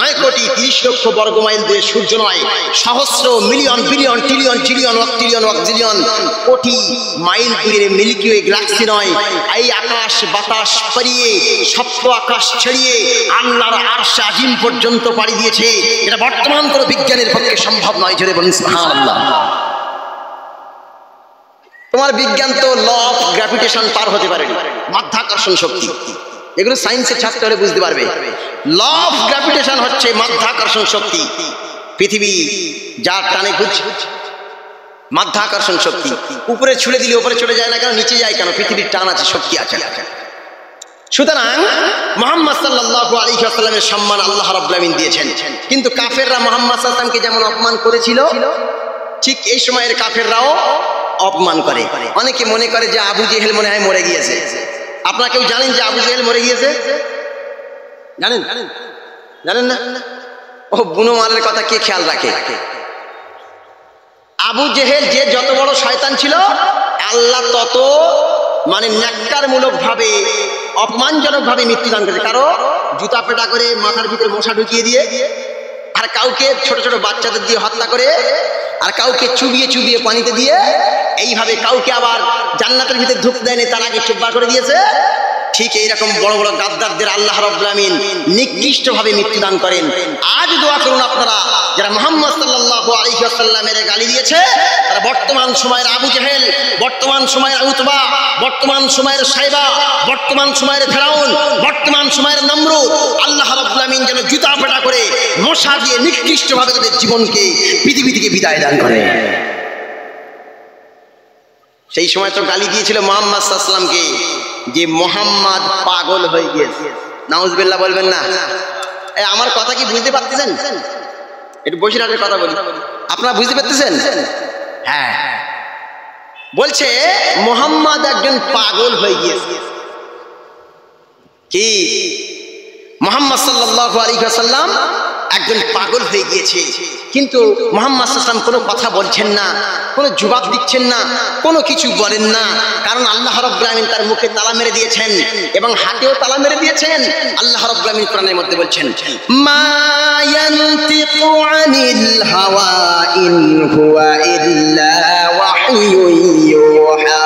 9,30,00,000 বর্গ মাইল দূরে সূর্য নয়, সহস্র মিলিয়ন বিলিয়ন ট্রিলিয়ন জিলিয়ন অক্টিলিয়ন অক্সিলিয়ন কোটি মাইল দূরে মিল্কি ওয়ে গ্যালাক্সি নয়। এই আকাশ বাতাস পেরিয়ে, সপ্ত আকাশ ছড়িয়ে আল্লাহর আরশে আজিম পর্যন্ত পাড়ি দিয়েছে। এটা বর্তমান কোনো বিজ্ঞানের পক্ষে সম্ভব নয়। জোরে বলুন সুবহানাল্লাহ। তোমার বিজ্ঞান তো ল অফ গ্র্যাভিটেশন পার হতে পারে, মাধ্যাকর্ষণ শক্তি, এগুলো সায়েন্সের ছাত্র হলে বুঝতে পারবে। ল অফ গ্র্যাভিটেশন হচ্ছে মাধ্যাকর্ষণ শক্তি। পৃথিবী যার টানে ঘুরছে, মাধ্যাকর্ষণ শক্তি। উপরে ছুড়ে দিলে উপরে চলে যায় না কেন, নিচে যায় কেন? পৃথিবীর টান আছে, শক্তি আছে। সুতরাং মুহাম্মদ সাল্লাল্লাহু আলাইহি ওয়াসাল্লামের সম্মান আল্লাহ রাব্বুল আলামিন দিয়েছেন। কিন্তু কাফেররা মুহাম্মদ সাল্লাল্লাহু আলাইহি ওয়াসাল্লামকে যেমন অপমান করেছিল, ঠিক এই সময়ের কাফেররাও অপমান করে। অনেকে মনে করে যে আবু জেহেল মনে হয় মরে গিয়েছে। আপনারা কেউ জানেন যে আবু জেহেল মরে গিয়েছে? জানেন? জানেন না? ও বুনো মালের কথা কে খেয়াল রাখে? আবু জেহেল যে যত বড় শয়তান ছিল, আল্লাহ তত ন্যাক্কারমূলক ভাবে, অপমানজনক ভাবে মৃত্যুদান করেছে। কারো জুতা পেটা করে মাথার ভিতরে মশা ঢুকিয়ে দিয়ে, আর কাউকে ছোট ছোট বাচ্চাদের দিয়ে হত্যা করে, আর কাউকে চুবিয়ে চুবিয়ে পানিতে দিয়ে, এইভাবে কাউকে আবার জান্নাতের ভিতরে ঢুকতে দেয়নি, তার আগে চুপবার করে দিয়েছে। ঠিক এইরকম বড় বড় গাদ্দারদের আল্লাহ রাব্বুল আমিন নিকৃষ্টভাবে মৃত্যুদান করেন। আজ দোয়া করুন আপনারা যারা মুহাম্মদ সাল্লাল্লাহু আলাইহি ওয়াসাল্লামের গালি দিয়েছে, তারা বর্তমান সময়ের আবু জেহেল, বর্তমান সময়ের উতবা, বর্তমান সময়ের সাইবা, বর্তমান সময়ের ফেরাউন, বর্তমান সময়ের নমরুদ, আল্লাহ রাব্বুল আমিন যেন জুতা পেটা করে মশা দিয়ে নিকৃষ্টভাবে তাদের জীবনকে পৃথিবী থেকে বিদায় দান করে। সেই সময় তো গালি দিয়েছিল মুহাম্মদ সাল্লাল্লাহু আলাইহি ওয়াসাল্লামকে যে মুহাম্মদ পাগল হয়ে গিয়েছে। নাউজুবিল্লাহ বলবেন না? আমার কথা কি বুঝতে পারতেছেন? একটু বসিরহাটের কথা বলি, আপনারা বুঝতে পারতেছেন? হ্যাঁ, বলছে মুহাম্মদ একজন পাগল হয়ে গিয়েছে। কি? মুহাম্মদ সাল্লাল্লাহু আলাইহি ওয়াসাল্লাম একজন পাগল হয়ে গিয়েছে। কিন্তু মুহাম্মদ সাল্লাল্লাহু আলাইহি ওয়াসাল্লাম কোনো কথা বলছেন না, কোনো জবাব দিচ্ছেন না, কোনো কিছু বলেন না। কারণ আল্লাহ রাব্বুল আমিন তার মুখে তালা মেরে দিয়েছেন এবং হাতেও তালা মেরে দিয়েছেন। আল্লাহ রাব্বুল আমিন কোরআনের মধ্যে বলছেন, মা ইয়ানতিকু আনিল হাওয়া ইন হুয়া ইল্লা ওয়াহয়ুন ইউহা।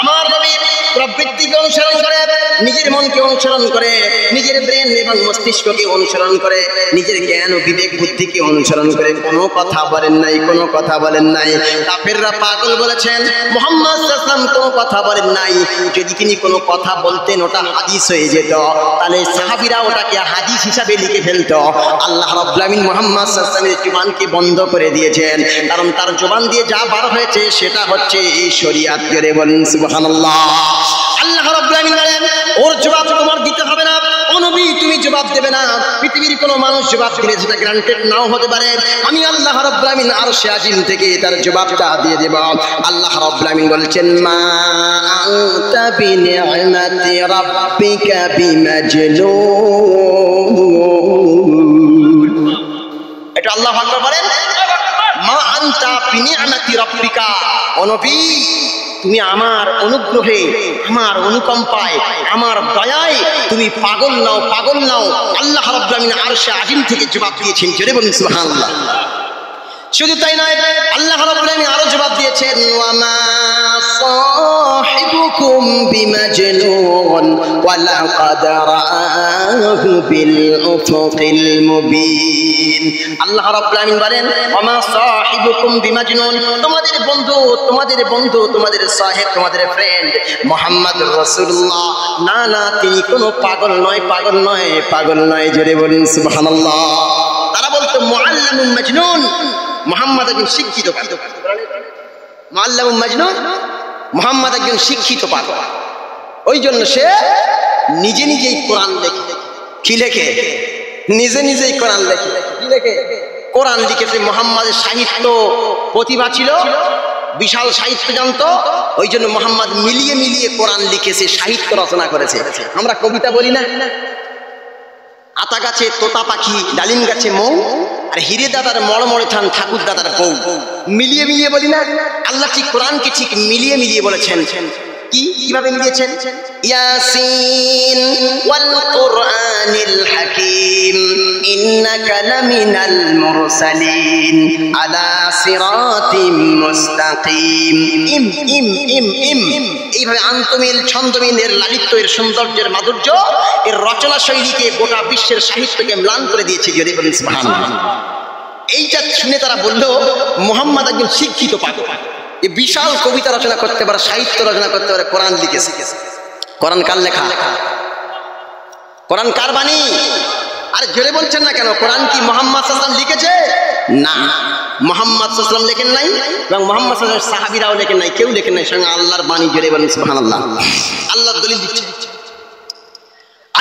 আমার নবী প্রবৃত্তিকে অনুসরণ করে, নিজের মনকে অনুসরণ করে, নিজের ব্রেন এবং মস্তিষ্ককে অনুসরণ করে, নিজের জ্ঞান ও বিবেক বুদ্ধিকে অনুসরণ করে কোনো কথা বলেন নাই, কোনো কথা বলেন নাই। কাফেররা পাগল বলেছেন, মুহাম্মদ সাল্লাল্লাহু আলাইহি ওয়াসাল্লাম কোনো কথা বলেন নাই। যদি তিনি কোনো কথা বলতেন ওটা হাদিস হয়ে যেত, তাহলে সাহাবীরা ওটাকে হাদিস হিসাবে লিখে ফেলত। আল্লাহ রাব্বুল আমিন মুহাম্মদ সাল্লাল্লাহু আলাইহি ওয়াসাল্লামের জবানকে বন্ধ করে দিয়েছেন, কারণ তার জবান দিয়ে যা বার হয়েছে সেটা হচ্ছে এই শরীয়ত। করে বলেন সুবহানাল্লাহ। আল্লাহ রাব্বুল আমিন বলেন, ওর জবাব তোমার দিতে হবে না, ও নবী তুমি জবাব দেবে না। পৃথিবীর কোনো মানুষ জবাব দিলে সেটা গ্রান্টেড নাও হতে পারে, আমি আল্লাহ রাব্বুল আমিন আরশে আজিম থেকে তার জবাবটা দিয়ে দেব। আল্লাহ রাব্বুল আমিন বলছেন, মা আনতা বিনিআমাতি রাব্বিকা বিমাজনুন। এটা আল্লাহু আকবার বলেন, মা আনতা বিনিআমাতি রাব্বিকা। ও নবী তুমি আমার অনুগ্রহে, আমার অনুকম্পায়, আমার দয়ায় তুমি পাগল নাও, পাগল নাও। আল্লাহ রাব্বুল আমিন আরশে আজিম থেকে জবাব দিয়েছেন। জোরে বলুন সুবহানাল্লাহ। শুধু তাই নয়, আল্লাহ রাব্বুল আমিন আরো জবাব দিয়েছেন, ওয়া মা সাহিবুকুম বিমাজনুন ওয়া লাকাদ রাআহু বিল উফুকিল মুবিন। আল্লাহ রাব্বুল আমিন বলেন, ওয়া মা সাহিবুকুম বিমাজনুন, তোমাদের বন্ধু, তোমাদের বন্ধু, তোমাদের সাহেব, তোমাদের ফ্রেন্ড মুহাম্মদুর রাসূলুল্লাহ, না না তিনি কোনো পাগল নয়, পাগল নয়, পাগল নয়। জোরে বলুন সুবহানাল্লাহ। তারা বলতো মুআল্লামুন মাজনুন, মুহাম্মদ একজন শিক্ষিত পাগল। মুআল্লামুন মাজনুন, মুহাম্মদ একজন শিক্ষিত পাগল। ওই জন্য সে নিজে নিজেই কোরআন লেখে। কি লেখে? নিজে নিজেই কোরআন লেখে। কি লেখে? কোরআন লিখেছে। মুহাম্মাদের সাহিত্য প্রতিভা ছিল, বিশাল সাহিত্য জানত। ওই জন্য মুহাম্মদ মিলিয়ে মিলিয়ে কোরআন লিখেছে, সাহিত্য রচনা করেছে। আমরা কবিতা বলি না, আতা গাছে তোতা পাখি, ডালিম গাছে মৌ, আর হিরে দাদার মড়মড়ে থান ঠাকুর দাদার বউ। মিলিয়ে মিলিয়ে বলি না? আল্লাহ ঠিক কোরআনকে ঠিক মিলিয়ে মিলিয়ে বলেছেন। কিভাবে মিলিয়েছেন? ইয়াসিন ওয়াল কুরআনিল হাকীম ইন্নাকা লামিনাল মুরসালিন আলা সিরাতিম মুস্তাকিম। ইম ইম ইম ইম, এইভাবে আন্তমিল, ছন্দমিল, এর লালিত্য, এর সৌন্দর্যের মাধুর্য, এর রচনা শৈলীকে গোটা বিশ্বের সাহিত্যকে ম্লান করে দিয়েছে। যদি বলেন সুবহানাল্লাহ। এইটা শুনে তারা বলল মুহাম্মদ একজন শিক্ষিত পাগল, এই বিশাল কবিতা রচনা করতে পারে, সাহিত্য রচনা করতে পারে, কোরআন লিখেছে। কোরআন কার লেখা? কোরআন কার বাণী? আর জোরে বলছেন না কেন? কোরআন কি মুহাম্মদ সাল্লাল্লাহু আলাইহি ওয়াসাল্লাম লিখেছে? না, মুহাম্মদ সাল্লাল্লাহু আলাইহি ওয়াসাল্লাম লেখেন নাই এবং মুহাম্মদ সাল্লাল্লাহু আলাইহি ওয়াসাল্লাম সাহাবীরাও লেখেন নাই, কেউ লেখেন নাই, সঙ্গে আল্লাহর বাণী জোরে বলেন সুবহানাল্লাহ। আল্লাহ দলিল দিচ্ছে।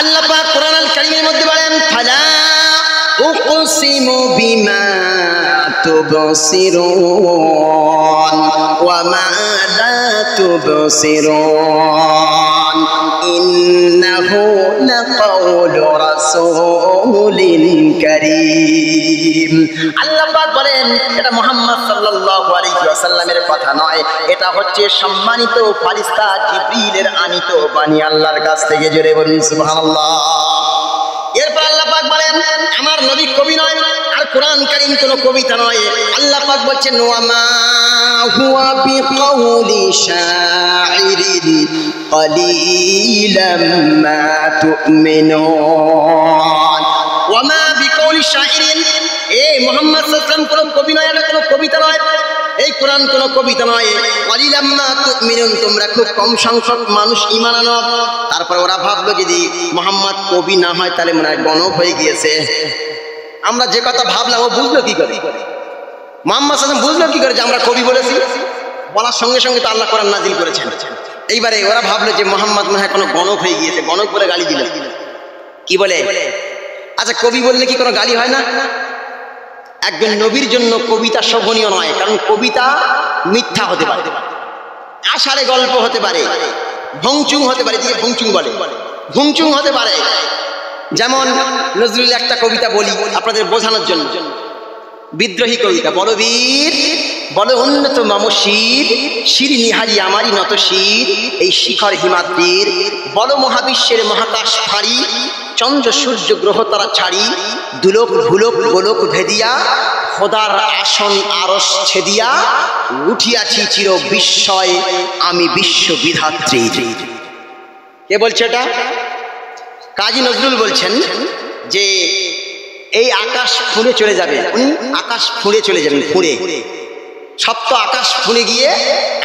আল্লাহ পাক কোরআন আল কারীমের মধ্যে বলেন ফালা উকসিমু বিমা তুবসিরুন ওয়া মা লা তুবসিরুন ইন্নাহু লাকাউলু রাসূলিন কারীম। আল্লাহ পাক বলেন এটা মুহাম্মদ সাল্লাল্লাহু আলাইহি ওয়াসাল্লামের কথা নয়, এটা হচ্ছে সম্মানিত ফারিস্তা জিবরিলের আনিত বাণী আল্লাহর কাছ থেকে। জোরে বলুন সুবহানাল্লাহ। এরপর আল্লাহ পাক বলেন আমার নবী কবি নয়, আর কোরআন কারীম কোনো কবিতা নয়। আল্লাহ পাক বলছেন ওয়া মা হুয়া বিকাউলি শাইরিন কলিলাম মা তুমিনুন। ওয়া মা বিকাউলি শাইরিন, এই মুহাম্মদ সাল্লাল্লাহু আলাইহি ওয়াসাল্লাম কোনো কবি নয়, এটা কোনো কবিতা নয়, এই কোরআন কোনো কবিতা নয়। কলিলাম মা তুমিনুন, তোমরা খুব কম সংখ্যক মানুষ ঈমান আনো। তারপর ওরা ভাবলো যদি মুহাম্মদ কবি না হয় তাহলে মনে হয় গণক হয়ে গিয়েছে। আমরা যে কথা ভাবলাম ও বুঝলো কি করে? মুহাম্মদ সাল্লাল্লাহু আলাইহি ওয়াসাল্লাম বুঝলো কি করে যে আমরা কবি বলেছি? বলার সঙ্গে সঙ্গে তো আল্লাহ কোরআন নাজিল করেছেন। এইবারে ওরা ভাবলো যে মুহাম্মদ মনে হয় কোনো গণক হয়ে গিয়েছে, গণক বলে গালি দিল। কি বলে? আচ্ছা কবি বললে কি কোনো গালি হয় না? একজন নবীর জন্য কবিতা শোভনীয় নয়, কারণ কবিতা মিথ্যা হতে পারে, আষাঢ়ে গল্প হতে পারে, ভংচুং হতে পারে, দিয়ে ভংচুং বলে, ভংচুং হতে পারে। যেমন নজরুল একটা কবিতা বলি আপনাদের বোঝানোর জন্য, বিদ্রোহী কবিতা। বড় বীর বড় উন্নত মমশির, শির নিহারি আমারই নত শির, এই শিখর হিমাদ্রির বড় মহাবিশ্বের মহাকাশ ফাড়ি, চন্দ্র সূর্য গ্রহ তারা ছাড়ি, দুলোক ভুলোক গোলোক ভেদিয়া, খোদার আসন আরশ ছেদিয়া, উঠিয়াছি চির বিস্ময় আমি বিশ্ব বিধাত্রীর। কে বলছে এটা? কাজী নজরুল বলছেন যে এই আকাশ ফুঁড়ে চলে যাবে, উনি আকাশ ফুঁড়ে চলে যাবেন, ফুঁড়ে সপ্ত আকাশ ফুঁড়ে গিয়ে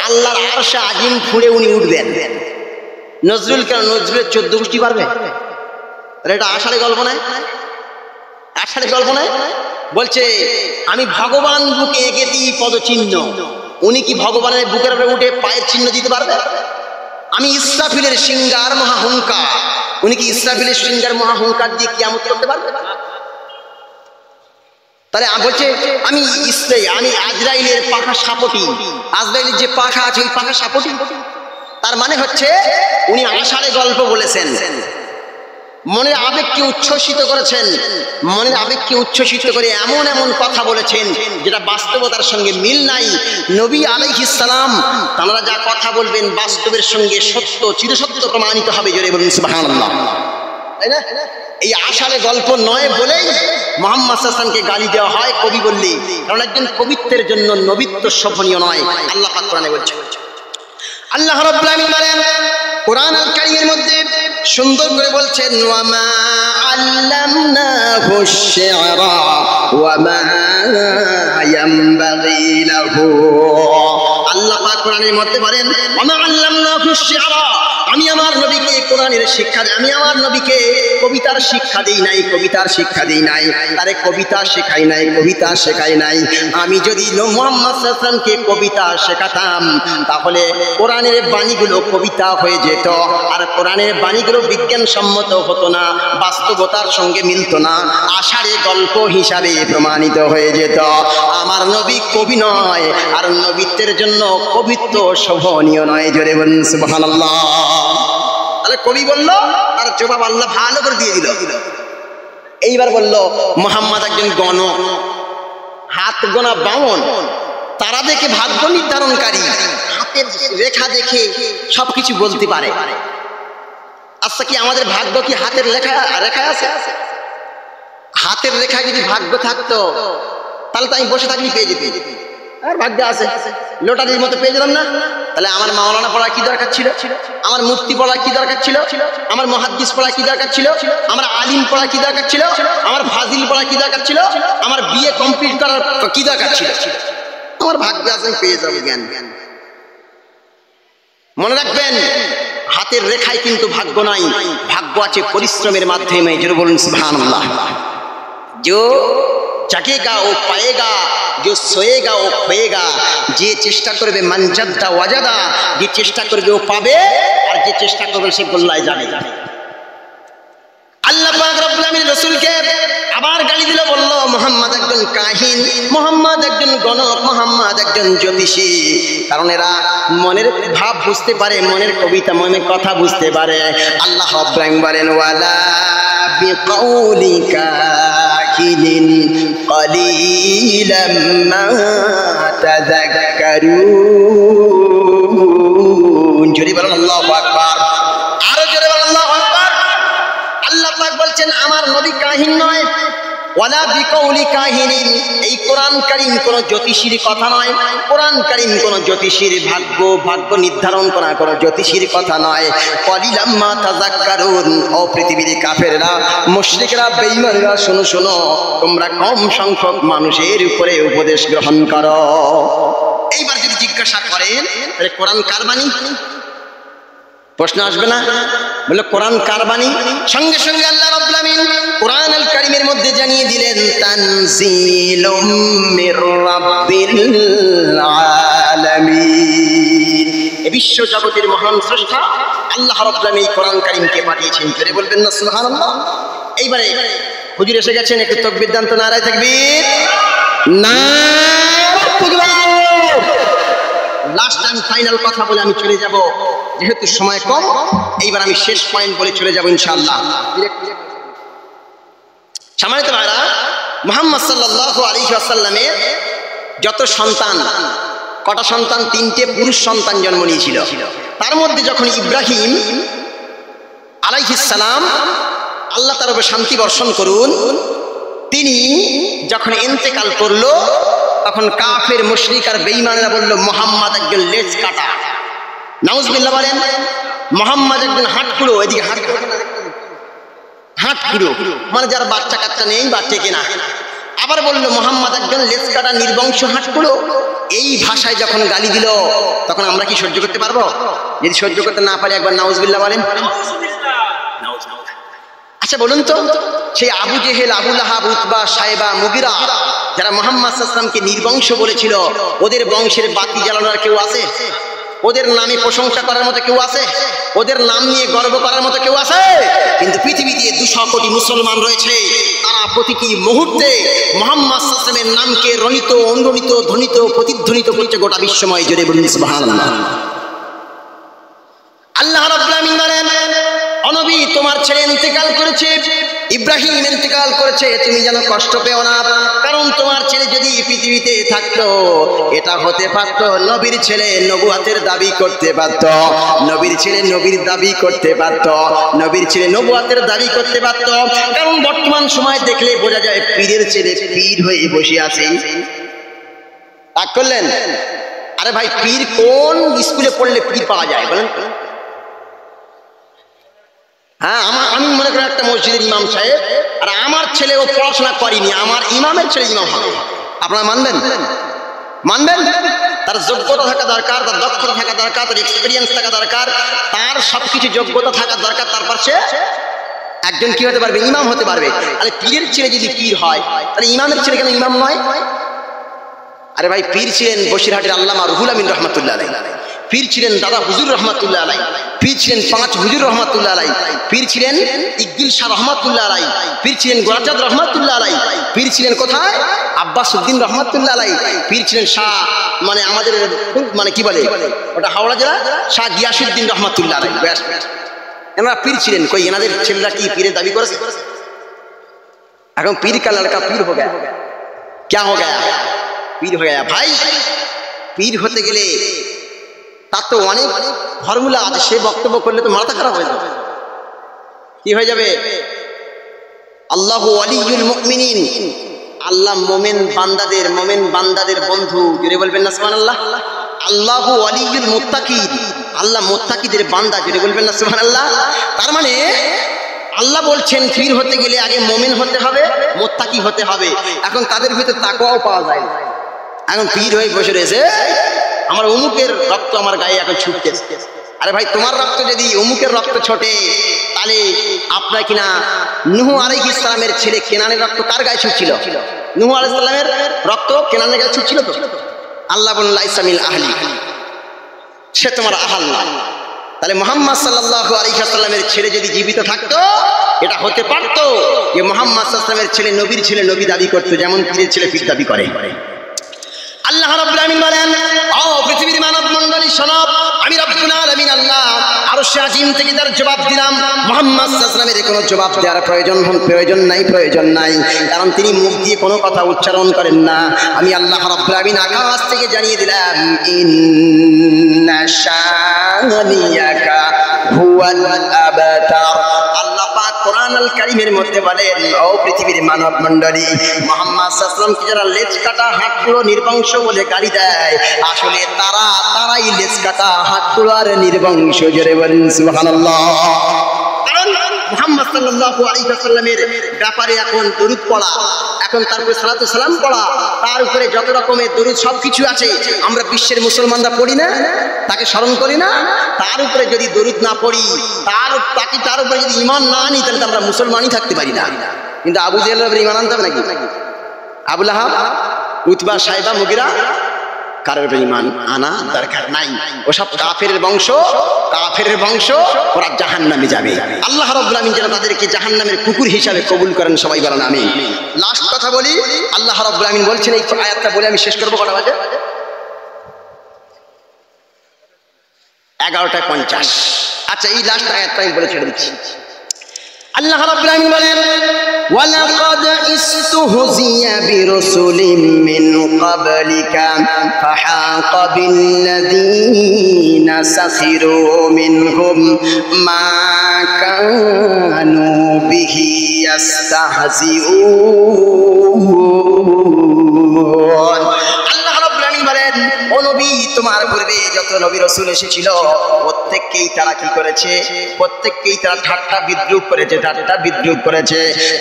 আল্লাহর আরশে আজিম ফুঁড়ে উনি উঠবেন। নজরুল কেন? নজরুলের 14 গোষ্ঠী পারবে? এটা আষাঢ়ে গল্প নয়, আষাঢ়ে গল্প নয়। বলছে আমি ভগবান বুকে এঁকে দিই পদচিহ্ন, উনি কি ভগবানের বুকের উপরে উঠে পায়ের চিহ্ন দিতে পারবে? আমি ইসরাফিলের সিংহার মহাহুঙ্কার, উনি কি ইসরাফিলের সিংহার মহাহুঙ্কার দিয়ে কিয়ামত করতে পারবে? তাহলে বলছে আমি আজরাইলের পাখা সাপটি, আজরাইলের যে পাখা আছে ওই পাখা সাপটি। তার মানে হচ্ছে উনি আষাঢ়ে গল্প বলেছেন, মনের আবেগকে উচ্ছ্বসিত করেছেন, মনের আবেগকে উচ্ছ্বসিত করে এমন এমন কথা বলেছেন যেটা বাস্তবতার সঙ্গে মিল নাই। নবী আলাইহিস সালাম তারা যা কথা বলবেন বাস্তবের সঙ্গে সত্য, চিরসত্য প্রমাণিত হবে। জোরে বলুন সুবহানাল্লাহ। তাই না? এই আষাঢ়ে গল্প নয় বলেই মুহাম্মদ সাল্লাল্লাহু আলাইহি ওয়াসাল্লামকে গালি দেওয়া হয় কবি বললেই, কারণ একজন কবিত্বের জন্য নবিত্ব শোভনীয় নয়। আল্লাহ পাক কোরআনে বলছেন, আল্লাহ রাব্বুল আলামিন বলেন কোরআন আল কারীমের মধ্যে সুন্দর করে বলছেন ওয়া মা আল্লামনাহু আশ-শি'রা ওয়া মা ইয়ানবাগি লাহু। আল্লাহ পাক কোরআনের মধ্যে বলেন ওয়া মা আল্লামনাহু আশ-শি'রা, আমি আমার নবীকে কোরআনের শিক্ষা দেই, আমি আমার নবীকে কবিতার শিক্ষা দেই নাই, কবিতার শিক্ষা দেই নাই, তারে কবিতা শেখাই নাই, কবিতা শেখাই নাই। আমি যদি মুহাম্মদ সাল্লাল্লাহু আলাইহি ওয়াসাল্লামকে কবিতা শেখাতাম তাহলে কোরআনের বাণীগুলো কবিতা হয়ে যেত, আর কোরআনের বাণীগুলো বিজ্ঞানসম্মত হতো না, বাস্তবতার সঙ্গে মিলত না, আষাঢ়ে গল্প হিসাবে প্রমাণিত হয়ে যেত। আমার নবী কবি নয়, আর নবীত্বের জন্য কবিত্ব শোভনীয় নয়। জোরে বলুন সুবহানাল্লাহ। তাহলে কবি বলল, তার জবাব আল্লাহ ভালো করে দিয়ে দিল। এইবার বলল মুহাম্মদ একজন গণক, হাত গোনা বামন, তারা দেখে ভাগ্য নির্ধারণকারী, হাতের রেখা দেখে সবকিছু বলতে পারে। আচ্ছা কি আমাদের ভাগ্য কি হাতের রেখায় আছে? হাতের রেখায় যদি ভাগ্য থাকতো তাহলে তো আমি বসে থাকলে পেয়ে যেতে, আর ভাগ্য আছে লোটারির মতো পেয়ে যেতাম না? তাহলে আমার মাওলানা পড়া কি দরকার ছিল? আমার মুফতি পড়া কি দরকার ছিল? আমার মুহাদ্দিস পড়া কি দরকার ছিল? আমার আলিম পড়া কি দরকার ছিল? আমার ফাজিল পড়া কি দরকার ছিল? আমার বিএ কমপ্লিট করার কি দরকার ছিল? আমার ভাগ্য আছে, পেয়ে যাবো জ্ঞান। মনে রাখবেন হাতের রেখায় কিন্তু ভাগ্য নাই, ভাগ্য আছে পরিশ্রমের মাধ্যমে। জোরে বলুন সুবহানাল্লাহ। जो জাগেগা ও পায়েগা, যে সোয়েগা ও খোয়েগা। যে চেষ্টা করবে মানজাদা ওয়াজাদা, যে চেষ্টা করবে ও পাবে, আর যে চেষ্টা করবে সে গোল্লায় যাবে। আল্লাহ পাক রব্বুল আমিন রাসূলকে আবার গালি দিল, বলল মুহাম্মদ একজন কাহিন, মুহাম্মদ একজন গণক, মুহাম্মদ একজন জ্যোতিষী। কারণ এরা মনের ভাব বুঝতে পারে, মনের কবিতা, মনের কথা বুঝতে পারে। আল্লাহ ইব্রাহিম বলেন ওয়ালা বিকাউলি কাহিনিন কলিলাম মা তাযাক্কারুন। জোরে বলেন আল্লাহু আকবার, আরো জোরে বলেন আল্লাহু আকবার। আল্লাহ পাক বলছেন আমার নবী কাহিন নয়, ওয়ালা বিকাউলি কাহিনিন। এই কোরআন কারীম কোন জ্যোতিষীর কথা নয়, কোরআন কারীম কোন জ্যোতিষীর ভাগ্য নির্ধারণ করা কোন জ্যোতিষীর কথা নয়। কলিলাম মা তাযাক্কারুন। ও পৃথিবীর কাফেররা, মুশরিকরা, বেঈমানরা, শোনো শোনো, তোমরা কম সংখ্যক মানুষের উপরে উপদেশ গ্রহণ করো। এইবার যদি জিজ্ঞাসা করেন তাহলে কোরআন কার বাণী, প্রশ্ন আসবে না? বলে কোরআন কার বাণী? সঙ্গে সঙ্গে আল্লাহ রাব্বুল আমিন কোরআনুল কারীমের মধ্যে জানিয়ে দিলেন তানজিলুম মির রাব্বিল আলামিন। এই বিশ্ব জগতের মহান স্রষ্টা আল্লাহ রাব্বুল আমিন কোরআন কারীমকে পাঠিয়েছেন। জোরে বলবেন না সুবহানাল্লাহ। এইবারে হুজুর এসে গেছেন, একটু তাকবীর দান তো, নারায়ে তাকবীর, নারায়ে তাকবীর। লাস্ট টাইম ফাইনাল কথা বলে আমি চলে যাব, যেহেতু সময় কম। এইবার আমি শেষ পয়েন্ট বলে চলে যাব ইনশাআল্লাহ। সম্মানিত ভাইরা, মুহাম্মদ সাল্লাল্লাহু আলাইহি ওয়াসাল্লামের যত সন্তান, কটা সন্তান? 3টে পুরুষ সন্তান জন্ম নিয়েছিল। তার মধ্যে যখন ইব্রাহিম আলাইহিস সালাম, আল্লাহ তার উপর শান্তি বর্ষণ করুন, তিনি যখন ইন্তেকাল করলো, তখন কাফের মুশরিক আর বেঈমানেরা বলল মুহাম্মদ একজন লেজ কাটা। নাউজুবিল্লাহ বলেন। মুহাম্মদ একজন হাটকুড়ো। এদিকে হাটকুড়ো মানে যার বাচ্চা কাচ্চা নেই বা টেকে না। আবার বলল মুহাম্মদ একজন লেজ কাটা নির্বংশ হাটকুড়ো। এই ভাষায় যখন গালি দিল, তখন আমরা কি সহ্য করতে পারবো? যদি সহ্য করতে না পারি একবার নাউজুবিল্লাহ বলেন। আচ্ছা বলুন তো, সেই আবু জেহেল, আবু লাহাব, উতবা, সাইবা, মুগিরা, যারা মুহাম্মদ সাল্লাল্লাহু আলাইহি ওয়াসাল্লামকে নির্বংশ বলেছিল, ওদের বংশের বাতি জ্বালানোর কেউ আছে? ওদের নামে প্রশংসা করার মতো কেউ আছে? ওদের নাম নিয়ে গর্ব করার মতো কেউ আছে? কিন্তু পৃথিবীতে 200 কোটি মুসলমান রয়েছে, তারা প্রতিটি মুহূর্তে মুহাম্মদ সাল্লাল্লাহু আলাইহি ওয়াসাল্লামের নামকে রণিত, অনুরণিত, ধ্বনিত, প্রতিধ্বনিত করছে গোটা বিশ্বময়। জোরে বলুন সুবহানাল্লাহ। আল্লাহ রাব্বুল আমিন বলেন, ও নবী, তোমার ছেলে ইন্তেকাল করেছে, ইব্রাহিম ইন্তেকাল করেছে, তুমি যেন কষ্ট পেও না। কারণ তোমার ছেলে যদি পৃথিবীতে থাকতো, এটা হতে পারত নবীর ছেলে নবুয়াতের দাবি করতে পারত, নবীর ছেলে নবীর দাবি করতে পারত, নবীর ছেলে নবুয়াতের দাবি করতে পারত। কারণ বর্তমান সময় দেখলে বোঝা যায় পীরের ছেলে পীর হয়ে বসে আছে। রাগ করলেন? আরে ভাই, পীর কোন স্কুলে পড়লে পীর পাওয়া যায় বলেন? হ্যাঁ, আমি মনে করি একটা মসজিদের ইমাম সাহেব, আর আমার ছেলে ও পড়াশোনা করেনি, আমার ইমামের ছেলে ইমাম হবে। আপনারা মানবেন? মানবেন? তার যোগ্যতা থাকা দরকার, তার দক্ষতা থাকা দরকার, তার এক্সপিরিয়েন্স থাকা দরকার, তার সবকিছু যোগ্যতা থাকা দরকার। তারপর সে একজন কি হতে পারবে? ইমাম হতে পারবে। আরে পীরের ছেলে যদি পীর হয়, তাহলে ইমামের ছেলে কেন ইমাম নয়? আরে ভাই, পীর ছিলেন বসিরহাটের আল্লামা রুহুল আমিন রহমাতুল্লাহ আলাইহি, পীর ছিলেন দাদা হুজুর রহমাতুল্লাহ আলাইহি, পীর ছিলেন 5 হুজুর রহমাতুল্লাহ আলাইহি, পীর ছিলেন ইকদিল শাহ রহমাতুল্লাহ আলাইহি, পীর ছিলেন গোরাচাঁদ রহমাতুল্লাহ আলাইহি, পীর ছিলেন কোথায়? আব্বাস উদ্দিন রহমাতুল্লাহ আলাইহি, পীর ছিলেন শাহ, মানে আমাদের মানে কি বলে ওটা, হাওড়া জেলা শাহ গিয়াসউদ্দিন রহমাতুল্লাহ আলাইহি। এনারা পীর ছিলেন। কই এনাদের ছেলেরা কি পীরের দাবি করেছে? এখন পীর কা লড়কা পীর হো গয়া, क्या हो गया? পীর হয়ে গেয়া। ভাই, পীর হতে গেলে তার তো অনেক ফর্মুলা আছে, সে বক্তব্য করলে তো মাথা খারাপ হয়ে যাবে। কি হয়ে যাবে? আল্লাহু ওয়ালিয়ুল মুমিনিন, আল্লাহ মোমেন বান্দাদের বন্ধু। জোরে বলবেন না সুবহানাল্লাহ। আল্লাহু ওয়ালিয়ুল মুত্তাকিন, আল্লাহ মুত্তাকিদের বান্দা। জোরে বলবেন না সুবহানাল্লাহ। তার মানে আল্লাহ বলছেন পীর হতে গেলে আগে মোমেন হতে হবে, মুত্তাকি হতে হবে। এখন তাদের ভিতরে তাকওয়াও পাওয়া যায় না। এখন পীর হয়ে বসে রয়েছে, আমার অমুকের রক্ত আমার গায়ে এখন ছুটতেছে। আরে ভাই, তোমার রক্ত যদি অমুকের রক্ত ছোটে, তাহলে আপনার কিনা নূহ আলাইহিস সালামের ছেলে কেনানের রক্ত কার গায়ে ছুটছিল? নূহ আলাইহিস সালামের রক্ত কেনানের কাছে ছিল তো? আল্লাহ বলেন লাইসা মিন আহলি, সে তোমার আহল না। তাহলে মুহাম্মদ সাল্লাল্লাহু আলাইহি ওয়াসাল্লামের ছেলে যদি জীবিত থাকতো, এটা হতে পারতো যে মুহাম্মদ সাল্লাল্লাহু আলাইহি ওয়াসাল্লামের ছেলে নবীর ছেলে নবী দাবি করতো, যেমন পীরের ছেলে পীর দাবি করে। আল্লাহ রাব্বুল আলামিন বলেন, ও পৃথিবীর মানব মণ্ডলী শোনো, আমি রব্বুল আলামিন আল্লাহ আরশে আজিম থেকে তার জবাব দিলাম। মুহাম্মদ সাল্লাল্লাহু আলাইহি ওয়াসাল্লামের কোনো জবাব দেওয়ার প্রয়োজন নাই, কারণ তিনি মুখ দিয়ে কোনো কথা উচ্চারণ করেন না। আমি আল্লাহ রাব্বুল আলামিন আকাশ থেকে জানিয়ে দিলাম, ইন্না শানিয়াকা হুয়াল আবতার। আল্লাহ পাক কোরআন আল কারীমের মধ্যে বলেন, ও পৃথিবীর মানব মণ্ডলী, মুহাম্মদ সাল্লাল্লাহু আলাইহি ওয়াসাল্লামকে যারা লেজ কাটা হাতগুলো নির্বংশ বলে গালি দেয়, আসলে তারাই লেজ কাটা হাতগুলো আর নির্বংশ। জোরে বলেন সুবহানাল্লাহ। কারণ মুহাম্মদ সাল্লাল্লাহু আলাইহি ওয়াসাল্লামের ব্যাপারে এখন দরুদ পড়া, এখন তারপরে সালাতু সালাম পড়া, তার উপরে যত রকমের দরুদ সবকিছু আছে, আমরা বিশ্বের মুসলমানরা পড়ি না, তাকে স্মরণ করি না। তার উপরে যদি দরুদ না পড়ি, তার উপরে যদি ঈমান না আনি, তাহলে আমরা মুসলমানই থাকতে পারি না। কিন্তু আবু জেহেলের উপরে ঈমান আনতে হবে নাকি? আবু লাহাব, উতবা, সাইবা, মুগিরা, কারোর উপরে ঈমান আনা দরকার নাই। ওসব কাফেরের বংশ, ওরা জাহান্নামে যাবে। আল্লাহ রাব্বুল আলামিন যেন তাদেরকে জাহান্নামের কুকুর হিসাবে কবুল করেন, সবাই বলেন আমিন। লাস্ট কথা বলি, আল্লাহ রাব্বুল আলামিন বলছেন, এই আয়াতটা বলে আমি শেষ করবো। কটা বাজে? 11:50। আচ্ছা, এই লাস্ট আয়াতটা আমি বলে ছেড়ে দিচ্ছি। আল্লাহ রাব্বুল আলামিন বলেন, ওয়ালাকাদ ইসতুহজিয়া বিরুসুলিম মিন ক্বাবলিকা ফাহাকা বিল্লাযীনা সাখিরু মিনহুম মা কানু বিহি ইস্তাহজিউন। আল্লাহ রাব্বুল আলামিন বলেন, ও নবী, তোমার পূর্বে যত নবী রাসূল এসেছিল, প্রত্যেককেই তারা কি করেছে? প্রত্যেককেই তারা ঠাট্টা বিদ্রূপ করেছে।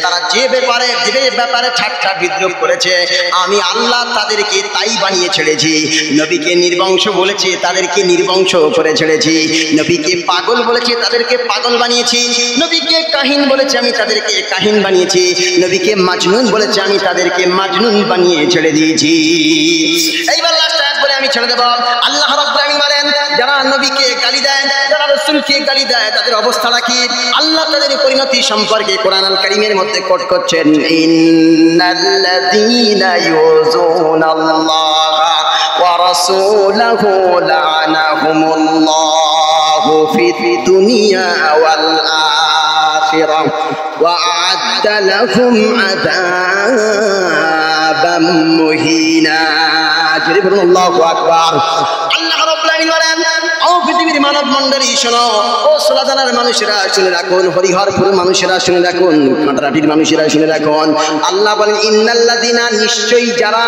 তারা যে ব্যাপারে ঠাট্টা বিদ্রূপ করেছে, আমি আল্লাহ তাদেরকে তাই বানিয়ে ছেড়েছি। নবীকে নির্বংশ বলেছে, তাদেরকে নির্বংশ করে ছেড়েছি। নবীকে পাগল বলেছে, তাদেরকে পাগল বানিয়েছি। নবীকে কাহিন বলেছে, আমি তাদেরকে কাহিন বানিয়েছি। নবীকে মাজনুন বলেছে, আমি তাদেরকে মাজনুন বানিয়ে ছেড়ে দিয়েছি। এইবার লাস্ট আয়াত বলে আমি ছেড়ে দেব। আল্লাহ রাব্বুল আলামিন বলেন, যারা নবীকে গালি দেয়, যারা রাসূলকে গালি দেয়, তাদের অবস্থাটা কি? আল্লাহ তাদের পরিণতি সম্পর্কে কোরআন আল কারীমের মধ্যে কোট করছেন, ইন্নাল্লাযীনা ইউযুনাল্লাহা ওয়া রাসূলাহু লা'নাহুমুল্লাহু ফিদ দুনিয়া ওয়াল আখিরাহ ওয়া আ'আদ্দা লাহুম আযাবাম মুহিনা। জোরে বলুন আল্লাহু আকবার। আল্লাহ রাব্বুল আলামিন বলেন, ও পৃথিবীর মানব মণ্ডলী শোনো, ও সোলাদানার মানুষেরা শুনে রাখুন, হরিহরপুর মানুষেরা শুনে রাখুন, কাঁটারাটির মানুষেরা শুনে রাখুন। আল্লাহ বলেন, ইন্নাল্লাযীনা, নিশ্চয়ই যারা,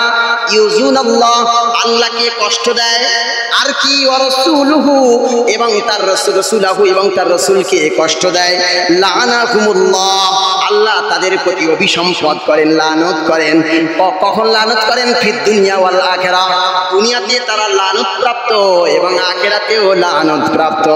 ইউযুনাল্লাহ, আল্লাহকে কষ্ট দেয়, আর কি, ওয়া রাসূলুহু, এবং তার রাসূলুহু, এবং তার রাসূলকে কষ্ট দেয়, লা'নাহুমুল্লাহ, আল্লাহ তাদের প্রতি অভিসম্পাদ করেন, লানত করেন। কখন লানত করেন? ফিদ দুনিয়া ওয়াল আখিরাহ, দুনিয়াতে তারা লানত প্রাপ্ত এবং আখিরাতেও লানত প্রাপ্ত।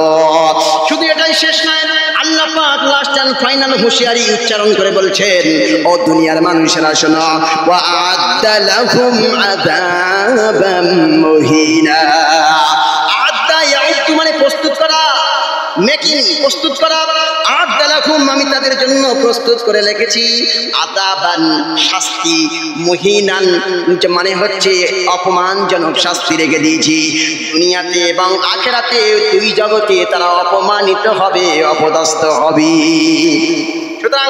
শুধু এটাই শেষ নয়, আল্লাহ পাক লাস্ট এন্ড ফাইনাল হুঁশিয়ারি উচ্চারণ করে বলছেন, ও দুনিয়ার মানুষেরা শোনো, ওয়া আ'আদ্দা লাহুম আযাবাম মুহিনা। আ'আদ্দা ইয়া'উদ্দু মানে প্রস্তুত করা, মেকিং, প্রস্তুত করা। আ'আদ্দা লাহুম, আমি তাদের জন্য প্রস্তুত করে রেখেছি, আযাবান, শাস্তি, মুহিনান মানে হচ্ছে অপমানজনক শাস্তি রেখে দিয়েছি। দুনিয়াতে এবং আখিরাতে, দুই জগতে তারা অপমানিত হবে, অপদস্থ হবে। সুতরাং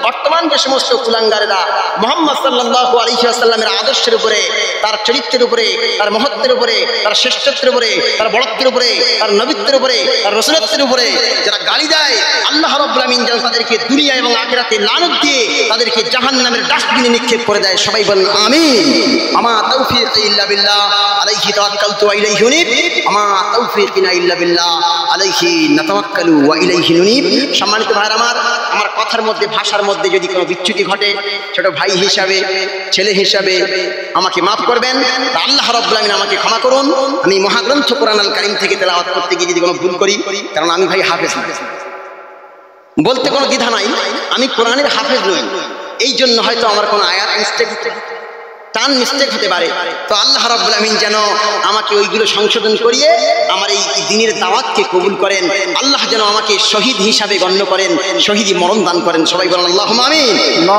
বর্তমান যে সমস্ত কুলাঙ্গারেরা মুহাম্মদ সাল্লাল্লাহু আলাইহি ওয়াসাল্লামের আদর্শের উপরে, তার চরিত্রের উপরে, তার মহত্বের উপরে, তার শ্রেষ্ঠত্বের উপরে, তার বড়ত্বের উপরে, তার নবীত্বের উপরে, তার রাসূলত্বের উপরে যারা গালি দেয়, আল্লাহ রাব্বুল আমিন যেন তাদেরকে দুনিয়া এবং আখিরাতে লানত দিয়ে তাদেরকে জাহান্নামের ডাস্টবিনে নিক্ষেপ করে দেয়। সবাই বলেন আমিন। আমা তাওফীকি ইল্লা বিল্লাহ, আলাইহি তাওয়াক্কালতু ওয়া ইলাইহি উনীব। আমা তাওফীকিনা ইল্লা বিল্লাহ, আলাইহি নাতাওয়াক্কালু ওয়া ইলাইহি নুনীব। সম্মানিত ভাইরা আমার কথার মধ্যে, ভাষার মধ্যে যদি কোনো বিচ্যুতি ঘটে, ছোট ভাই হিসাবে, ছেলে হিসাবে আমাকে মাফ করবেন। আল্লাহ রাব্বুল আমিন আমাকে ক্ষমা করুন। আমি মহাগ্রন্থ কোরআন আল কারীম থেকে তেলাওয়াত করতে গিয়ে যদি কোনো ভুল করি, কারণ আমি ভাই হাফেজ, বলতে কোনো দ্বিধা নাই, আমি কোরআনের হাফেজ নই, এই জন্য হয়তো আমার কোনো আয়াত মিস্টেক টান মিস্টেক হতে পারে। তো আল্লাহ রাব্বুল আমিন যেন আমাকে ওইগুলো সংশোধন করিয়ে আমার এই দ্বীনের দাওয়াতকে কবুল করেন। আল্লাহ যেন আমাকে শহীদ হিসাবে গণ্য করেন, শহীদি মরণ দান করেন। সবাই বলেন আল্লাহুম্মা আমিন।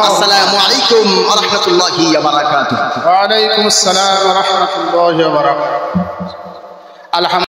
আসসালামু আলাইকুম ওয়া রাহমাতুল্লাহি ওয়া বারাকাতুহু। ওয়া আলাইকুম আসসালাম ওয়া রাহমাতুল্লাহি ওয়া বারাকাতুহু।